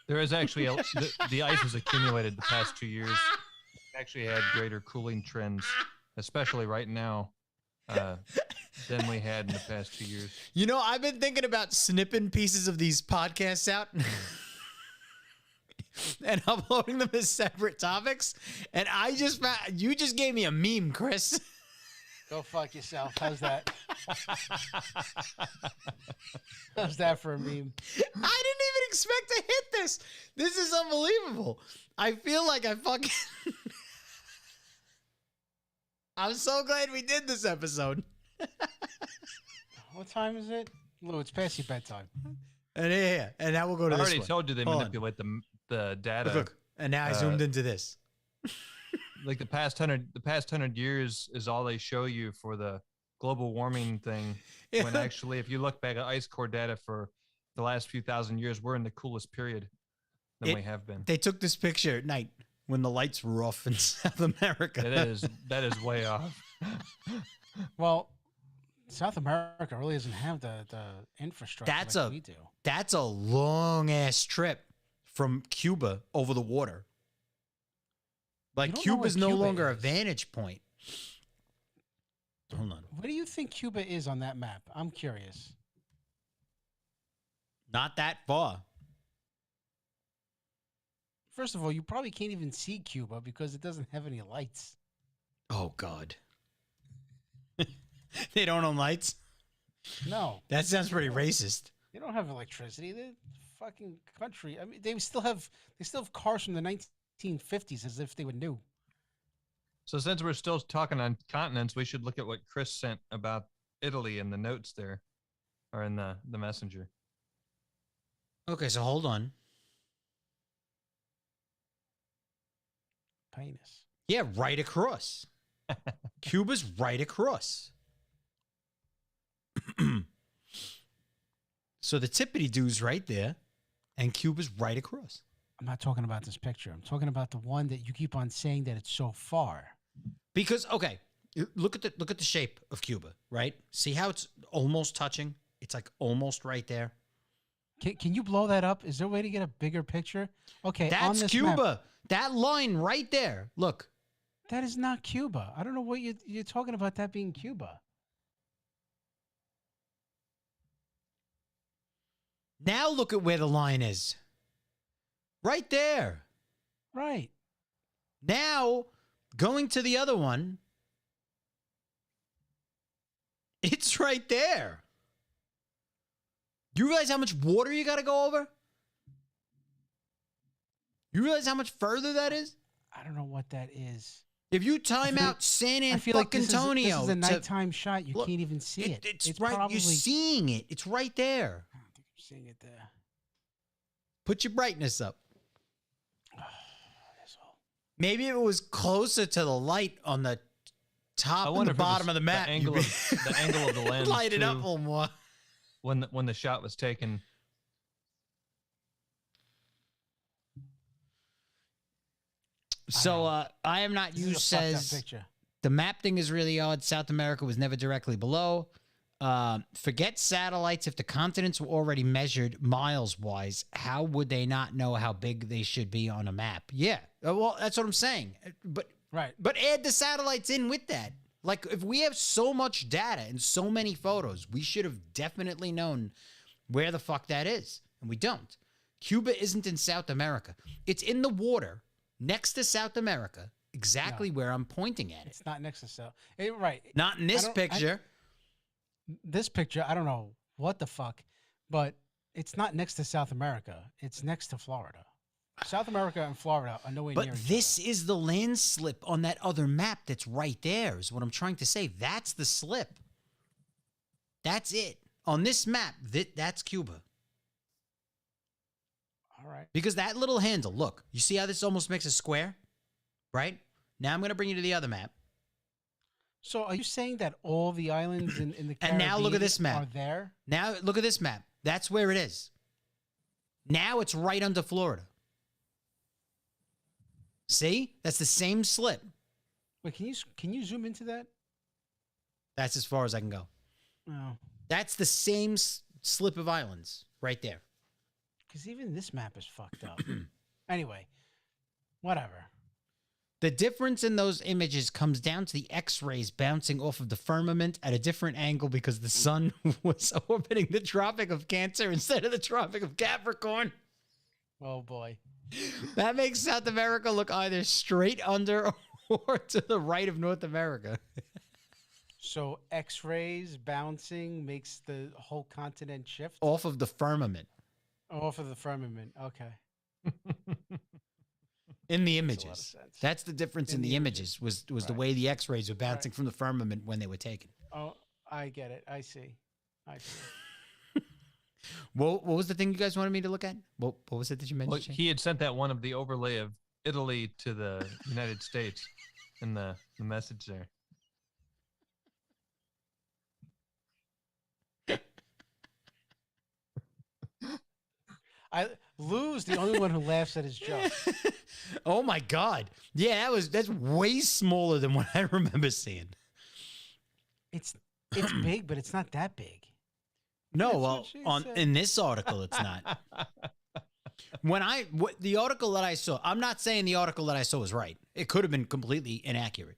There is actually the ice has accumulated the past 2 years. Actually had greater cooling trends, especially right now, than we had in the past 2 years. You know, I've been thinking about snipping pieces of these podcasts out and uploading them as separate topics. And I just found, you just gave me a meme, Chris. Go fuck yourself. How's that? How's that for a meme? I didn't even expect to hit this. This is unbelievable. I feel like I fucking... I'm so glad we did this episode. What time is it? Lou, it's past your bedtime. And yeah, and now we'll go to I this already one. told you they Hold on. manipulate the data. Look, and now I zoomed into this. Like the past 100 years is all they show you for the global warming thing. Yeah. When actually, if you look back at ice core data for the last few thousand years, we're in the coolest period than we have been. They took this picture at night when the lights were off in South America. That is way off. Well, South America really doesn't have the infrastructure like we do. That's a long ass trip from Cuba over the water. Like Cuba's no longer a vantage point. Hold on. Where do you think Cuba is on that map? I'm curious. Not that far. First of all, you probably can't even see Cuba because it doesn't have any lights. Oh God. They don't own lights? No. That sounds pretty racist. They don't have electricity. They're a fucking country. I mean, they still have cars from the 1950s as if they were new. So since we're still talking on continents, we should look at what Chris sent about Italy in the notes there, or in the messenger. Okay, so hold on. Penis. Yeah, right across. Cuba's right across. So the tippity do's right there, and Cuba's right across. I'm not talking about this picture. I'm talking about the one that you keep on saying that it's so far. Because okay, look at the shape of Cuba, right? See how it's almost touching? It's like almost right there. Can you blow that up? Is there a way to get a bigger picture? Okay, on That's this Cuba. map, That line right there. Look. that is not Cuba. I don't know what you're talking about that being Cuba. Now look at where the line is. Right there. Right. Now, going to the other one, it's right there. You realize how much water you got to go over? You realize how much further that is? I don't know what that is. If you time out San I feel like Antonio, this is a nighttime shot. You Look, can't even see it. It's right. You're seeing it. It's right there. I don't think I'm seeing it there. Put your brightness up. Maybe if it was closer to the light on the top and the bottom of the map, the angle of the lens, light it up a too, little more. when the shot was taken. So I am not used says the map thing is really odd. South America was never directly below. Forget satellites. If the continents were already measured miles wise, how would they not know how big they should be on a map? Yeah, well, that's what I'm saying. But add the satellites in with that. Like if we have so much data and so many photos, we should have definitely known where the fuck that is, and we don't. Cuba isn't in South America. It's in the water. next to South America, exactly where I'm pointing at it. It's not next to South. Right. Not in this picture. This picture, I don't know what the fuck, but it's not next to South America. It's next to Florida. South America and Florida are nowhere near But each this is the land slip on that other map that's right there, is what I'm trying to say. That's the slip. That's it. On this map, that's Cuba. All right. Because that little handle, look, you see how this almost makes a square? Right? Now I'm going to bring you to the other map. So are you saying that all the islands in the Caribbean And now look at this map. are there? Now look at this map. That's where it is. Now it's right under Florida. See? That's the same slip. Wait, can you zoom into that? That's as far as I can go. No. That's the same slip of islands right there. Because even this map is fucked up. Anyway, whatever. The difference in those images comes down to the X-rays bouncing off of the firmament at a different angle because the sun was orbiting the Tropic of Cancer instead of the Tropic of Capricorn. Oh, boy. That makes South America look either straight under or to the right of North America. So X-rays bouncing makes the whole continent shift? Off of the firmament. Off of the firmament. Okay. In the images. That's the difference in the images was the way the X-rays were bouncing from the firmament when they were taken. Oh, I get it. I see. What was the thing you guys wanted me to look at? What was it that you mentioned? Well, he had sent that one of the overlay of Italy to the United States in the message there. Lou's the only one who laughs at his joke. Oh my God. Yeah, that's way smaller than what I remember seeing. It's big, but it's not that big. No, well, in this article, it's not. The article that I saw, I'm not saying the article that I saw was right. It could have been completely inaccurate,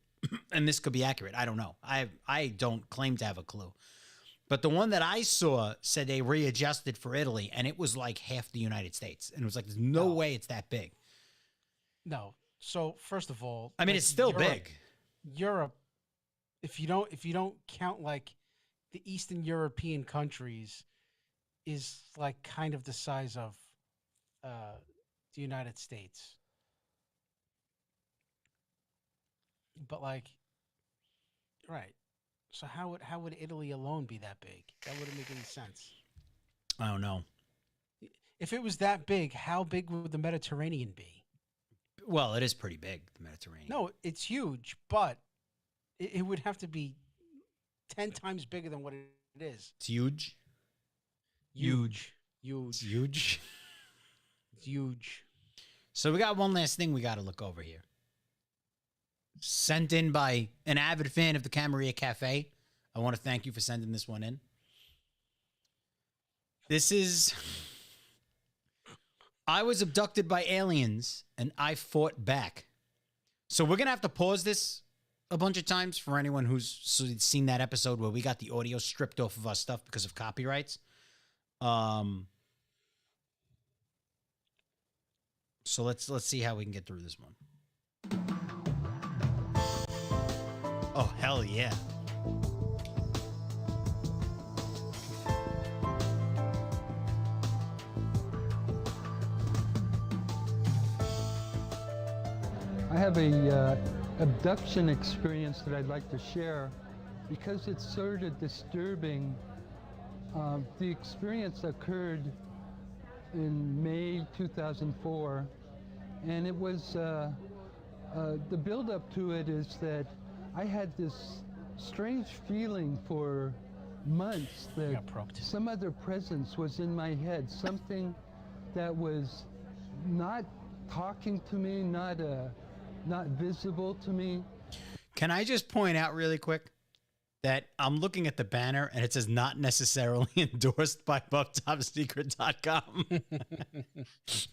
and this could be accurate. I don't know. I don't claim to have a clue. But the one that I saw said they readjusted for Italy, and it was like half the United States, and it was like, there's no way it's that big. No. So first of all, I mean, it's still big. Europe, if you don't count like the Eastern European countries, is like kind of the size of the United States. But like, right. So how would Italy alone be that big? That wouldn't make any sense. I don't know. If it was that big, how big would the Mediterranean be? Well, it is pretty big, the Mediterranean. No, it's huge, but it would have to be 10 times bigger than what it is. It's huge. Huge. It's huge. It's huge. So we got one last thing we got to look over here. Sent in by an avid fan of the Camarilla Cafe. I want to thank you for sending this one in. This is... I was abducted by aliens, and I fought back. So we're going to have to pause this a bunch of times for anyone who's seen that episode where we got the audio stripped off of our stuff because of copyrights. So let's see how we can get through this one. Oh, hell yeah. I have a abduction experience that I'd like to share because it's sort of disturbing. The experience occurred in May 2004, and it was the build-up to it is that I had this strange feeling for months that some other presence was in my head, something that was not talking to me, not visible to me. Can I just point out really quick that I'm looking at the banner and it says not necessarily endorsed by BuffTopSecret.com.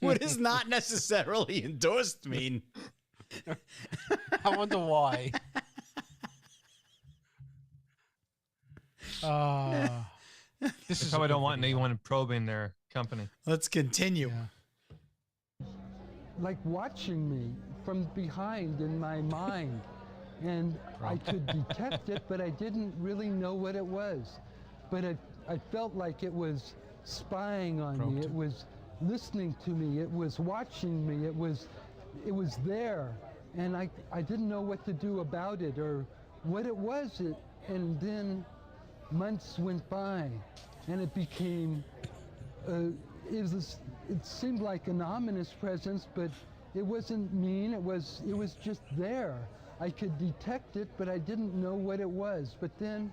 What does not necessarily endorsed mean? I wonder why. This is how I don't want anyone probing their company. Let's continue. Like watching me from behind in my mind. And I could detect it, but I didn't really know what it was. But I felt like it was spying on me. It was listening to me. It was watching me. It was there. And I didn't know what to do about it or what it was. And then months went by, and it became, it seemed like an ominous presence, but it wasn't mean. It was just there. I could detect it, but I didn't know what it was. But then,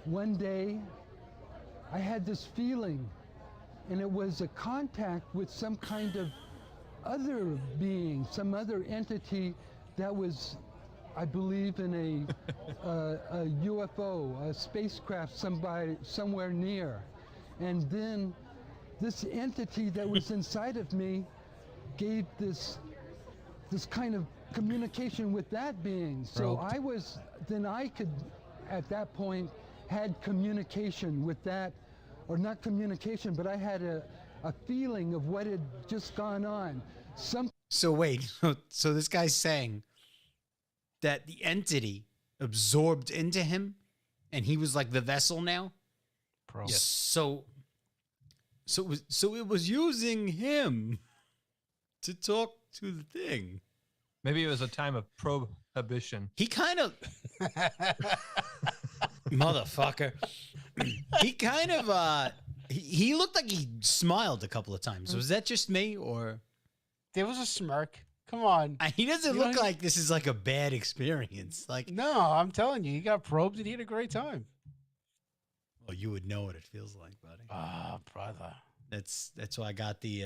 one day, I had this feeling, and it was a contact with some kind of other being, some other entity that was, I believe, in a UFO, a spacecraft somewhere near. And then this entity that was inside of me gave this kind of communication with that being. So I could, at that point, had communication with that, or not communication, but I had a feeling of what had just gone on. So wait, so this guy's saying that the entity absorbed into him, and he was like the vessel now. Yes. So it was using him to talk to the thing. Maybe it was a time of prohibition. He kind of motherfucker. He kind of he looked like he smiled a couple of times. Was that just me, or there was a smirk? Come on. He doesn't look like this is like a bad experience. Like, no, I'm telling you, he got probed and he had a great time. Well, you would know what it feels like, buddy. Ah, brother. That's why I got the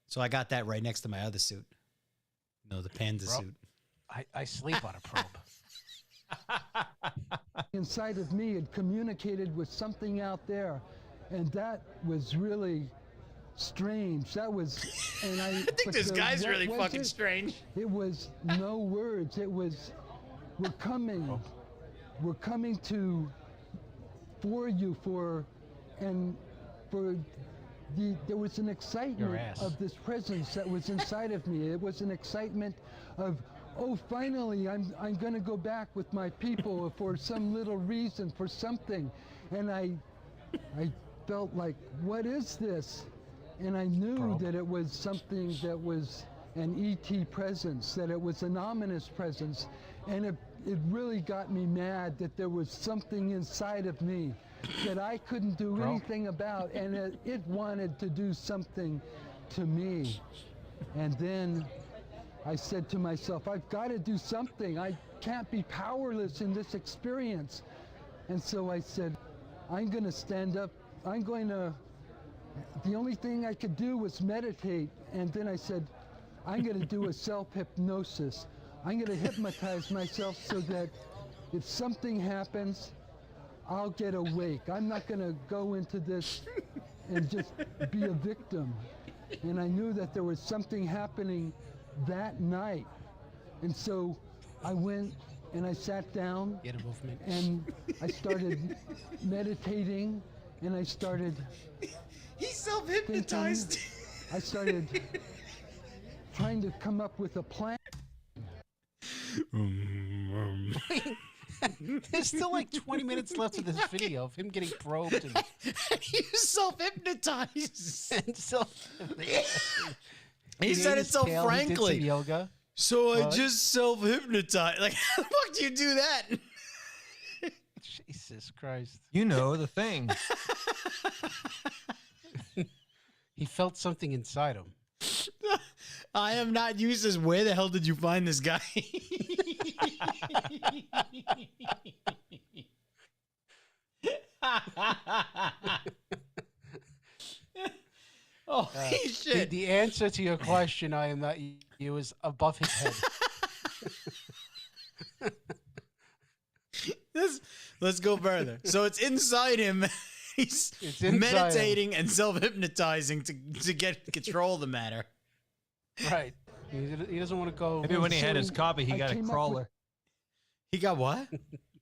so I got that right next to my other suit. No, the panda suit. I sleep on a probe. Inside of me had communicated with something out there, and that was really strange. That was, and I think this guy's really fucking strange. It was no words. It was, we're coming to, for you, there was an excitement of this presence that was inside of me. It was an excitement of, oh, finally, I'm going to go back with my people for some little reason, for something. And I felt like, what is this? And I knew that it was something that was an ET presence, that it was an ominous presence. And it really got me mad that there was something inside of me that I couldn't do anything about, and it wanted to do something to me. And then I said to myself, I've got to do something. I can't be powerless in this experience. And so I said, I'm going to stand up. The only thing I could do was meditate. And then I said, I'm going to do a self-hypnosis. I'm going to hypnotize myself so that if something happens, I'll get awake. I'm not going to go into this and just be a victim. And I knew that there was something happening that night. And so I went and I sat down and I started meditating, and I started He's self-hypnotized. I started trying to come up with a plan. There's still like 20 minutes left of this video of him getting probed. And he was self-hypnotized. He He said ate it his so kale, he did frankly. some yoga. So I just self-hypnotized. Like, how the fuck do you do that? Jesus Christ. You know the thing. He felt something inside him. I am not used to this. Where the hell did you find this guy? Holy shit. The answer to your question, I am not you, is above his head. Let's go further. So it's inside him. He's inside meditating and self-hypnotizing to get control of the matter. Right. He doesn't want to go. Maybe when he had his copy, he got a crawler. He got what?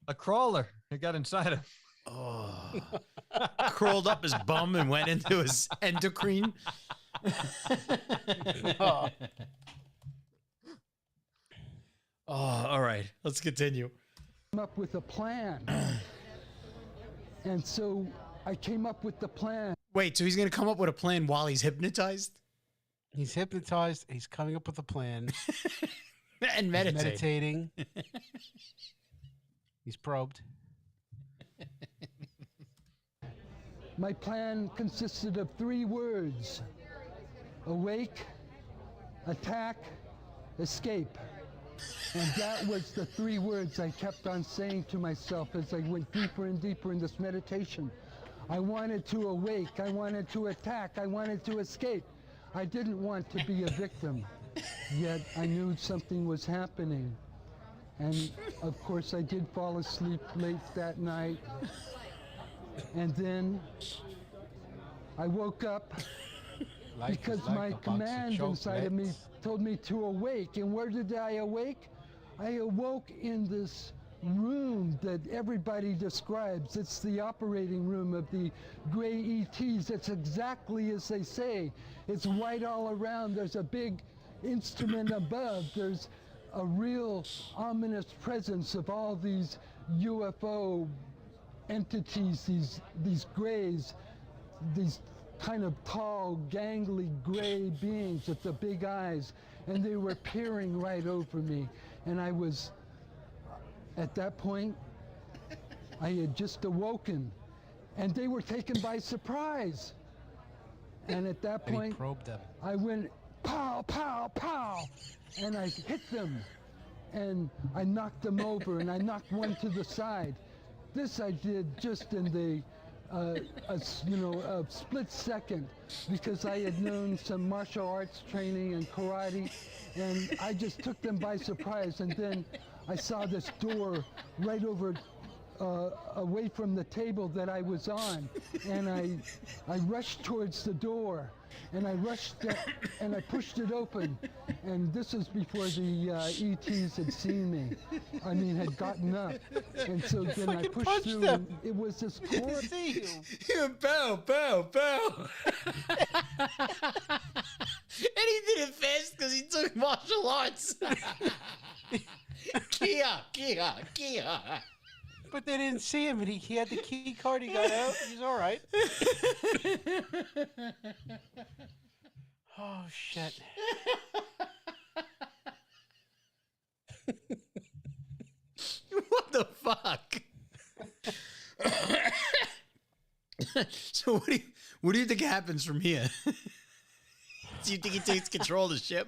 A crawler. It got inside him. Oh. Crawled up his bum and went into his endocrine. Oh, all right. Let's continue. Up with a plan. And so I came up with the plan. Wait, so he's going to come up with a plan while he's hypnotized? He's hypnotized. He's coming up with a plan. And meditating. He's probed. My plan consisted of 3 words: awake, attack, escape. And that was the 3 words I kept on saying to myself as I went deeper and deeper in this meditation. I wanted to awake, I wanted to attack, I wanted to escape. I didn't want to be a victim, yet I knew something was happening. And of course I did fall asleep late that night. And then I woke up because my command inside of me told me to awake. And where did I awake? I awoke in this room that everybody describes. It's the operating room of the gray ETs. It's exactly as they say. It's white all around. There's a big instrument above. There's a real ominous presence of all these UFO entities, these grays, these kind of tall, gangly gray beings with the big eyes, and they were peering right over me. And I was, at that point, I had just awoken, and they were taken by surprise. And at that point, probed them. I went pow, pow, pow, and I hit them, and I knocked them over, and I knocked one to the side. This I did just in the, a split second, because I had known some martial arts training and karate, and I just took them by surprise. And then I saw this door right over, away from the table that I was on, and I rushed towards the door, and I rushed it, and I pushed it open, and this was before the ETs had seen me. I mean, had gotten up, and so then I pushed through. And it was this corridor. Bow, bow, bow. And he did it fast because he took martial arts. Kia, kia, kia. But they didn't see him, and he had the key card. He got out. He's all right. Oh, shit. What the fuck? So what do you think happens from here? Do you think he takes control of the ship?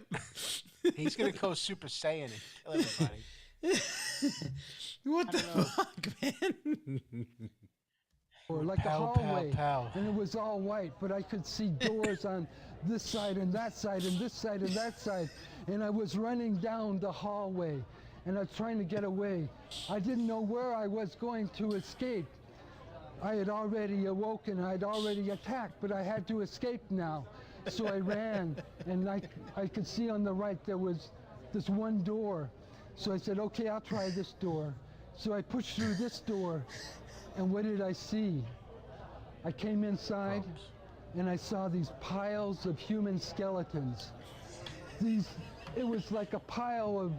He's going to go Super Saiyan and kill everybody. What the fuck, man? Or like Pow, a hallway, pow, pow. and it was all white, but I could see doors on this side and that side and this side and that side, and I was running down the hallway, and I was trying to get away. I didn't know where I was going to escape. I had already awoken, I'd already attacked, but I had to escape now. So I ran, and I could see on the right there was this one door. So I said, okay, I'll try this door. So I pushed through this door, and what did I see? I came inside, and I saw these piles of human skeletons. It was like a pile of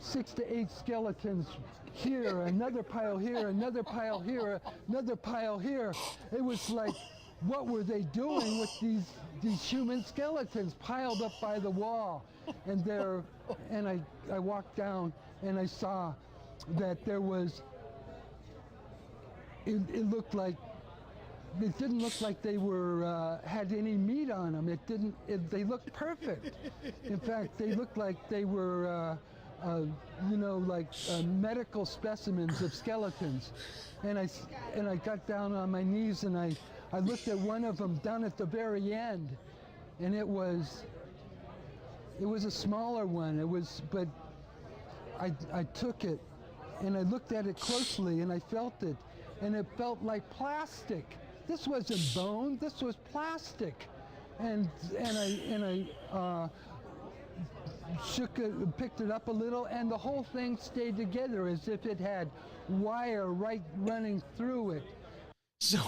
6 to 8 skeletons here, another pile here, another pile here, another pile here. It was like, what were they doing with these human skeletons piled up by the wall? And I walked down, and I saw that there was, it didn't look like they were had any meat on them. They looked perfect. In fact, they looked like they were medical specimens of skeletons. And I got down on my knees, and I looked at one of them down at the very end, and it was a smaller one. But I took it, and I looked at it closely, and I felt it, and it felt like plastic. This wasn't bone. This was plastic, and I shook it, picked it up a little, and the whole thing stayed together as if it had wire running through it. So,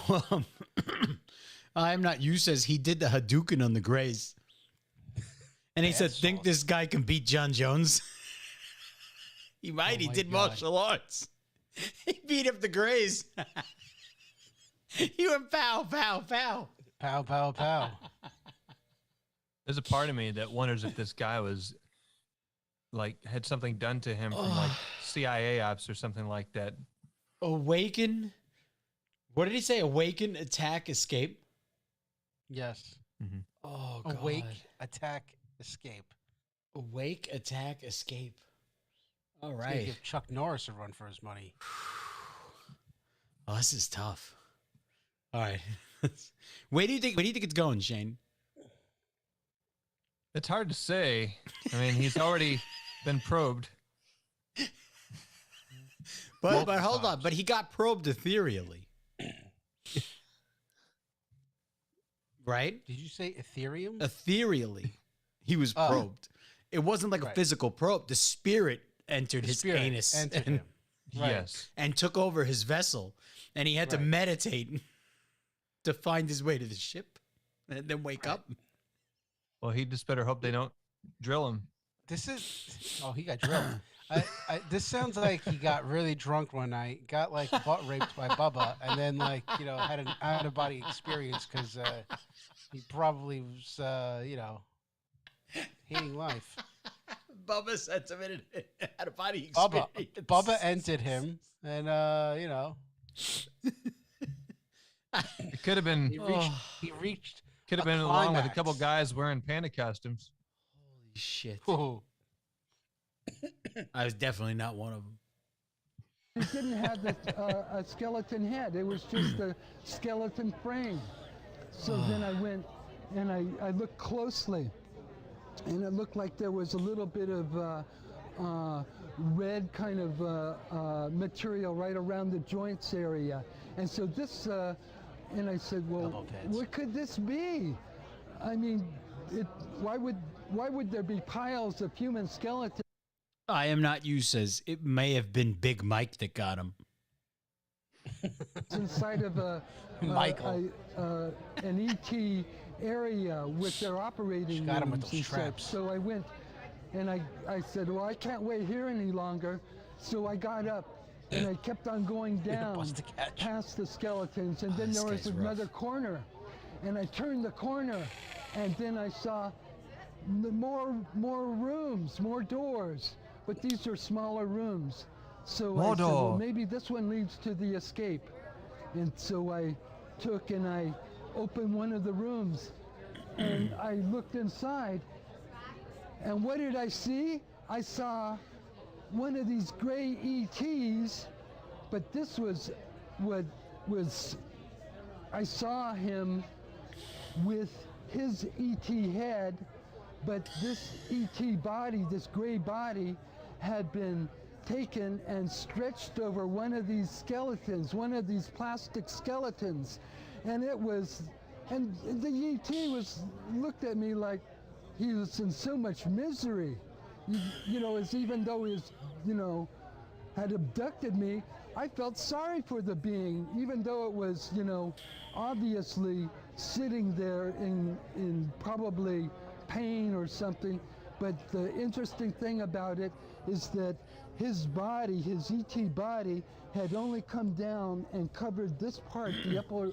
I'm not you says he did the Hadouken on the Grays. And he said, think this guy can beat John Jones? He might. Oh He my did God. martial arts. He beat up the Greys. He went pow, pow, pow. Pow, pow, pow. There's a part of me that wonders if this guy was like had something done to him from like CIA ops or something like that. Awaken. What did he say? Awaken, attack, escape. Yes. Mm-hmm. Oh, God. Awake, attack, escape. Awake, attack, escape. All He's gonna right. give Chuck Norris a run for his money. Oh, this is tough. All right. Where do you think it's going, Shane? It's hard to say. I mean, he's already been probed. But hold on. But he got probed ethereally. Right? Did you say Ethereum? Ethereally. He was probed. It wasn't like a Right. physical probe. The spirit entered his spirit anus entered and, him. Right. Yes. and took over his vessel. And he had to Right. meditate to find his way to the ship and then wake up. Well, he just better hope they don't drill him. This is. Oh, he got drilled. This sounds like he got really drunk one night, got like butt raped by Bubba, and then like had an out of body experience because he probably was hating life. Bubba said to me had a body Bubba experience. Bubba entered him, and It could have been. he reached. Could have a been along with a climax. couple guys wearing panda costumes. Holy shit. Whoa. I was definitely not one of them. It didn't have a skeleton head. It was just a skeleton frame. So then I went and I looked closely, and it looked like there was a little bit of red kind of material right around the joints area. And so this, and I said, well, what could this be? I mean, why would there be piles of human skeletons? I am not you says it may have been Big Mike that got him. Inside of Michael. an ET area with their operating Got him with rooms those and such. traps. So I went and I said, well, I can't wait here any longer. So I got up and I kept on going down Bust a catch. past the skeletons, and then this there was guy's rough. another corner, and I turned the corner, and then I saw more rooms, more doors, but these are smaller rooms. So I said, well, maybe this one leads to the escape. And so I took and I opened one of the rooms, and I looked inside, and what did I see? I saw one of these gray ETs, but this was what was, I saw him with his ET head, but this ET body, this gray body, had been taken and stretched over one of these skeletons, one of these plastic skeletons. And it was, and the ET looked at me like he was in so much misery. It's even though he was, had abducted me, I felt sorry for the being, even though it was, obviously sitting there in probably pain or something. But the interesting thing about it is that his body, his ET body, had only come down and covered this part, the upper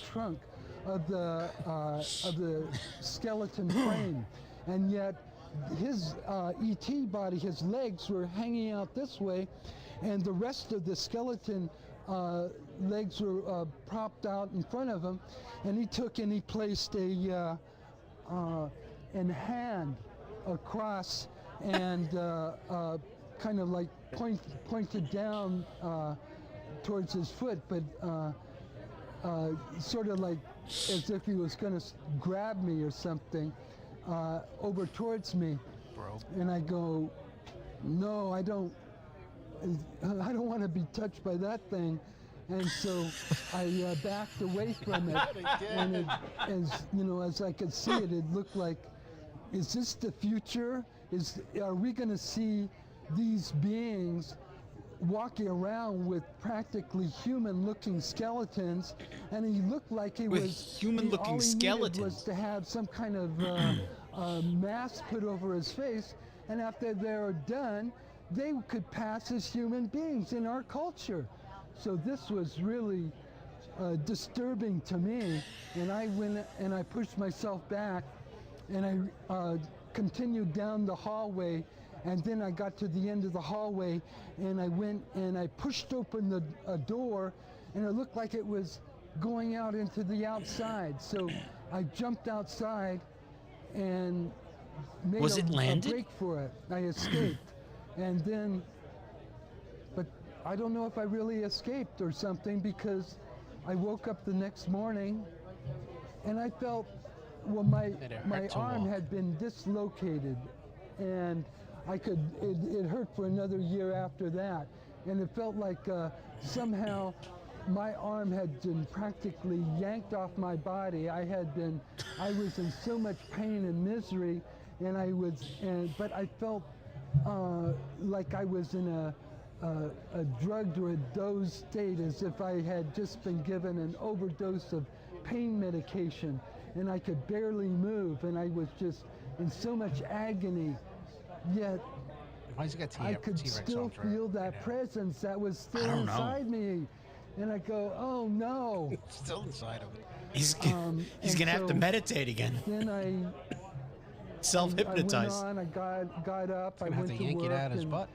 trunk of the skeleton frame, and yet his ET body, his legs were hanging out this way, and the rest of the skeleton legs were propped out in front of him, and he took and he placed a hand across and kind of like pointed down towards his foot, but sort of like as if he was going to grab me or something, over towards me. Bro. And I go, no, I don't want to be touched by that thing. And so I backed away from it, and it, as I could see it, it looked like, is this the future? Are we going to see these beings walking around with practically human-looking skeletons? And he looked like he With was human-looking all he skeletons. needed was to have some kind of mask put over his face, and after they were done, they could pass as human beings in our culture. So this was really disturbing to me, and I went and I pushed myself back, and I continued down the hallway, and then I got to the end of the hallway, and I went and I pushed open a door, and it looked like it was going out into the outside. So I jumped outside and made a break for it. I escaped, and then, but I don't know if I really escaped or something, because I woke up the next morning and I felt, well, my arm had been dislocated, and it hurt for another year after that, and it felt like somehow my arm had been practically yanked off my body. I was in so much pain and misery, but I felt like I was in a drugged or a dozed state, as if I had just been given an overdose of pain medication, and I could barely move, and I was just in so much agony, yet I could still feel that presence that was still inside me. And I go, oh no. It's still inside of him. He's going to have to meditate again. Then I self-hypnotize. I went on, I got up, I went to yank work, it out of his butt.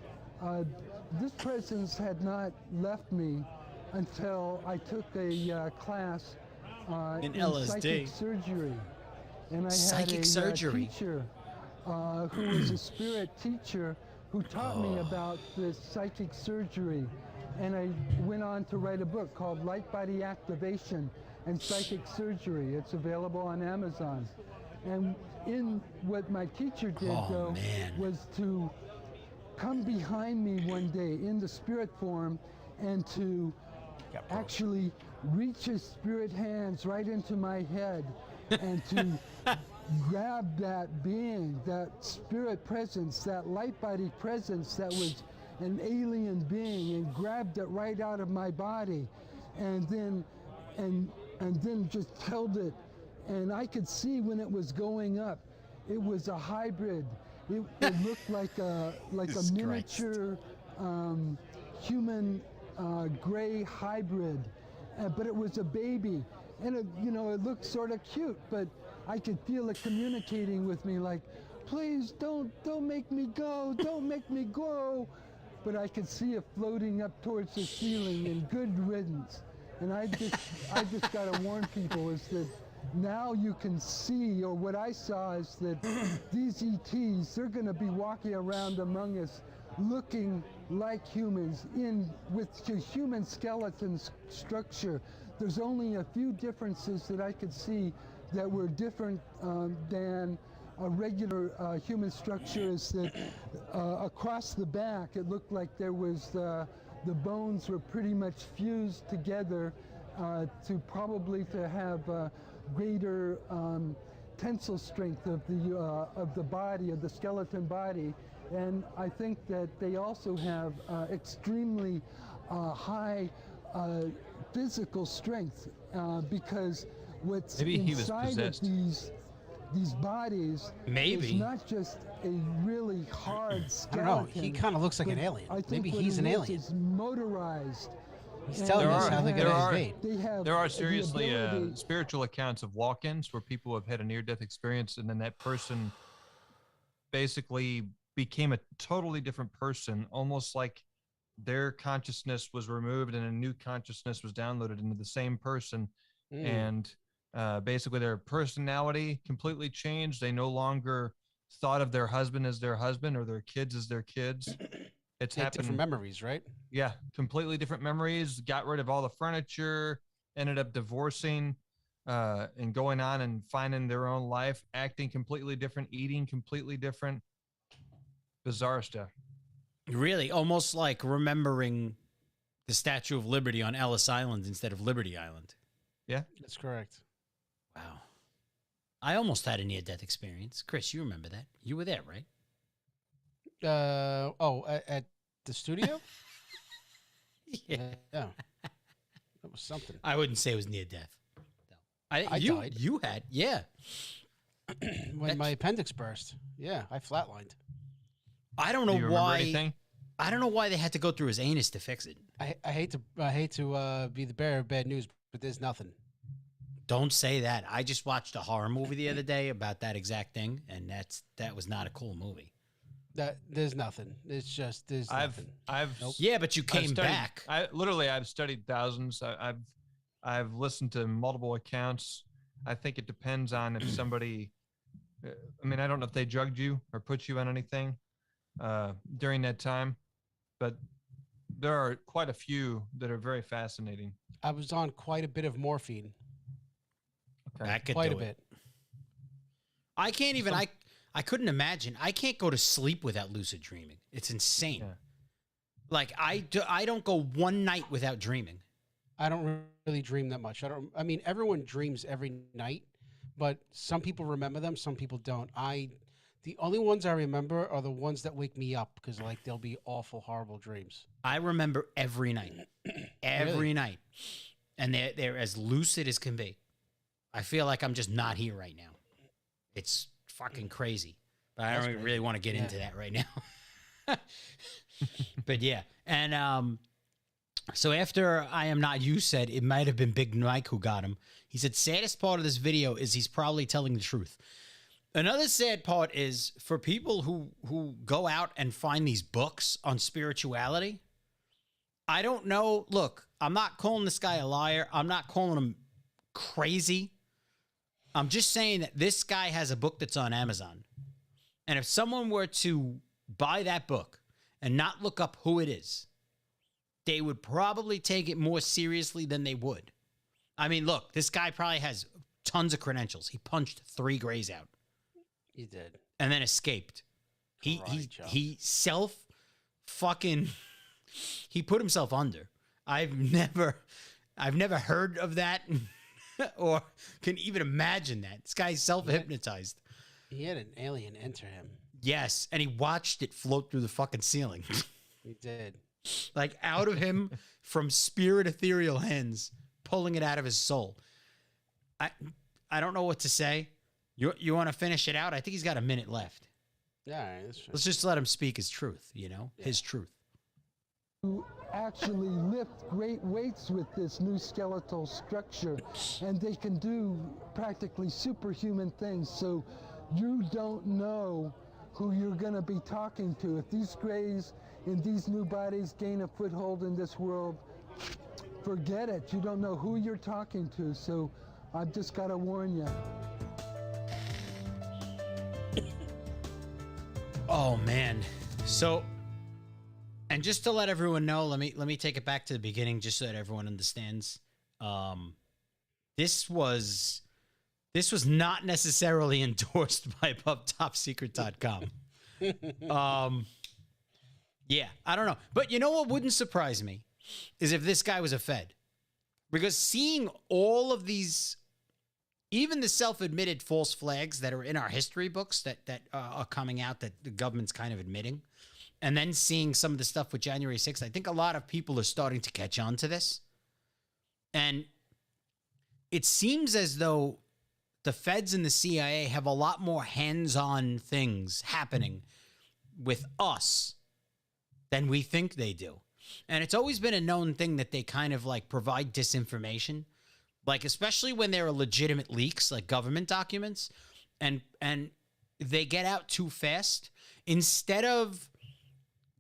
This presence had not left me until I took a class in LSD. Psychic surgery. And I Psychic had a surgery. teacher who was a spirit teacher who taught me about this psychic surgery. And I went on to write a book called Light Body Activation and Psychic Surgery. It's available on Amazon. And in what my teacher did, was to come behind me one day in the spirit form and to actually reach his spirit hands right into my head and to grab that being, that spirit presence, that light body presence that was an alien being, and grabbed it right out of my body, and then just held it. And I could see when it was going up, it was a hybrid. It looked like a miniature human gray hybrid, but it was a baby, and it looked sort of cute, but I could feel it communicating with me, like, please don't make me go, don't make me go. But I could see it floating up towards the ceiling, and good riddance. And I just got to warn people, is that now you can see, or what I saw is that these ETs, they're going to be walking around among us looking like humans with the human skeleton structure. There's only a few differences that I could see that were different than a regular human structure, is that across the back it looked like there was the bones were pretty much fused together to have greater tensile strength of the body, of the skeleton body. And I think that they also have extremely high physical strength, because what's inside of these bodies is not just a really hard skeleton. I don't know. He kind of looks like an alien. Maybe he's an alien. It's motorized. He's telling us how they're going to invade. There are seriously spiritual accounts of walk-ins where people have had a near-death experience, and then that person basically became a totally different person, almost like their consciousness was removed and a new consciousness was downloaded into the same person. And basically their personality completely changed. They no longer thought of their husband as their husband or their kids as their kids. It's happened. Different memories, right? Yeah, completely different memories. Got rid of all the furniture, ended up divorcing, and going on and finding their own life, acting completely different, eating completely different. Bizarre stuff. Really, almost like remembering the Statue of Liberty on Ellis Island instead of Liberty Island. Yeah, that's correct. Wow. I almost had a near-death experience. Chris, you remember that? You were there, right? At the studio? Yeah. That was something. I wouldn't say it was near-death. I died. You had, yeah. When my appendix burst. Yeah, I flatlined. I don't know Do you remember why. anything? I don't know why they had to go through his anus to fix it. I hate to be the bearer of bad news, but there's nothing. Don't say that. I just watched a horror movie the other day about that exact thing, and that was not a cool movie. There's nothing. It's just there's nothing. Yeah, but you came back. I've studied thousands. I've listened to multiple accounts. I think it depends on if somebody. I mean, I don't know if they drugged you or put you on anything during that time, but there are quite a few that are very fascinating. I was on quite a bit of morphine. Okay. That could quite do a bit. I can't even. I couldn't imagine. I can't go to sleep without lucid dreaming. It's insane. Yeah. Like I don't go one night without dreaming. I don't really dream that much. I mean, everyone dreams every night, but some people remember them, some people don't. The only ones I remember are the ones that wake me up because like they'll be awful, horrible dreams. I remember every night, every night, and they're as lucid as can be. I feel like I'm just not here right now. It's fucking crazy, but I don't really want to get into that right now. But yeah, and so after I Am Not You said it might have been Big Mike who got him, he said saddest part of this video is he's probably telling the truth. Another sad part is for people who go out and find these books on spirituality. I don't know. Look, I'm not calling this guy a liar. I'm not calling him crazy. I'm just saying that this guy has a book that's on Amazon. And if someone were to buy that book and not look up who it is, they would probably take it more seriously than they would. I mean, look, this guy probably has tons of credentials. He punched 3 Greys out. He did. And then escaped. He put himself under. I've never heard of that or can even imagine that. This guy's self-hypnotized. He had an alien enter him. Yes, and he watched it float through the fucking ceiling. He did. Like out of him from spirit ethereal hands, pulling it out of his soul. I don't know what to say. You want to finish it out? I think he's got a minute left. Yeah, all right, let's just let him speak his truth, his truth. To actually lift great weights with this new skeletal structure, and they can do practically superhuman things, so you don't know who you're going to be talking to. If these Greys in these new bodies gain a foothold in this world, forget it. You don't know who you're talking to, so I've just got to warn you. Oh man. So, and just to let everyone know, let me take it back to the beginning just so that everyone understands. This was not necessarily endorsed by topsecret.com. Yeah, I don't know. But you know what wouldn't surprise me is if this guy was a Fed. Because seeing all of these, even the self-admitted false flags that are in our history books that are coming out that the government's kind of admitting, and then seeing some of the stuff with January 6th, I think a lot of people are starting to catch on to this. And it seems as though the Feds and the CIA have a lot more hands-on things happening with us than we think they do. And it's always been a known thing that they kind of like provide disinformation, like especially when there are legitimate leaks, like government documents, and they get out too fast. Instead of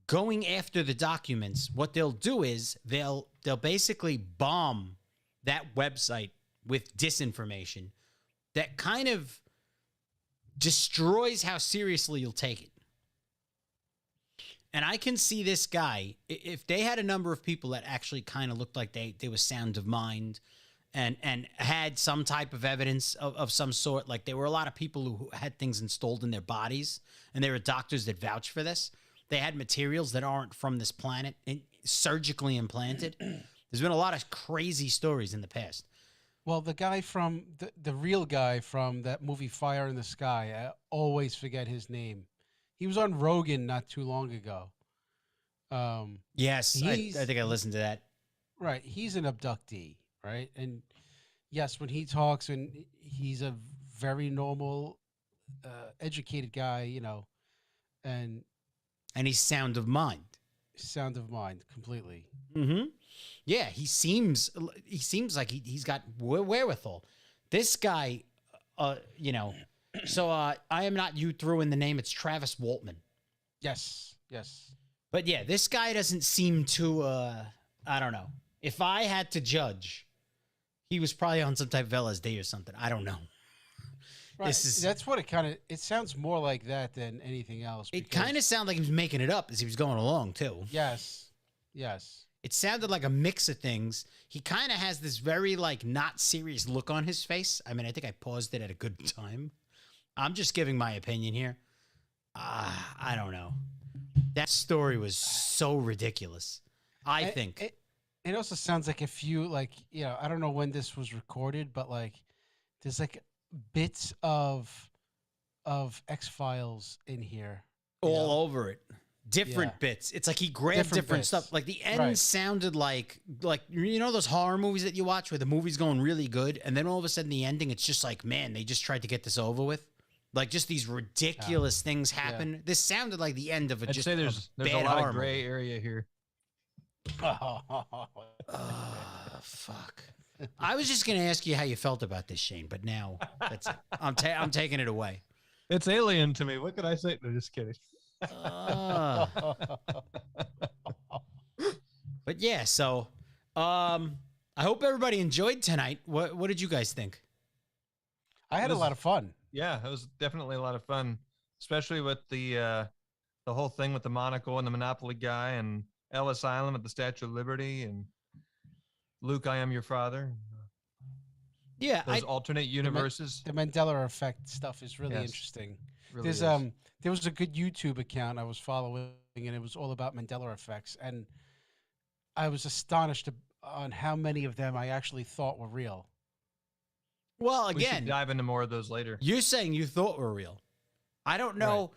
going after the documents, what they'll do is they'll basically bomb that website with disinformation that kind of destroys how seriously you'll take it. And I can see this guy, if they had a number of people that actually kind of looked like they were sound of mind and had some type of evidence of some sort, like there were a lot of people who had things installed in their bodies, and there were doctors that vouch for this. They had materials that aren't from this planet, surgically implanted. There's been a lot of crazy stories in the past. Well, the guy from, the real guy from that movie Fire in the Sky, I always forget his name. He was on Rogan not too long ago. Yes, I think I listened to that. Right. He's an abductee, right? And yes, when he talks, and he's a very normal, educated guy, and he's sound of mind. sound of mind completely. Mm-hmm. Yeah, he seems like he's got wherewithal. This guy, you know, so I am not you threw in the name. It's Travis Waltman. Yes, yes. But yeah, this guy doesn't seem to. I don't know. If I had to judge, he was probably on some type of LSD or something. I don't know. Right. That's what it sounds more like that than anything else. It kind of sounded like he was making it up as he was going along too. Yes. Yes. It sounded like a mix of things. He kind of has this very like not serious look on his face. I mean, I think I paused it at a good time. I'm just giving my opinion here. I don't know. That story was so ridiculous. I think. It also sounds like if you like, I don't know when this was recorded, but like there's like bits of X-Files in here. All over it. Different bits. It's like he grabbed different stuff. Like the end sounded like those horror movies that you watch where the movie's going really good and then all of a sudden the ending it's just like, man, they just tried to get this over with. Like just these ridiculous things happen. Yeah. This sounded like the end of I'd say there's a lot of gray area here. Fuck. I was just gonna ask you how you felt about this, Shane, but now that's it. I'm taking it away. It's alien to me. What could I say? No, just kidding. But yeah, so I hope everybody enjoyed tonight. What did you guys think? I had a lot of fun. Yeah, it was definitely a lot of fun, especially with the whole thing with the monocle and the Monopoly guy and Ellis Island at the Statue of Liberty and Luke, I am your father. Yeah, those alternate universes. The Mandela effect stuff is really interesting. Really there was a good YouTube account I was following, and it was all about Mandela effects, and I was astonished on how many of them I actually thought were real. Well, We should again, dive into more of those later. you're saying you thought were real. I don't know.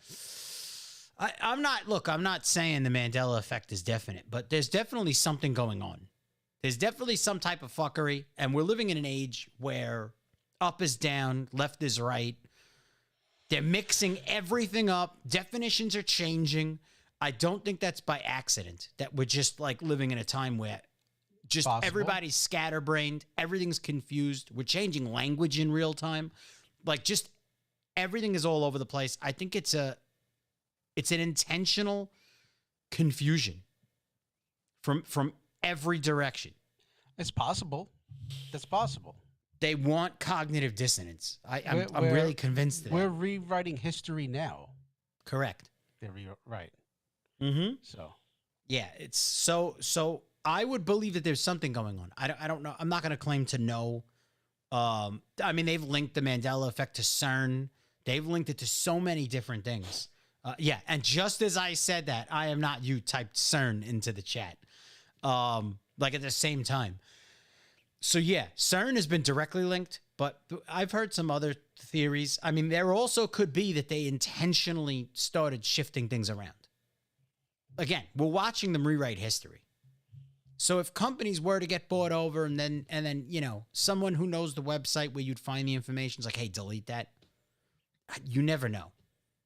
I'm not saying the Mandela effect is definite, but there's definitely something going on. There's definitely some type of fuckery, and we're living in an age where up is down, left is right. They're mixing everything up. Definitions are changing. I don't think that's by accident, that we're just like living in a time where just everybody's scatterbrained. Everything's confused. We're changing language in real time. Like just everything is all over the place. I think it's an intentional confusion from every direction. It's possible. That's possible. They want cognitive dissonance. I'm really convinced of that. We're rewriting history now. Correct. They're right. Mm-hmm. So, yeah, it's so I would believe that there's something going on. I don't know. I'm not going to claim to know. I mean, they've linked the Mandela effect to CERN. They've linked it to so many different things. Yeah, and just as I said that, I am not you typed CERN into the chat. Like at the same time. So yeah, CERN has been directly linked, but I've heard some other theories. I mean, there also could be that they intentionally started shifting things around. Again, we're watching them rewrite history. So if companies were to get bought over and then someone who knows the website where you'd find the information is like, hey, delete that. You never know.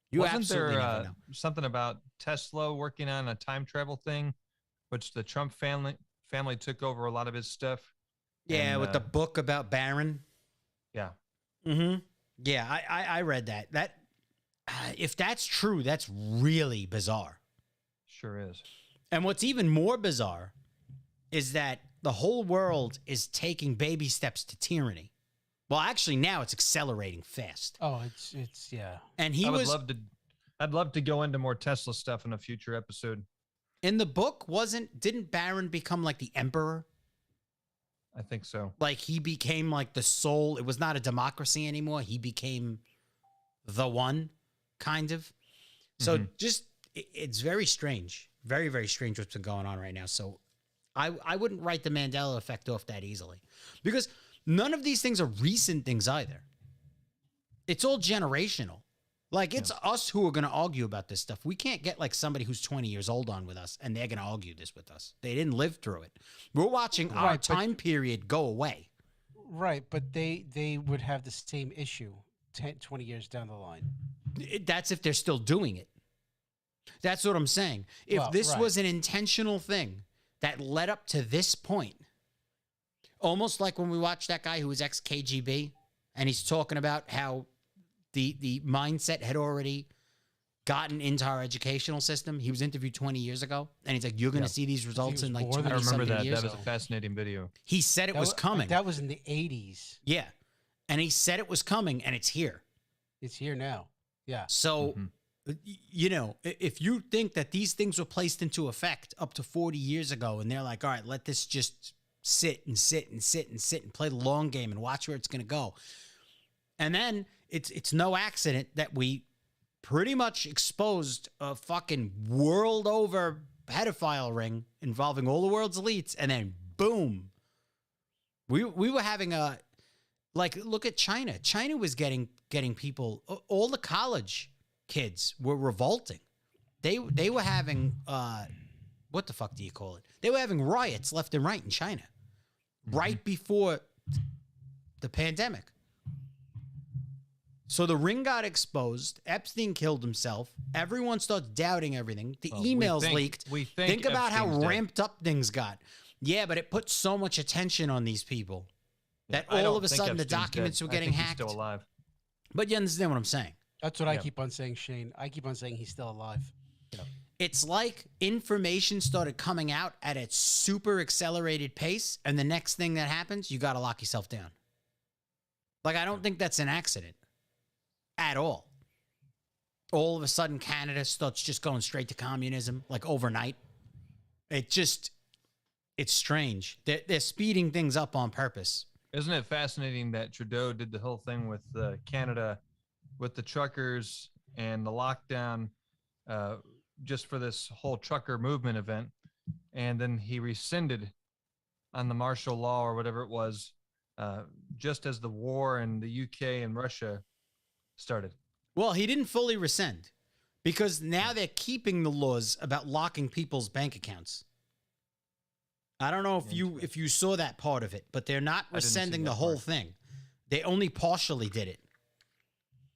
You absolutely never know. Something about Tesla working on a time travel thing, which the Trump family took over a lot of his stuff. Yeah, and, with the book about Barron. Yeah. Mm-hmm. Yeah, I read that. That if that's true, that's really bizarre. Sure is. And what's even more bizarre is that the whole world is taking baby steps to tyranny. Well, actually, now it's accelerating fast. Oh, it's yeah. And I'd love to go into more Tesla stuff in a future episode. In the book, didn't Barron become like the emperor? I think so. Like he became like the soul. It was not a democracy anymore. He became the one, kind of. So it's very strange. Very, very strange what's been going on right now. So I wouldn't write the Mandela effect off that easily. Because none of these things are recent things either. It's all generational. Like, it's us who are going to argue about this stuff. We can't get, like, somebody who's 20 years old on with us, and they're going to argue this with us. They didn't live through it. We're watching our time period go away. Right, but they would have the same issue 10, 20 years down the line. That's if they're still doing it. That's what I'm saying. If Well, this right. was an intentional thing that led up to this point, almost like when we watched that guy who was ex-KGB, and he's talking about how the mindset had already gotten into our educational system. He was interviewed 20 years ago, and he's like, you're going to see these results in like more than 20 I remember something that. years. That was a fascinating video. He said it was coming. That was in the 80s. Yeah. And he said it was coming, and it's here. It's here now. Yeah. So, you know, if you think that these things were placed into effect up to 40 years ago, and they're like, all right, let this just sit and sit and sit and sit and play the long game and watch where it's going to go. And then it's no accident that we pretty much exposed a fucking world over pedophile ring involving all the world's elites, and then boom, we were having a, like, look at China. China was getting people, all the college kids were revolting. They were having what the fuck do you call it? They were having riots left and right in China right before the pandemic. So the ring got exposed. Epstein killed himself. Everyone starts doubting everything. The emails leaked. Think about how ramped up things got. Yeah, but it put so much attention on these people that all of a sudden the documents were getting hacked. He's still alive. But you understand what I'm saying? That's what I keep on saying, Shane. I keep on saying he's still alive. It's like information started coming out at a super accelerated pace, and the next thing that happens, you got to lock yourself down. Like, I don't think that's an accident at all. All of a sudden, Canada starts just going straight to communism, like overnight. It's strange. They're speeding things up on purpose. Isn't it fascinating that Trudeau did the whole thing with Canada, with the truckers and the lockdown, just for this whole trucker movement event, and then he rescinded on the martial law or whatever it was, just as the war in the UK and Russia started. Well, he didn't fully rescind because now they're keeping the laws about locking people's bank accounts. I don't know if you saw that part of it, but they're not rescinding the whole thing. They only partially did it.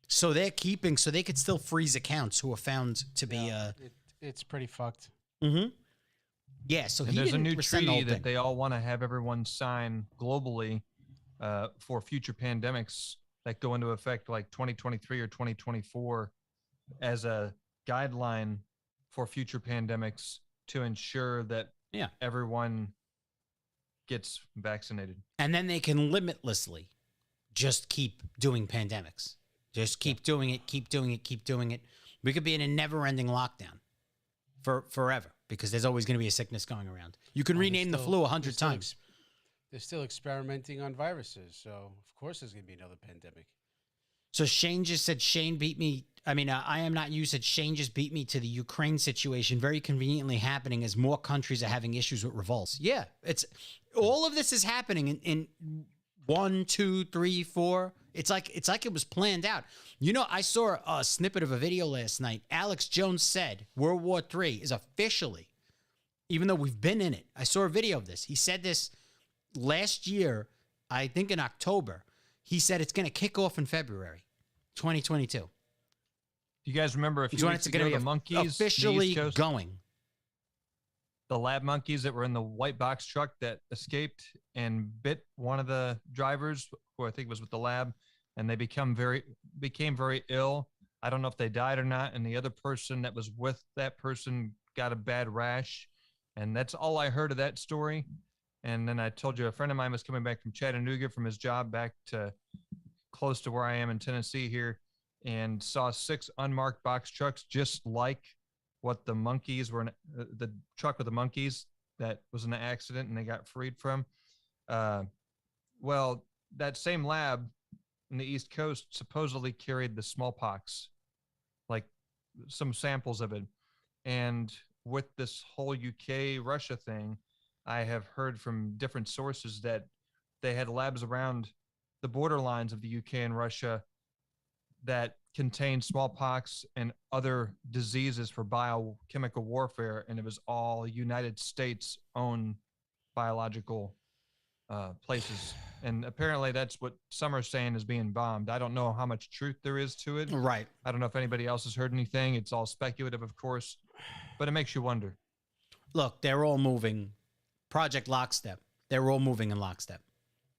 So they're keeping, so they could still freeze accounts who are found to be. It's pretty fucked. Mm-hmm. Yeah. So and he there's a didn't new rescind the treaty whole that thing. they all want to have everyone sign globally for future pandemics that go into effect like 2023 or 2024 as a guideline for future pandemics to ensure that everyone gets vaccinated. And then they can limitlessly just keep doing pandemics. Just keep doing it, keep doing it, keep doing it. We could be in a never-ending lockdown for forever because there's always going to be a sickness going around. You can rename the flu 100 times. They're still experimenting on viruses, so of course there's going to be another pandemic. So Shane just said Shane beat me. I mean, I am not you said Shane just beat me to the Ukraine situation, very conveniently happening as more countries are having issues with revolts. Yeah, it's all of this is happening in 1, 2, 3, 4. It's like it was planned out. You know, I saw a snippet of a video last night. Alex Jones said World War III is officially, even though we've been in it. I saw a video of this. He said this last year, I think in October. He said it's going to kick off in February 2022. You guys remember a few weeks ago, the monkeys officially going. The lab monkeys that were in the white box truck that escaped and bit one of the drivers, who I think was with the lab, and they became very ill. I don't know if they died or not. And the other person that was with that person got a bad rash. And that's all I heard of that story. And then I told you a friend of mine was coming back from Chattanooga from his job back to close to where I am in Tennessee here, and saw 6 unmarked box trucks just like what the monkeys were in, the truck with the monkeys that was in an accident and they got freed from. Well, that same lab in the East Coast supposedly carried the smallpox, like some samples of it. And with this whole UK Russia thing, I have heard from different sources that they had labs around the borderlines of the UK and Russia that contained smallpox and other diseases for biochemical warfare, and it was all United States owned biological places. And apparently that's what some are saying is being bombed. I don't know how much truth there is to it. Right. I don't know if anybody else has heard anything. It's all speculative, of course, but it makes you wonder. Look, they're all moving. Project Lockstep. They're all moving in lockstep.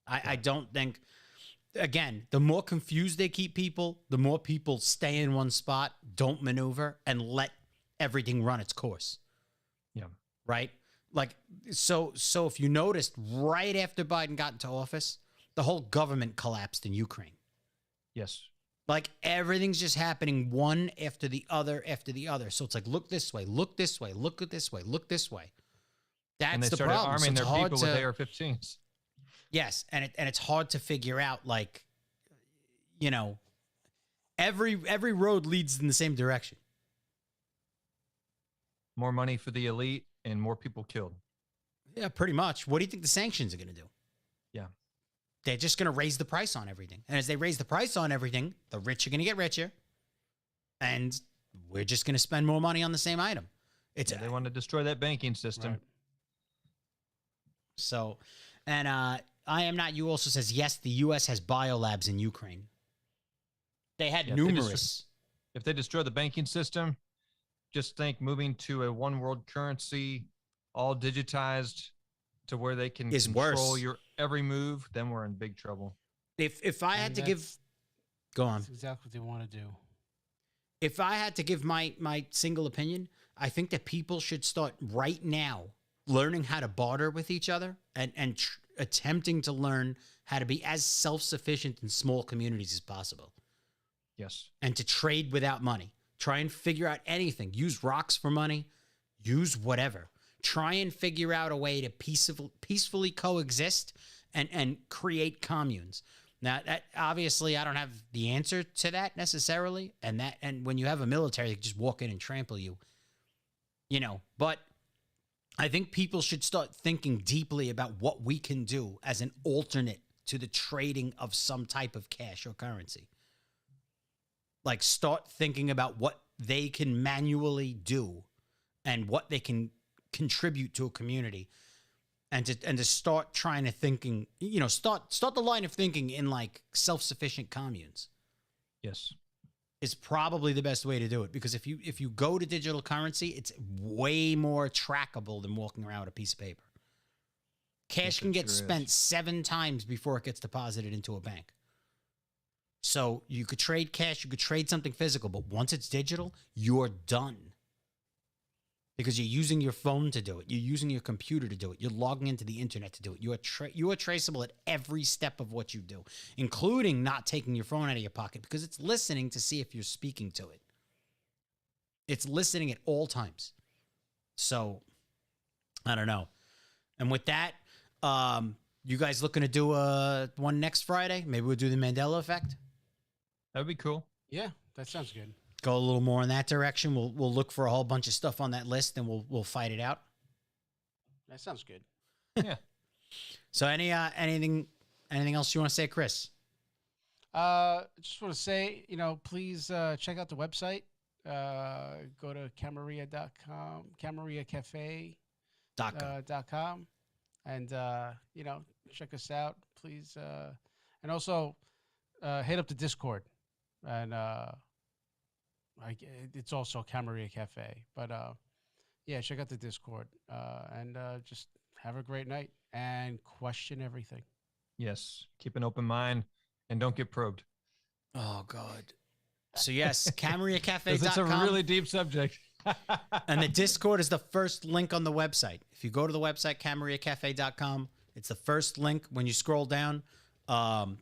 I don't think, again, the more confused they keep people, the more people stay in one spot, don't maneuver, and let everything run its course. Yeah. Right? Like, so if you noticed, right after Biden got into office, the whole government collapsed in Ukraine. Yes. Like, everything's just happening one after the other after the other. So it's like, look this way, look this way, look at this way, look this way. That's and they the started problem. arming So their it's people hard with to, AR-15s. yes, and it's hard to figure out, like, you know, every road leads in the same direction. More money for the elite and more people killed. Yeah, pretty much. What do you think the sanctions are going to do? Yeah. They're just going to raise the price on everything. And as they raise the price on everything, the rich are going to get richer. And we're just going to spend more money on the same item. They want to destroy that banking system. Right. So, and I Am Not You also says, yes, the U.S. has biolabs in Ukraine. They had numerous. If they destroy the banking system, just think moving to a one world currency, all digitized to where they can control your every move, then we're in big trouble. If I had to give, go on. That's exactly what they want to do. If I had to give my single opinion, I think that people should start right now learning how to barter with each other and attempting to learn how to be as self-sufficient in small communities as possible. Yes. And to trade without money. Try and figure out anything. Use rocks for money. Use whatever. Try and figure out a way to peacefully coexist and create communes. Now, that obviously I don't have the answer to that necessarily. And when you have a military, they just walk in and trample you. You know, but I think people should start thinking deeply about what we can do as an alternate to the trading of some type of cash or currency. Like, start thinking about what they can manually do and what they can contribute to a community, and to start trying to thinking, you know, start the line of thinking in like self-sufficient communes. Yes. Is probably the best way to do it, because if you go to digital currency, it's way more trackable than walking around with a piece of paper. Cash can get spent 7 times before it gets deposited into a bank. So you could trade cash, you could trade something physical, but once it's digital, you're done. Because you're using your phone to do it. You're using your computer to do it. You're logging into the internet to do it. You are traceable at every step of what you do, including not taking your phone out of your pocket, because it's listening to see if you're speaking to it. It's listening at all times. So, I don't know. And with that, you guys looking to do one next Friday? Maybe we'll do the Mandela effect? That would be cool. Yeah, that sounds good. Go a little more in that direction. We'll look for a whole bunch of stuff on that list, and we'll fight it out. That sounds good. Yeah. So anything else you want to say, Chris? Just want to say, please check out the website. Go to Camarilla.com, CamarillaCafe.com, and check us out, please. And also hit up the Discord, and it's also Camarilla Cafe. But yeah, check out the Discord, and just have a great night and question everything. Yes, keep an open mind and don't get probed. Oh God. So yes, CamarillaCafe.com. It's a really deep subject. And the Discord is the first link on the website. If you go to the website, CamarillaCafe.com, it's the first link when you scroll down.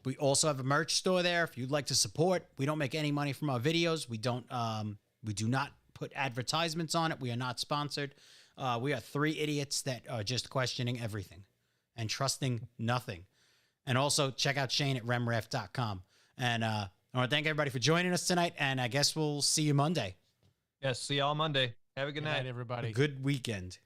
We also have a merch store there if you'd like to support. We don't make any money from our videos. We do not put advertisements on it. We are not sponsored. We are 3 idiots that are just questioning everything and trusting nothing. And also check out Shane at remref.com. And I want to thank everybody for joining us tonight, and I guess we'll see you Monday. Yes, see y'all Monday. Have a good night, everybody. A good weekend.